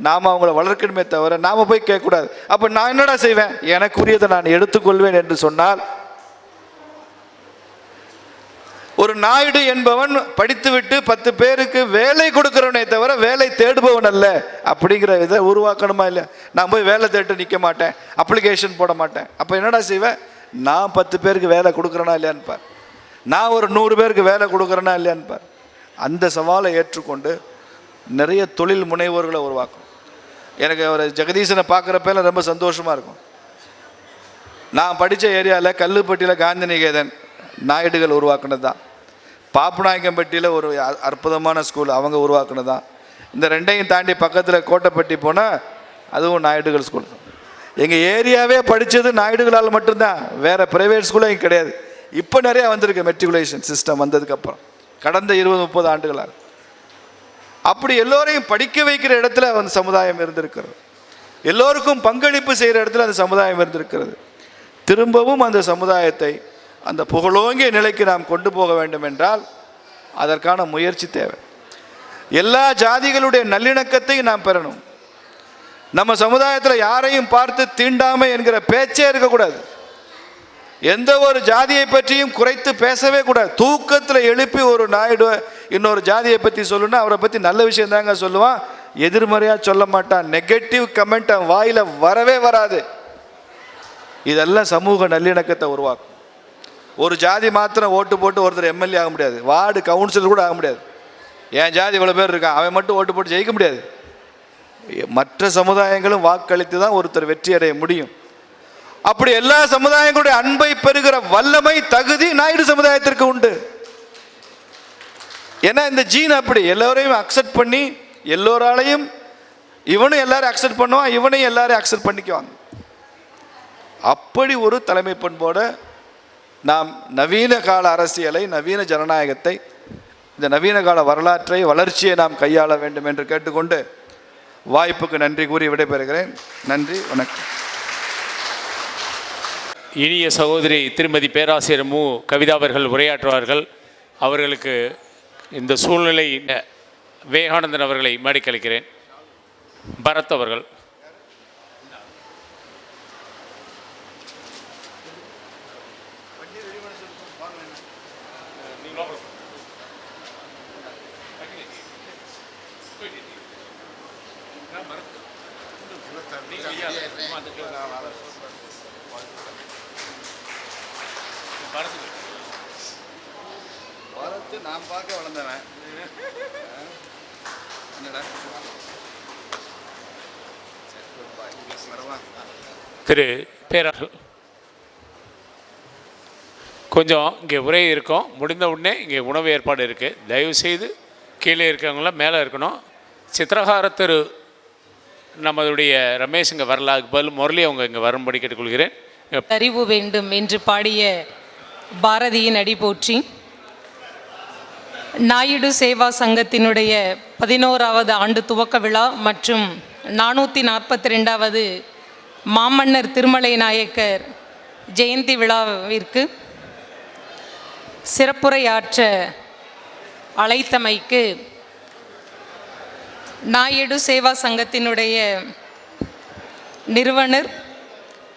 நாம் அவங்கள வளர்க்கணுமே தவிர நாம் போய் கேட்கக்கூடாது. அப்போ நான் என்னடா செய்வேன், எனக்குரியதை நான் எடுத்துக்கொள்வேன் என்று சொன்னால், ஒரு நாயுடு என்பவன் படித்துவிட்டு 10 பேருக்கு வேலை கொடுக்கிறவனே தவிர வேலை தேடுபவன் அல்ல அப்படிங்கிற இதை உருவாக்கணுமா இல்லையா? நான் போய் வேலை தேட்டு நிற்க மாட்டேன், அப்ளிகேஷன் போட மாட்டேன். அப்போ என்னடா செய்வேன், நான் 10 பேருக்கு வேலை கொடுக்குறேனா இல்லையான்னு பார், நான் ஒரு 100 பேருக்கு வேலை கொடுக்குறேனா இல்லையான்னு பார். அந்த சவாலை ஏற்றுக்கொண்டு நிறைய தொழில் முனைவோர்களை உருவாக்கும். எனக்கு ஒரு ஜெகதீசனை பார்க்குறப்பெல்லாம் ரொம்ப சந்தோஷமாக இருக்கும். நான் படித்த ஏரியாவில் கல்லுப்பட்டியில் காந்தி நிகேதன் நாயுடுகள் உருவாக்குனது தான். பாப்பநாயக்கம்பட்டியில் ஒரு அற்புதமான ஸ்கூல் அவங்க உருவாக்குனது தான். இந்த 2ஐயும் தாண்டி பக்கத்தில் கோட்டைப்பட்டி போனால் அதுவும் நாயுடுகள் ஸ்கூல் தான். எங்கள் ஏரியாவே படித்தது நாயுடுகளால் மட்டும்தான், வேறு ப்ரைவேட் ஸ்கூலும் இங்கே கிடையாது. இப்போ நிறையா வந்திருக்கு மெட்ரிகுலேஷன் சிஸ்டம் வந்ததுக்கப்புறம், கடந்த 20-30 ஆண்டுகளாக. அப்படி எல்லோரையும் படிக்க வைக்கிற இடத்துல அந்த சமுதாயம் இருந்திருக்கிறது. எல்லோருக்கும் பங்களிப்பு செய்கிற இடத்துல அந்த சமுதாயம் இருந்திருக்கிறது. திரும்பவும் அந்த சமுதாயத்தை அந்த புகழோங்கிய நிலைக்கு நாம் கொண்டு போக வேண்டும் என்றால் அதற்கான முயற்சி தேவை. எல்லா ஜாதிகளுடைய நல்லிணக்கத்தை நாம் பெறணும். நம்ம சமுதாயத்தில் யாரையும் பார்த்து தீண்டாமை என்கிற பேச்சே இருக்கக்கூடாது. எந்த ஒரு ஜாதியை பற்றியும் குறைத்து பேசவே கூடாது. தூக்கத்தில் எழுப்பி ஒரு நாயுடு இன்னொரு ஜாதியை பற்றி சொல்லுன்னா அவரை பற்றி நல்ல விஷயம் தாங்க சொல்லுவான், எதிர்மறையாக சொல்ல மாட்டான். நெகட்டிவ் கமெண்ட் வாயில் வரவே வராது. இதெல்லாம் சமூக நல்லிணக்கத்தை உருவாக்கும். ஒரு ஜாதி மாத்திரம் ஓட்டு போட்டு ஒருத்தர் எம்எல்ஏ ஆக முடியாது, வார்டு கவுன்சிலர் கூட ஆக முடியாது. என் ஜாதி இவ்வளோ பேர் இருக்கான், அவன் மட்டும் ஓட்டு போட்டு ஜெயிக்க முடியாது. மற்ற சமுதாயங்களும் வாக்களித்து தான் ஒருத்தர் வெற்றி அடைய முடியும். அப்படி எல்லா சமுதாயங்களுடைய அன்பை பெறுகிற வல்லமை, தகுதி நாயுடு சமுதாயத்திற்கு உண்டு. ஏன்னா இந்த ஜீன் அப்படி எல்லோரையும் அக்செப்ட் பண்ணி, எல்லோராலையும் இவனும் எல்லாரும் அக்செப்ட் பண்ணுவான், இவனையும் எல்லாரும் அக்செப்ட் பண்ணிக்குவாங்க. அப்படி ஒரு தலைமை பண்போட நாம் நவீன கால அரசியலை, நவீன ஜனநாயகத்தை, இந்த நவீன கால வரலாற்றை, வளர்ச்சியை நாம் கையாள வேண்டும் என்று கேட்டுக்கொண்டு வாய்ப்புக்கு நன்றி கூறி விடைபெறுகிறேன். நன்றி, வணக்கம். இனிய சகோதரி திருமதி பேராசிரியர் மு கவிதா அவர்கள் உரையாற்றுவார்கள். அவர்களுக்கு இந்த சூழ்நிலை விவேகானந்தன் அவர்களை மேடைக்கழிக்கிறேன். பரத் அவர்கள். நான் பார்க்க வளர்ந்தவன். திரு பேராசிரியர் கொஞ்சம் இங்கே உரை இருக்கும், முடிந்த உடனே இங்கே உணவு ஏற்பாடு இருக்குது. தயவுசெய்து கீழே இருக்கிறவங்களாம் மேலே இருக்கணும். சித்திரகார திரு நம்மளுடைய ரமேஷ் இங்கே வரல, அதுக்கு பதில் முரளி அவங்க இங்கே வரும்படி கேட்டுக்கொள்கிறேன். அறிவு வேண்டும் என்று பாடிய பாரதியின் அடி போற்றி. நாயுடு சேவா சங்கத்தினுடைய 11வது ஆண்டு துவக்க விழா மற்றும் 442வது மாமன்னர் திருமலை நாயக்கர் ஜெயந்தி விழாவிற்கு சிறப்புரையாற்ற அழைத்தமைக்கு நாயுடு சேவா சங்கத்தினுடைய நிறுவனர்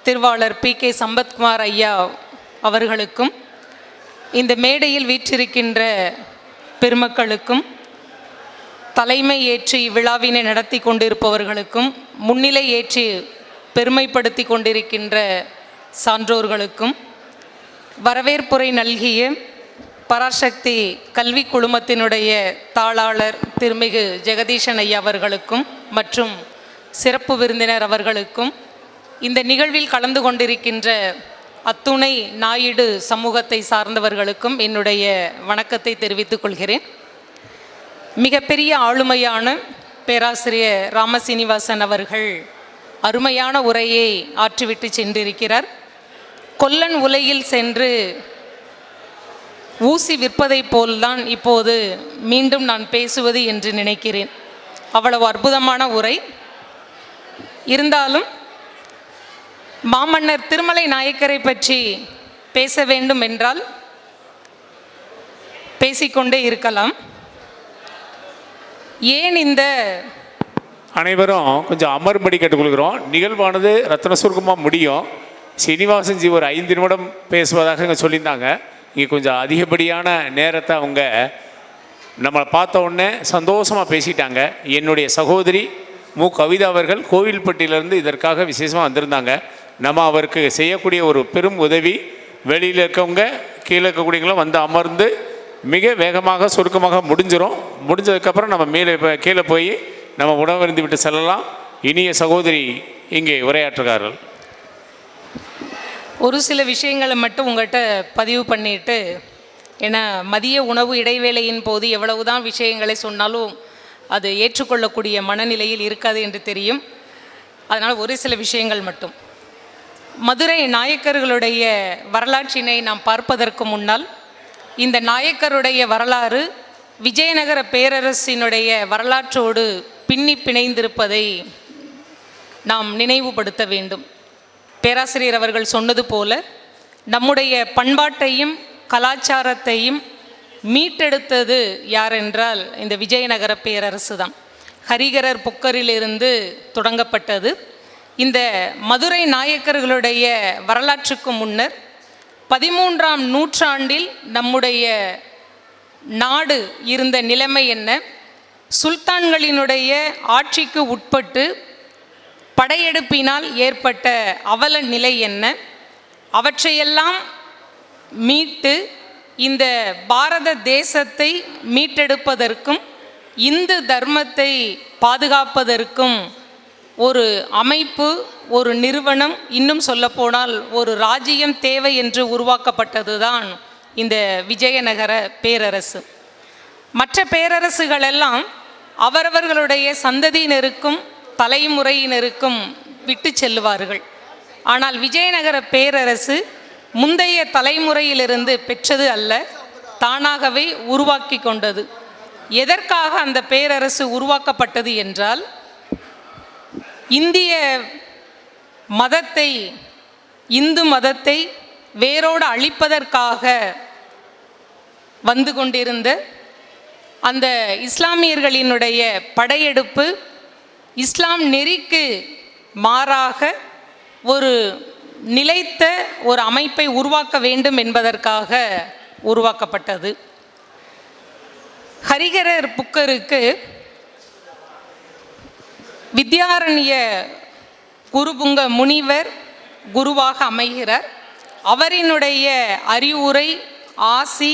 திருவாளர் PK சம்பத்குமார் ஐயா அவர்களுக்கும், இந்த மேடையில் வீற்றிருக்கின்ற பெருமக்களுக்கும், தலைமை ஏற்றி விழாவினை நடத்தி கொண்டிருப்பவர்களுக்கும், முன்னிலை ஏற்றி பெருமைப்படுத்தி கொண்டிருக்கின்ற சான்றோர்களுக்கும், வரவேற்புரை நல்கிய பராசக்தி கல்வி குழுமத்தினுடைய தாளாளர் திருமிகு ஜெகதீஷன் ஐயா அவர்களுக்கும் மற்றும் சிறப்பு விருந்தினர் அவர்களுக்கும், இந்த நிகழ்வில் கலந்து கொண்டிருக்கின்ற அத்துணை நாயுடு சமூகத்தை சார்ந்தவர்களுக்கும் என்னுடைய வணக்கத்தை தெரிவித்துக் கொள்கிறேன். மிகப்பெரிய ஆளுமையான பேராசிரியர் ராமசீனிவாசன் அவர்கள் அருமையான உரையை ஆற்றிவிட்டு சென்றிருக்கிறார். கொல்லன் உலையில் சென்று ஊசி விற்பதை போல்தான் இப்போது மீண்டும் நான் பேசுவது என்று நினைக்கிறேன். அவ்வளவு அற்புதமான உரை. இருந்தாலும் மாமன்னர் திருமலை நாயக்கரை பற்றி பேச வேண்டும் என்றால் பேசிக்கொண்டே இருக்கலாம். ஏன் இந்த அனைவரும் கொஞ்சம் அமரும்படி கேட்டுக்கொள்கிறோம். நிகழ்வானது ரத்ன சுருக்கமாக முடியும். சீனிவாசன்ஜி ஒரு 5 நிமிடம் பேசுவதாக இங்கே சொல்லியிருந்தாங்க. இங்கே கொஞ்சம் அதிகப்படியான நேரத்தை அவங்க நம்மளை பார்த்த உடனே சந்தோஷமாக பேசிட்டாங்க. என்னுடைய சகோதரி மு கவிதா அவர்கள் கோவில்பட்டியிலேருந்து இதற்காக விசேஷமாக வந்திருந்தாங்க. நம்ம அவருக்கு செய்யக்கூடிய ஒரு பெரும் உதவி, வெளியில் இருக்கவங்க கீழே இருக்கக்கூடியவங்களும் வந்து அமர்ந்து மிக வேகமாக சுருக்கமாக முடிஞ்சிடும். முடிஞ்சதுக்கப்புறம் நம்ம கீழே போய் நம்ம உணவருந்து விட்டு செல்லலாம். இனிய சகோதரி இங்கே உரையாற்றுகிறார்கள். ஒரு சில விஷயங்களை மட்டும் உங்கள்கிட்ட பதிவு பண்ணிட்டு, ஏன்னா மதிய உணவு இடைவேளையின் போது எவ்வளவுதான் விஷயங்களை சொன்னாலும் அது ஏற்றுக்கொள்ளக்கூடிய மனநிலையில் இருக்காது என்று தெரியும். அதனால் ஒரு சில விஷயங்கள் மட்டும். மதுரை நாயக்கர்களுடைய வரலாற்றினை நாம் பார்ப்பதற்கு முன்னால் இந்த நாயக்கருடைய வரலாறு விஜயநகர பேரரசினுடைய வரலாற்றோடு பின்னி பிணைந்திருப்பதை நாம் நினைவுபடுத்த வேண்டும். பேராசிரியர் அவர்கள் சொன்னது போல நம்முடைய பண்பாட்டையும் கலாச்சாரத்தையும் மீட்டெடுத்தது யாரென்றால் இந்த விஜயநகர பேரரசு தான். ஹரிகரர் புக்கரிலிருந்து தொடங்கப்பட்டது. இந்த மதுரை நாயக்கர்களுடைய வரலாற்றுக்கு முன்னர் 13ஆம் நூற்றாண்டில் நம்முடைய நாடு இருந்த நிலைமை என்ன, சுல்தான்களினுடைய ஆட்சிக்கு உட்பட்டு படையெடுப்பினால் ஏற்பட்ட அவல நிலை என்ன, அவற்றையெல்லாம் மீட்டு இந்த பாரத தேசத்தை மீட்டெடுப்பதற்கும் இந்து தர்மத்தை பாதுகாப்பதற்கும் ஒரு அமைப்பு, ஒரு நிறுவனம், இன்னும் சொல்லப்போனால் ஒரு ராஜ்யம் தேவை என்று உருவாக்கப்பட்டது தான் இந்த விஜயநகர பேரரசு. மற்ற பேரரசுகளெல்லாம் அவரவர்களுடைய சந்ததியினருக்கும் தலைமுறையினருக்கும் விட்டு செல்லுவார்கள். ஆனால் விஜயநகர பேரரசு முந்தைய தலைமுறையிலிருந்து பெற்றது அல்ல, தானாகவே உருவாக்கி கொண்டது. எதற்காக அந்த பேரரசு உருவாக்கப்பட்டது என்றால், இந்திய மதத்தை, இந்து மதத்தை வேரோடு அழிப்பதற்காக வந்து கொண்டிருந்த அந்த இஸ்லாமியர்களினுடைய படையெடுப்பு இஸ்லாம் நெறிக்கு மாறாக ஒரு நிலைத்த ஒரு அமைப்பை உருவாக்க வேண்டும் என்பதற்காக உருவாக்கப்பட்டது. ஹரிஹரர் புக்கருக்கு வித்யாரண்ய குருபுங்க முனிவர் குருவாக அமைகிறார். அவரினுடைய அறிவுரை, ஆசி,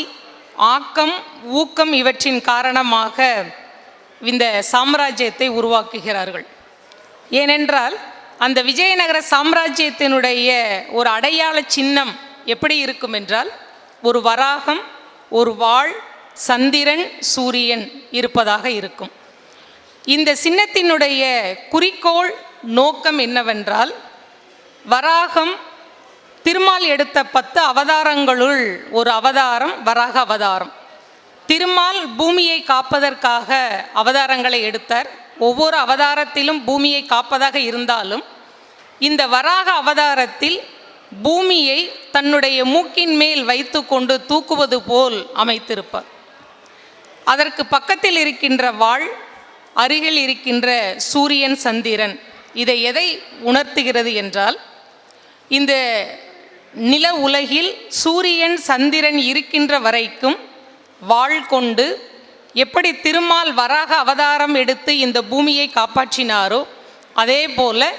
ஆக்கம், ஊக்கம் இவற்றின் காரணமாக இந்த சாம்ராஜ்யத்தை உருவாக்குகிறார்கள். ஏனென்றால் அந்த விஜயநகர சாம்ராஜ்யத்தினுடைய ஒரு அடையாள சின்னம் எப்படி இருக்கும் என்றால், ஒரு வராகம், ஒரு வாள், சந்திரன், சூரியன் இருப்பதாக இருக்கும். இந்த சின்னத்தினுடைய குறிக்கோள் நோக்கம் என்னவென்றால், வராகம் திருமால் எடுத்த 10 அவதாரங்களுள் ஒரு அவதாரம் வராக அவதாரம். திருமால் பூமியை காப்பதற்காக அவதாரங்களை எடுத்தார். ஒவ்வொரு அவதாரத்திலும் பூமியை காப்பதாக இருந்தாலும் இந்த வராக அவதாரத்தில் பூமியை தன்னுடைய மூக்கின் மேல் வைத்து கொண்டு தூக்குவது போல் அமைத்திருப்பார். அதற்கு பக்கத்தில் இருக்கின்ற வாள், அருகில் இருக்கின்ற சூரியன், சந்திரன், இதை எதை உணர்த்துகிறது என்றால், இந்த நில உலகில் சூரியன் சந்திரன் இருக்கின்ற வரைக்கும் வாள் கொண்டு எப்படி திருமால் வராக அவதாரம் எடுத்து இந்த பூமியை காப்பாற்றினாரோ, அதே போல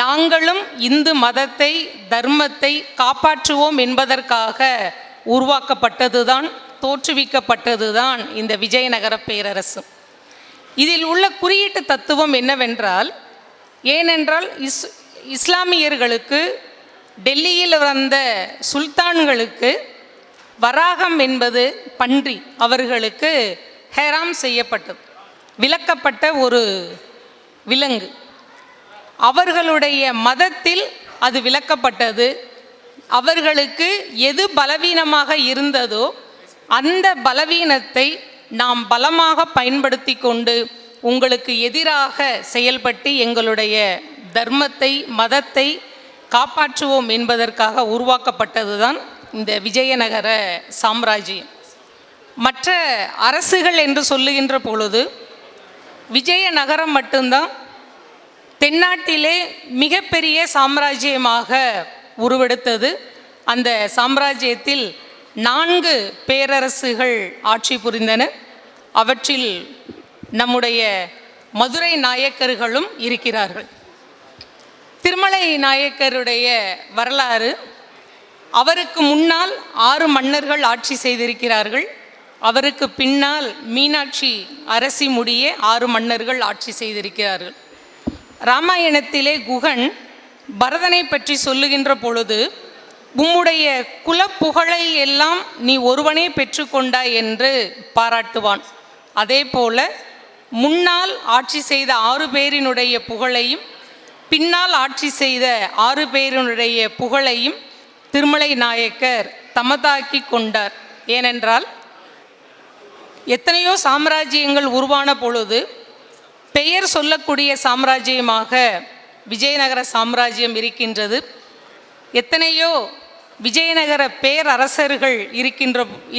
நாங்களும் இந்து மதத்தை, தர்மத்தை காப்பாற்றுவோம் என்பதற்காக உருவாக்கப்பட்டதுதான், தோற்றுவிக்கப்பட்டதுதான் இந்த விஜயநகர பேரரசு. இதில் உள்ள குறியீட்டு தத்துவம் என்னவென்றால், ஏனென்றால் இஸ்லாமியர்களுக்கு, டெல்லியில் வந்த சுல்தான்களுக்கு வராகம் என்பது பன்றி, அவர்களுக்கு ஹெராம் செய்யப்பட்டது, விலக்கப்பட்ட ஒரு விலங்கு. அவர்களுடைய மதத்தில் அது விலக்கப்பட்டது. அவர்களுக்கு எது பலவீனமாக இருந்ததோ அந்த பலவீனத்தை நாம் பலமாக பயன்படுத்தி கொண்டு உங்களுக்கு எதிராக செயல்பட்டு எங்களுடைய தர்மத்தை, மதத்தை காப்பாற்றுவோம் என்பதற்காக உருவாக்கப்பட்டது தான் இந்த விஜயநகர சாம்ராஜ்யம். மற்ற அரசுகள் என்று சொல்லுகின்ற பொழுது விஜயநகரம் மட்டும்தான் தென்னாட்டிலே மிகப்பெரிய சாம்ராஜ்யமாக உருவெடுத்தது. அந்த சாம்ராஜ்யத்தில் 4 பேரரசுகள் ஆட்சி புரிந்தன. அவற்றில் நம்முடைய மதுரை நாயக்கர்களும் இருக்கிறார்கள். திருமலை நாயக்கருடைய வரலாறு, அவருக்கு முன்னால் 6 மன்னர்கள் ஆட்சி செய்திருக்கிறார்கள். அவருக்கு பின்னால் மீனாட்சி அரசி முடிய 6 மன்னர்கள் ஆட்சி செய்திருக்கிறார்கள். ராமாயணத்திலே குகன் பரதனை பற்றி சொல்லுகின்ற பொழுது, உம்முடைய குலப்புகழை எல்லாம் நீ ஒருவனே பெற்றுக்கொண்டாய் என்று பாராட்டுவான். அதே போல முன்னால் ஆட்சி செய்த 6 பேரினுடைய புகழையும் பின்னால் ஆட்சி செய்த 6 பேரினுடைய புகழையும் திருமலை நாயக்கர் தமதாக்கி கொண்டார். ஏனென்றால் எத்தனையோ சாம்ராஜ்யங்கள் உருவான பொழுது பெயர் சொல்லக்கூடிய சாம்ராஜ்யமாக விஜயநகர சாம்ராஜ்யம் இருக்கின்றது. எத்தனையோ விஜயநகர பேரரசர்கள்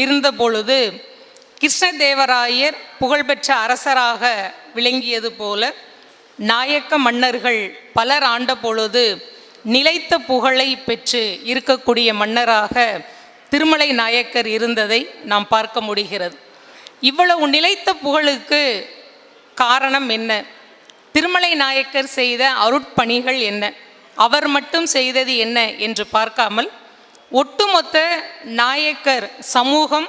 இருந்த பொழுது கிருஷ்ணதேவராயர் புகழ்பெற்ற அரசராக விளங்கியது போல நாயக்க மன்னர்கள் பலர் ஆண்ட பொழுது நிலைத்த புகழை பெற்று இருக்கக்கூடிய மன்னராக திருமலை நாயக்கர் இருந்ததை நாம் பார்க்க முடிகிறது. இவ்வளவு நிலைத்த புகழுக்கு காரணம் என்ன? திருமலை நாயக்கர் செய்த அருட்பணிகள் என்ன? அவர் மட்டும் செய்தது என்ன என்று பார்க்காமல் ஒட்டுமொத்த நாயக்கர் சமூகம்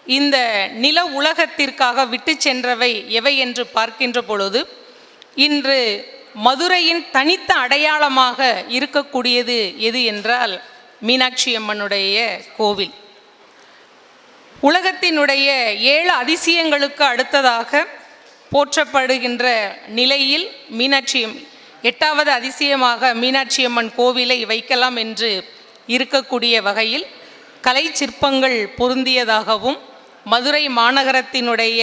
இந்த நில உலகத்திற்காக விட்டு சென்றவை எவை என்று பார்க்கின்ற பொழுது இன்று மதுரையின் தனித்த அடையாளமாக இருக்கக்கூடியது எது என்றால் மீனாட்சி அம்மனுடைய கோவில். உலகத்தினுடைய 7 அதிசயங்களுக்கு அடுத்ததாக போற்றப்படுகின்ற நிலையில் மீனாட்சி 8வது அதிசயமாக மீனாட்சி அம்மன் கோவிலை வைக்கலாம் என்று இருக்கக்கூடிய வகையில் கலை சிற்பங்கள் பொருந்தியதாகவும் மதுரை மாநகரத்தினுடைய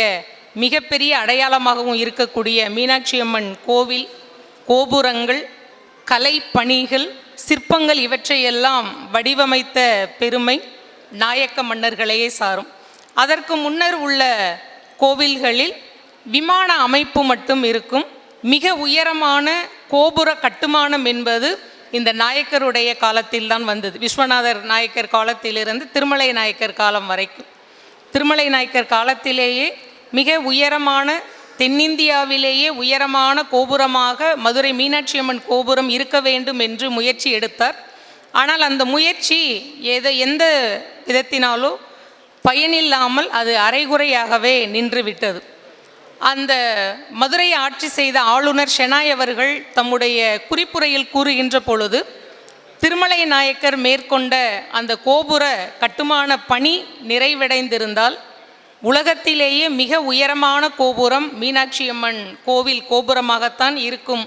மிகப்பெரிய அடையாளமாகவும் இருக்கக்கூடிய மீனாட்சி அம்மன் கோவில் கோபுரங்கள், கலை பணிகள், சிற்பங்கள் இவற்றையெல்லாம் வடிவமைத்த பெருமை நாயக்க மன்னர்களையே சாரும். அதற்கு முன்னர் உள்ள கோவில்களில் விமான அமைப்பு மட்டும் இருக்கும். மிக உயரமான கோபுர கட்டுமானம் என்பது இந்த நாயக்கருடைய காலத்தில்தான் வந்தது. விஸ்வநாதர் நாயக்கர் காலத்திலிருந்து திருமலை நாயக்கர் காலம் வரைக்கும். திருமலை நாயக்கர் காலத்திலேயே மிக உயரமான, தென்னிந்தியாவிலேயே உயரமான கோபுரமாக மதுரை மீனாட்சி அம்மன் கோபுரம் இருக்க வேண்டும் என்று முயற்சி எடுத்தார். ஆனால் அந்த முயற்சி எந்த விதத்தினாலோ பயனில்லாமல் அது அரைகுறையாகவே நின்றுவிட்டது. அந்த மதுரையை ஆட்சி செய்த ஆளுநர் ஷெனாய் அவர்கள் தம்முடைய குறிப்புரையில் கூறுகின்ற பொழுது திருமலை நாயக்கர் மேற்கொண்ட அந்த கோபுர கட்டுமான பணி நிறைவடைந்திருந்தால் உலகத்திலேயே மிக உயரமான கோபுரம் மீனாட்சி அம்மன் கோவில் கோபுரமாகத்தான் இருக்கும்.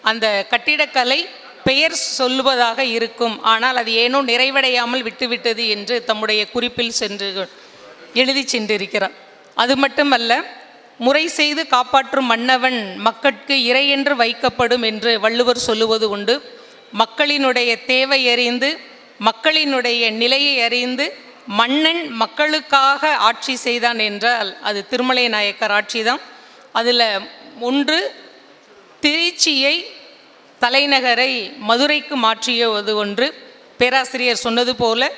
அந்த கட்டிடக்கலை பெயர் சொல்லுவதாக இருக்கும். ஆனால் அது ஏனோ நிறைவடையாமல் விட்டுவிட்டது என்று தம்முடைய குறிப்பில் எழுதி சென்றிருக்கிறார். அது மட்டுமல்ல, முறை செய்து காப்பாற்றும் மன்னவன் மக்கட்கு இறை என்று வைக்கப்படும் என்று வள்ளுவர் சொல்லுவது உண்டு. மக்களினுடைய தேவை அறிந்து, மக்களினுடைய நிலையை அறிந்து மன்னன் மக்களுக்காக ஆட்சி செய்தான் என்றால் அது திருமலை நாயக்கர் ஆட்சி தான். அதில் ஒன்று, திருச்சியை தலைநகரை மதுரைக்கு மாற்றியது ஒன்று. பேராசிரியர் சொன்னது போல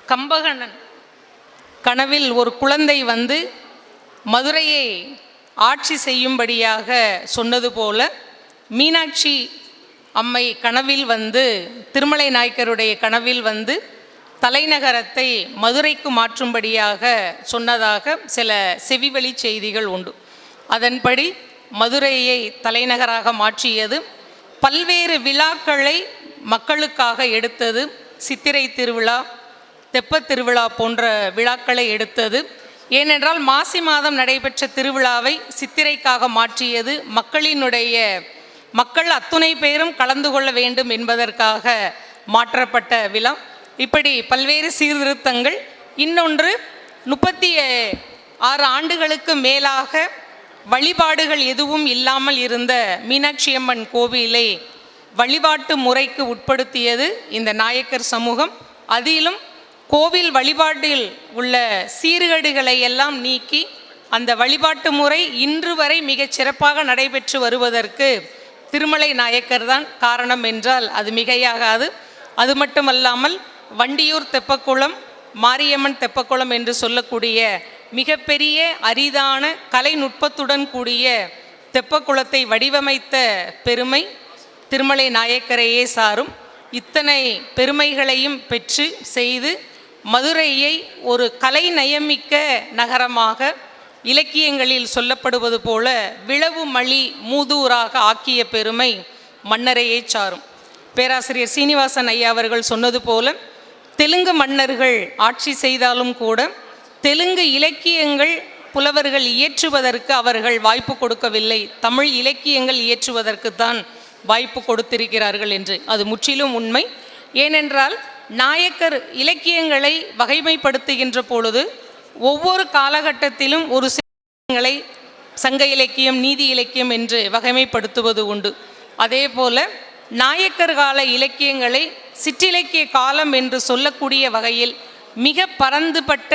கம்பகண்ணன் கனவில் ஒரு குழந்தை வந்து மதுரையை ஆட்சி செய்யும்படியாக சொன்னது போல மீனாட்சி அம்மை கனவில் வந்து, திருமலை நாயக்கருடைய கனவில் வந்து தலைநகரத்தை மதுரைக்கு மாற்றும்படியாக சொன்னதாக சில செவிவழி செய்திகள் உண்டு. அதன்படி மதுரையை தலைநகராக மாற்றியது. பல்வேறு விழாக்களை மக்களுக்காக எடுத்தது. சித்திரை திருவிழா, தெப்பத் திருவிழா போன்ற விழாக்களை எடுத்தது. ஏனென்றால் மாசி மாதம் நடைபெற்ற திருவிழாவை சித்திரைக்காக மாற்றியது. மக்கள் அத்துணை பேரும் கலந்து கொள்ள வேண்டும் என்பதற்காக மாற்றப்பட்ட விழா. இப்படி பல்வேறு சீர்திருத்தங்கள். இன்னொன்று, 36 ஆண்டுகளுக்கு மேலாக வழிபாடுகள் எதுவும் இல்லாமல் இருந்த மீனாட்சி அம்மன் கோவிலை வழிபாட்டு முறைக்கு உட்படுத்தியது இந்த நாயக்கர் சமூகம். அதிலும் கோவில் வழிபாட்டில் உள்ள சீர்கேடுகளை எல்லாம் நீக்கி அந்த வழிபாட்டு முறை இன்று வரை மிகச் சிறப்பாக நடைபெற்று வருவதற்கு திருமலை நாயக்கர் தான் காரணம் என்றால் அது மிகையாகாது. அது மட்டுமல்லாமல் வண்டியூர் தெப்பக்குளம், மாரியம்மன் தெப்பக்குளம் என்று சொல்லக்கூடிய மிகப்பெரிய அரிதான கலைநுட்பத்துடன் கூடிய தெப்பக்குளத்தை வடிவமைத்த பெருமை திருமலை நாயக்கரையே சாரும். இத்தனை பெருமைகளையும் பெற்று செய்து மதுரையை ஒரு கலை நயமிக்க நகரமாக, இலக்கியங்களில் சொல்லப்படுவது போல விளவு மலி மூதூராக ஆக்கிய பெருமை மன்னரையே சாரும். பேராசிரியர் சீனிவாசன் ஐயா அவர்கள் சொன்னது போல தெலுங்கு மன்னர்கள் ஆட்சி செய்தாலும் கூட தெலுங்கு இலக்கியங்கள் புலவர்கள் இயற்றுவதற்கு அவர்கள் வாய்ப்பு கொடுக்கவில்லை. தமிழ் இலக்கியங்கள் இயற்றுவதற்குத்தான் வாய்ப்பு கொடுத்திருக்கிறார்கள் என்று அது முற்றிலும் உண்மை. ஏனென்றால் நாயக்கர் இலக்கியங்களை வகைமைப்படுத்துகின்ற பொழுது ஒவ்வொரு காலகட்டத்திலும் ஒரு சிலங்களை சங்க இலக்கியம், நீதி இலக்கியம் என்று வகைமைப்படுத்துவது உண்டு. அதே போல நாயக்கர் கால இலக்கியங்களை சிற்றிலக்கிய காலம் என்று சொல்லக்கூடிய வகையில் மிக பரந்துபட்ட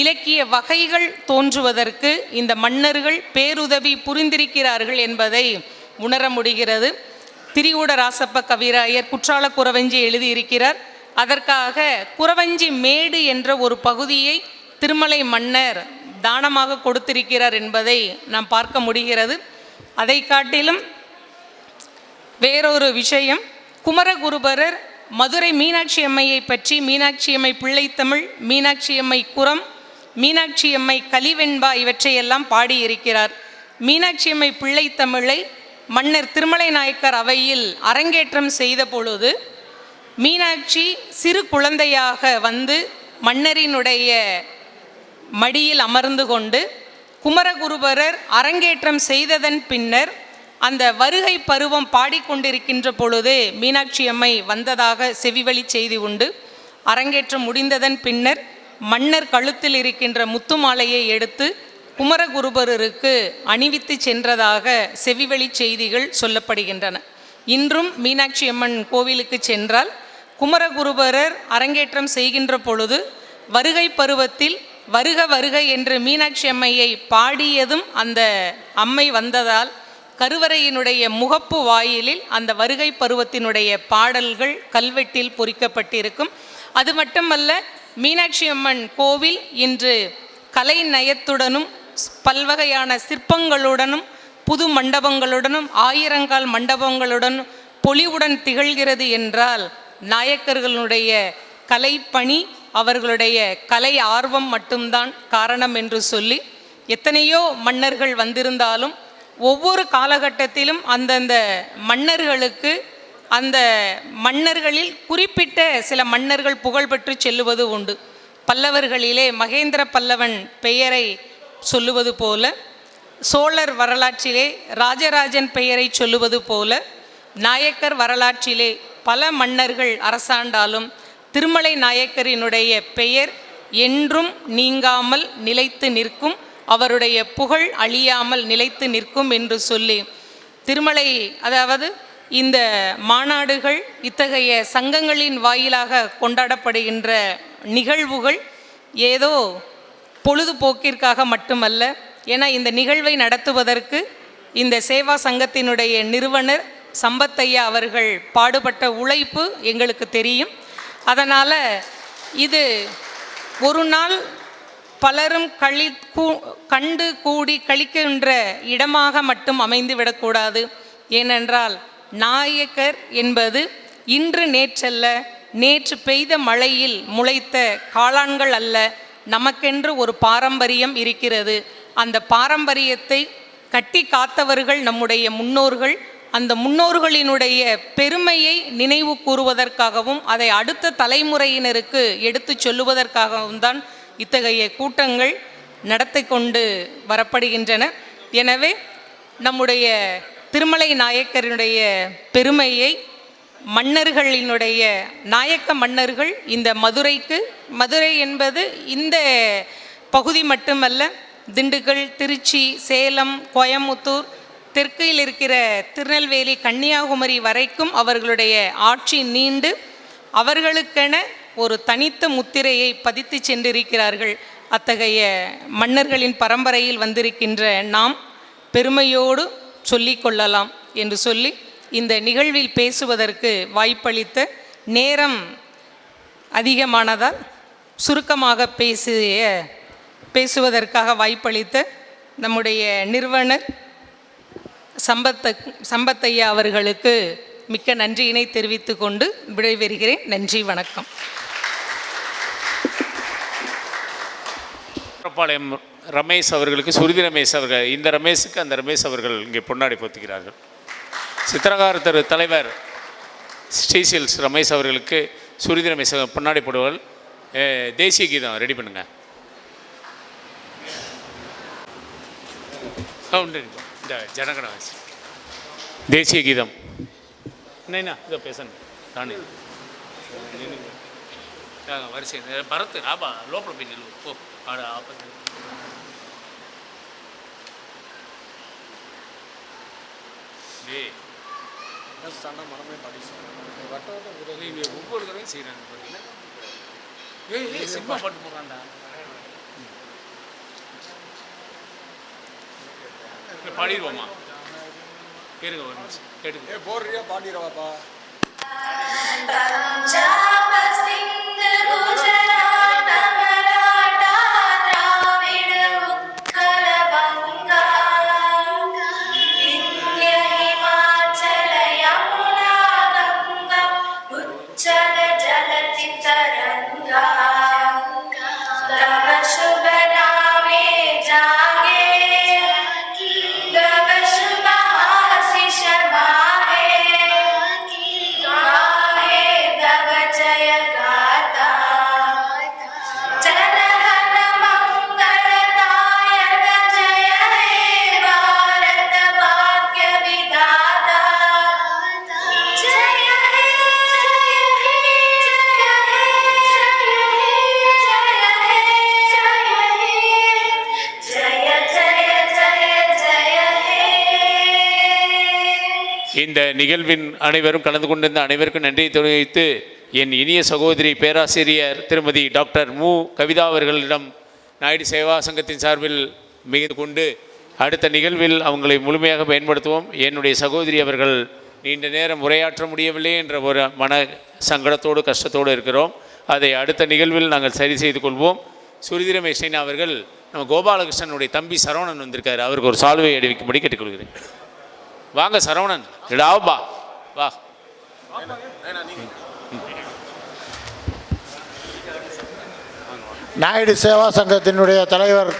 இலக்கிய வகைகள் தோன்றுவதற்கு இந்த மன்னர்கள் பேருதவி புரிந்திருக்கிறார்கள் என்பதை உணர முடிகிறது. திரிகூட ராசப்ப கவிராயர் குற்றால குறவஞ்சி எழுதியிருக்கிறார். அதற்காக குறவஞ்சி மேடு என்ற ஒரு பகுதியை திருமலை மன்னர் தானமாக கொடுத்திருக்கிறார் என்பதை நாம் பார்க்க முடிகிறது. அதை காட்டிலும் வேறொரு விஷயம், குமரகுருபரர் மதுரை மீனாட்சி அம்மையை பற்றி மீனாட்சி அம்மை பிள்ளைத்தமிழ், மீனாட்சி அம்மை குரம், மீனாட்சி அம்மை கலிவெண்பா இவற்றையெல்லாம் பாடியிருக்கிறார். மீனாட்சி அம்மை பிள்ளைத்தமிழை மன்னர் திருமலை நாயக்கர் அவையில் அரங்கேற்றம் செய்த பொழுது மீனாட்சி சிறு குழந்தையாக வந்து மன்னரினுடைய மடியில் அமர்ந்து கொண்டு குமரகுருபரர் அரங்கேற்றம் செய்ததன் பின்னர் அந்த வருகை பருவம் பாடிக்கொண்டிருக்கின்ற பொழுதே மீனாட்சி அம்மை வந்ததாக செவிவழி செய்தி உண்டு. அரங்கேற்றம் முடிந்ததன் பின்னர் மன்னர் கழுத்தில் இருக்கின்ற முத்துமாலையை எடுத்து குமரகுருபரருக்கு அணிவித்து சென்றதாக செவிவழி செய்திகள் சொல்லப்படுகின்றன. இன்றும் மீனாட்சி அம்மன் கோவிலுக்கு சென்றால் குமரகுருபரர் அரங்கேற்றம் செய்கின்ற பொழுது வருகை பருவத்தில் வருக வருக என்று மீனாட்சி அம்மையை பாடியதும் அந்த அம்மை வந்ததால் கருவறையினுடைய முகப்பு வாயிலில் அந்த வருகை பருவத்தினுடைய பாடல்கள் கல்வெட்டில் பொறிக்கப்பட்டிருக்கும். அது மட்டுமல்ல, மீனாட்சி அம்மன் கோவில் இன்று கலை நயத்துடனும் பல்வகையான சிற்பங்களுடனும் புது மண்டபங்களுடனும் ஆயிரங்கால் மண்டபங்களுடனும் பொலிவுடன் திகழ்கிறது என்றால் நாயக்கர்களுடைய கலைப்பணி, அவர்களுடைய கலை ஆர்வம் மட்டும்தான் காரணம் என்று சொல்லி, எத்தனையோ மன்னர்கள் வந்திருந்தாலும் ஒவ்வொரு காலகட்டத்திலும் அந்தந்த மன்னர்களுக்கு அந்த மன்னர்களில் குறிப்பிட்ட சில மன்னர்கள் புகழ்பெற்று செல்லுவது உண்டு. பல்லவர்களிலே மகேந்திர பல்லவன் பெயரை சொல்லுவது போல, சோழர் வரலாற்றிலே ராஜராஜன் பெயரை சொல்லுவது போல, நாயக்கர் வரலாற்றிலே பல மன்னர்கள் அரசாண்டாலும் திருமலை நாயக்கரினுடைய பெயர் என்றும் நீங்காமல் நிலைத்து நிற்கும், அவருடைய புகழ் அழியாமல் நிலைத்து நிற்கும் என்று சொல்லி திருமலை, அதாவது இந்த மாநாடுகள் இத்தகைய சங்கங்களின் வாயிலாக கொண்டாடப்படுகின்ற நிகழ்வுகள் ஏதோ பொழுதுபோக்கிற்காக மட்டுமல்ல. ஏன்னா இந்த நிகழ்வை நடத்துவதற்கு இந்த சேவா சங்கத்தினுடைய நிறுவனர் சம்பத்தையா அவர்கள் பாடுபட்ட உழைப்பு எங்களுக்கு தெரியும். அதனால் இது ஒரு நாள் பலரும் கண்டு கூடி கழிக்கின்ற இடமாக மட்டும் அமைந்துவிடக்கூடாது. ஏனென்றால் நாயக்கர் என்பது இன்று நேற்றல்ல, நேற்று பெய்த மழையில் முளைத்த காளான்கள் அல்ல. நமக்கென்று ஒரு பாரம்பரியம் இருக்கிறது. அந்த பாரம்பரியத்தை கட்டி காத்தவர்கள் நம்முடைய முன்னோர்கள். அந்த முன்னோர்களினுடைய பெருமையை நினைவு கூறுவதற்காகவும் அதை அடுத்த தலைமுறையினருக்கு எடுத்து சொல்லுவதற்காகவும் தான் இத்தகைய கூட்டங்கள் நடத்தி கொண்டு வரப்படுகின்றன. எனவே நம்முடைய திருமலை நாயக்கரினுடைய பெருமையை மன்னர்களினுடைய நாயக்க மன்னர்கள் இந்த மதுரைக்கு, மதுரை என்பது இந்த பகுதி மட்டுமல்ல, திண்டுக்கல், திருச்சி, சேலம், கோயம்புத்தூர், தெற்கில் இருக்கிற திருநெல்வேலி, கன்னியாகுமரி வரைக்கும் அவர்களுடைய ஆட்சி நீண்டு அவர்களுக்கென ஒரு தனித்த முத்திரையை பதித்து சென்றிருக்கிறார்கள். அத்தகைய மன்னர்களின் பரம்பரையில் வந்திருக்கின்ற நாம் பெருமையோடு சொல்லிக்கொள்ளலாம் என்று சொல்லி இந்த நிகழ்வில் பேசுவதற்கு வாய்ப்பளித்த, நேரம் அதிகமானதால் சுருக்கமாக பேசுவதற்காக வாய்ப்பளித்த நம்முடைய நிறுவனர் சம்பத்தையா அவர்களுக்கு மிக்க நன்றியினை தெரிவித்து கொண்டு விடைபெறுகிறேன். நன்றி, வணக்கம். பாளையம் ரமேஷ் அவர்களுக்கு சுருதி ரமேஷ் அவர்கள், இந்த ரமேஷுக்கு அந்த ரமேஷ் அவர்கள் இங்கே பொன்னாடி போத்துகிறார்கள். சித்திரகார தலைவர் ஸ்ரீசில்ஸ் ரமேஷ் அவர்களுக்கு சுருதி ரமேஷ் பொன்னாடி போடுவார்கள். தேசிய கீதம் ரெடி பண்ணுங்க. இந்த ஜனகணவாசி தேசிய கீதம் என்னண்ணா இதோ பேசணும் தானே வரிசை பரத் ஆபா லோப்பல போய் நிலவு ஓ ஆட ஆபத்து ஒவ்வொரு தடவையும் செய்கிறாங்க பார்த்தீங்கன்னா ஏய் சினிமா பாட்டு போடுறான்டா. பாடிடுவோமா? கேளுங்க ஒரு நிமிஷம் கேட்டுங்க. போடுறியா பாடிடுவாப்பா. Cha இந்த நிகழ்வின் அனைவரும் கலந்து கொண்டிருந்த அனைவருக்கும் நன்றியை தெரிவித்து என் இனிய சகோதரி பேராசிரியர் திருமதி டாக்டர் மு கவிதா அவர்களிடம் நாயுடு சேவா சங்கத்தின் சார்பில் மிக கொண்டு அடுத்த நிகழ்வில் அவங்களை முழுமையாக பயன்படுத்துவோம். என்னுடைய சகோதரி அவர்கள் நீண்ட நேரம் உரையாற்ற முடியவில்லை என்ற ஒரு மன சங்கடத்தோடு கஷ்டத்தோடு இருக்கிறோம். அதை அடுத்த நிகழ்வில் நாங்கள் சரி செய்து கொள்வோம். சுருதி ரமேஷ் அவர்கள் நம்ம கோபாலகிருஷ்ணனுடைய தம்பி சரவணன் வந்திருக்காரு, அவருக்கு ஒரு சால்வை அடிவிக்கும்படி கேட்டுக்கொள்கிறேன். வாங்க சரவணன், இடாவா வா. நாயுடு சேவா சங்கத்தினுடைய தலைவர்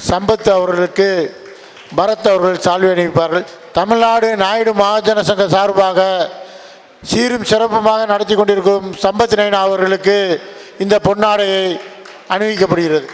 சம்பத் அவர்களுக்கு பரத் அவர்கள் சால்வை அணிவிப்பார்கள். தமிழ்நாடு நாயுடு மகாஜன சங்க சார்பாக சீரும் சிறப்புமாக நடத்தி கொண்டிருக்கும் சம்பத் நைனா அவர்களுக்கு இந்த பொன்னாடையை அணிவிக்கப்படுகிறது.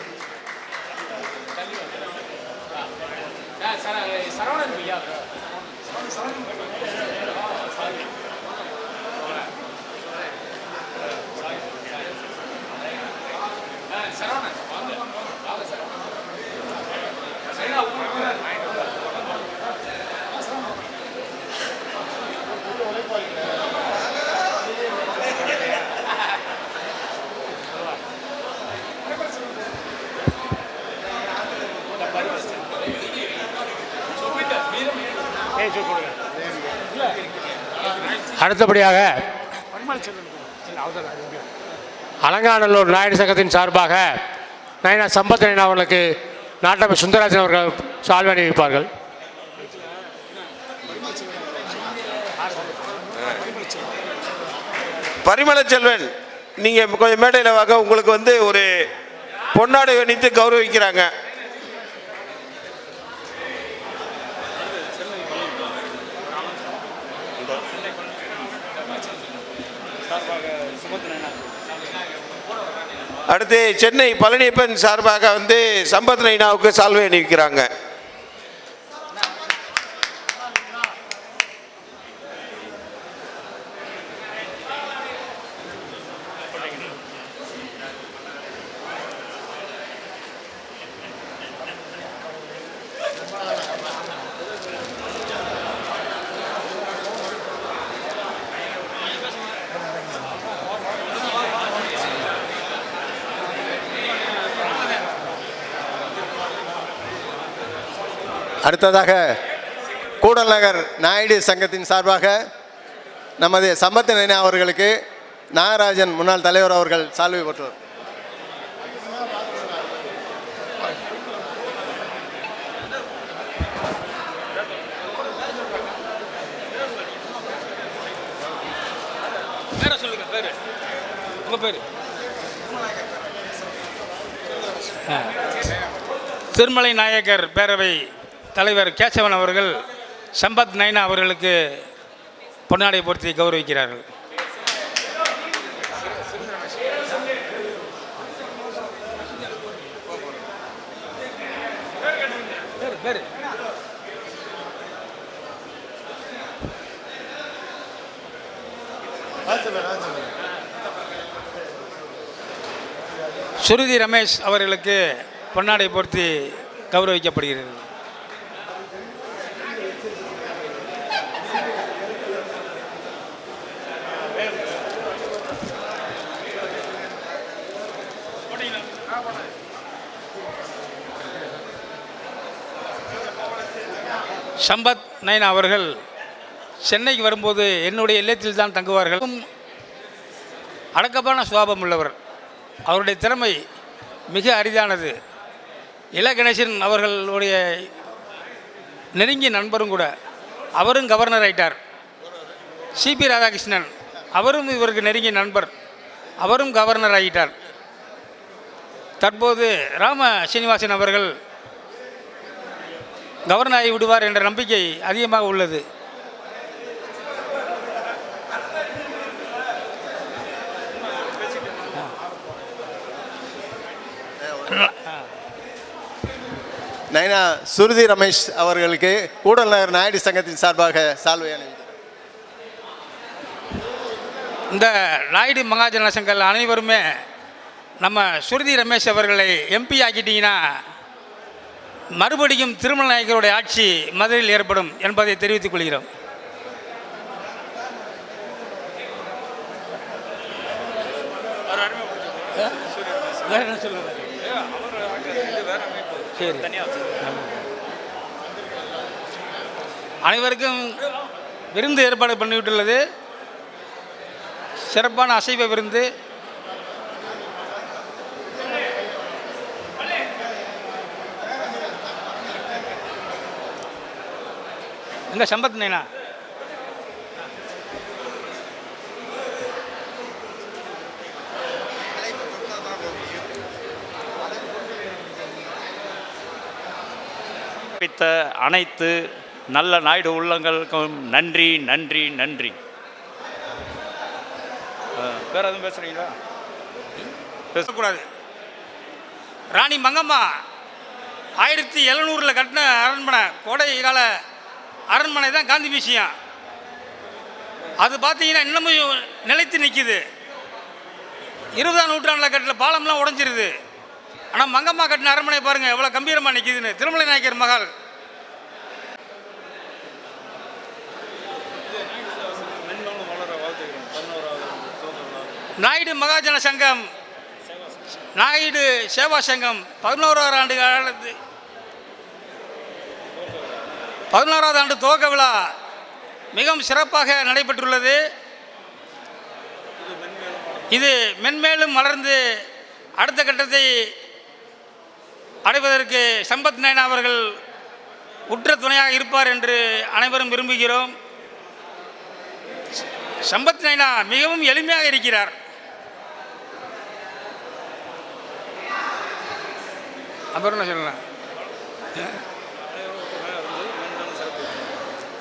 அடுத்தபடியாக அலங்காநல்லூர் நாயுடு சங்கத்தின் சார்பாக நைனா சம்பத் நைனா அவர்களுக்கு நாட்டமை சுந்தரராஜன் அவர்கள் சால்வை அணிவிப்பார்கள். பரிமள செல்வன், நீங்கள் கொஞ்சம் மேடையில் வாங்க. உங்களுக்கு ஒரு பொன்னாடை அணித்து கௌரவிக்கிறாங்க. அடுத்து சென்னை பழனியப்பன் சார்பாக சம்பத் நைனாவுக்கு சால்வை அணிவிக்கிறாங்க. அடுத்ததாக கூடல் நகர் நாயுடு சங்கத்தின் சார்பாக நமது சம்பத் நைனா அவர்களுக்கு நாகராஜன் முன்னாள் தலைவர் அவர்கள் சால்வை போற்றுவார். திருமலை நாயக்கர் பேரவை தலைவர் கேசவன் அவர்கள் சம்பத் நைனா அவர்களுக்கு பொன்னாடை பொருத்தி கௌரவிக்கிறார்கள். சுருதி ரமேஷ் அவர்களுக்கு பொன்னாடை பொருத்தி கௌரவிக்கப்படுகிறது. சம்பத் நைனா அவர்கள் சென்னைக்கு வரும்போது என்னுடைய இல்லத்தில் தான் தங்குவார்கள். அடக்கமான சுபாவம் உள்ளவர். அவருடைய திறமை மிக அரிதானது. இல கணேசன் அவர்களுடைய நெருங்கிய நண்பரும் கூட. அவரும் கவர்னர் ஆயிட்டார். சிபி ராதாகிருஷ்ணன் அவரும் இவருக்கு நெருங்கிய நண்பர். அவரும் கவர்னர் ஆகிட்டார். தற்போது ராம சீனிவாசன் அவர்கள் கவர்னர் ஆகி விடுவார் என்ற நம்பிக்கை அதிகமாக உள்ளது. நைனா சுருதி ரமேஷ் அவர்களுக்கு கூடல் நகர் நாயுடு சங்கத்தின் சார்பாக சால்வை அணிவிக்கிறார். இந்த நாயுடு மகாஜன சங்கங்கள் அனைவருமே நம்ம சுருதி ரமேஷ் அவர்களை எம்பி ஆக்கிட்டீங்கன்னா மறுபடியும் திருமலை நாயக்கருடைய ஆட்சி மதுரையில் ஏற்படும் என்பதை தெரிவித்துக் கொள்கிறோம். வேற என்ன சொல்லுங்க? சரி. அனைவருக்கும் விருந்து ஏற்பாடு பண்ணிவிட்டுள்ளது. சிறப்பான அசைவ விருந்து. எங்க சம்பத் நைனா? அனைத்து நல்ல நாயுடு உள்ளங்களுக்கும் நன்றி நன்றி நன்றி. வேற எதுவும் பேசுறீங்களா? பேசக்கூடாது. ராணி மங்கம்மா 1700 கட்டின அரண்மனை, கோடை கால அரண்மனை தான் காந்தி மியூசியம். அது பார்த்தீங்கன்னா இன்னமும் நிலைத்து நிற்கிது. 20ஆம் நூற்றாண்டில் கட்டின பாலம்லாம் உடஞ்சிருது. ஆனால் மங்கம்மா கட்டின அரண்மனை பாருங்கள் எவ்வளோ கம்பீரமாக நிற்கிதுன்னு. திருமலை நாயக்கர் மகள். நாயுடு மகாஜன சங்கம், நாயுடு சேவா சங்கம் 11ஆம் ஆண்டு காலத்து 11ஆவது ஆண்டு துவக்க விழா மிகவும் சிறப்பாக நடைபெற்றுள்ளது. இது மென்மேலும் மலர்ந்து அடுத்த கட்டத்தை அடைவதற்கு சம்பத் நயனா அவர்கள் உற்ற துணையாக இருப்பார் என்று அனைவரும் விரும்புகிறோம். சம்பத் நயனா மிகவும் எளிமையாக இருக்கிறார். அப்புறம் என்ன சொல்லலாம்?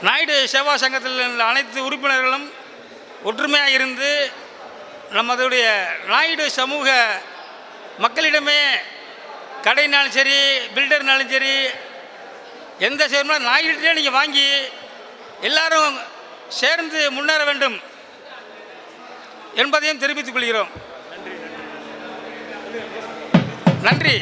நாயுடு சேவா சங்கத்தில் உள்ள அனைத்து உறுப்பினர்களும் ஒற்றுமையாக இருந்து நமதுடைய நாயுடு சமூக மக்களிடமே கடைனாலும் சரி, பில்டர்னாலும் சரி, எந்த செயலும் நாயுடுகிட்டே நீங்கள் வாங்கி எல்லாரும் சேர்ந்து முன்னேற வேண்டும் என்பதையும் தெரிவித்துக் கொள்கிறோம். நன்றி.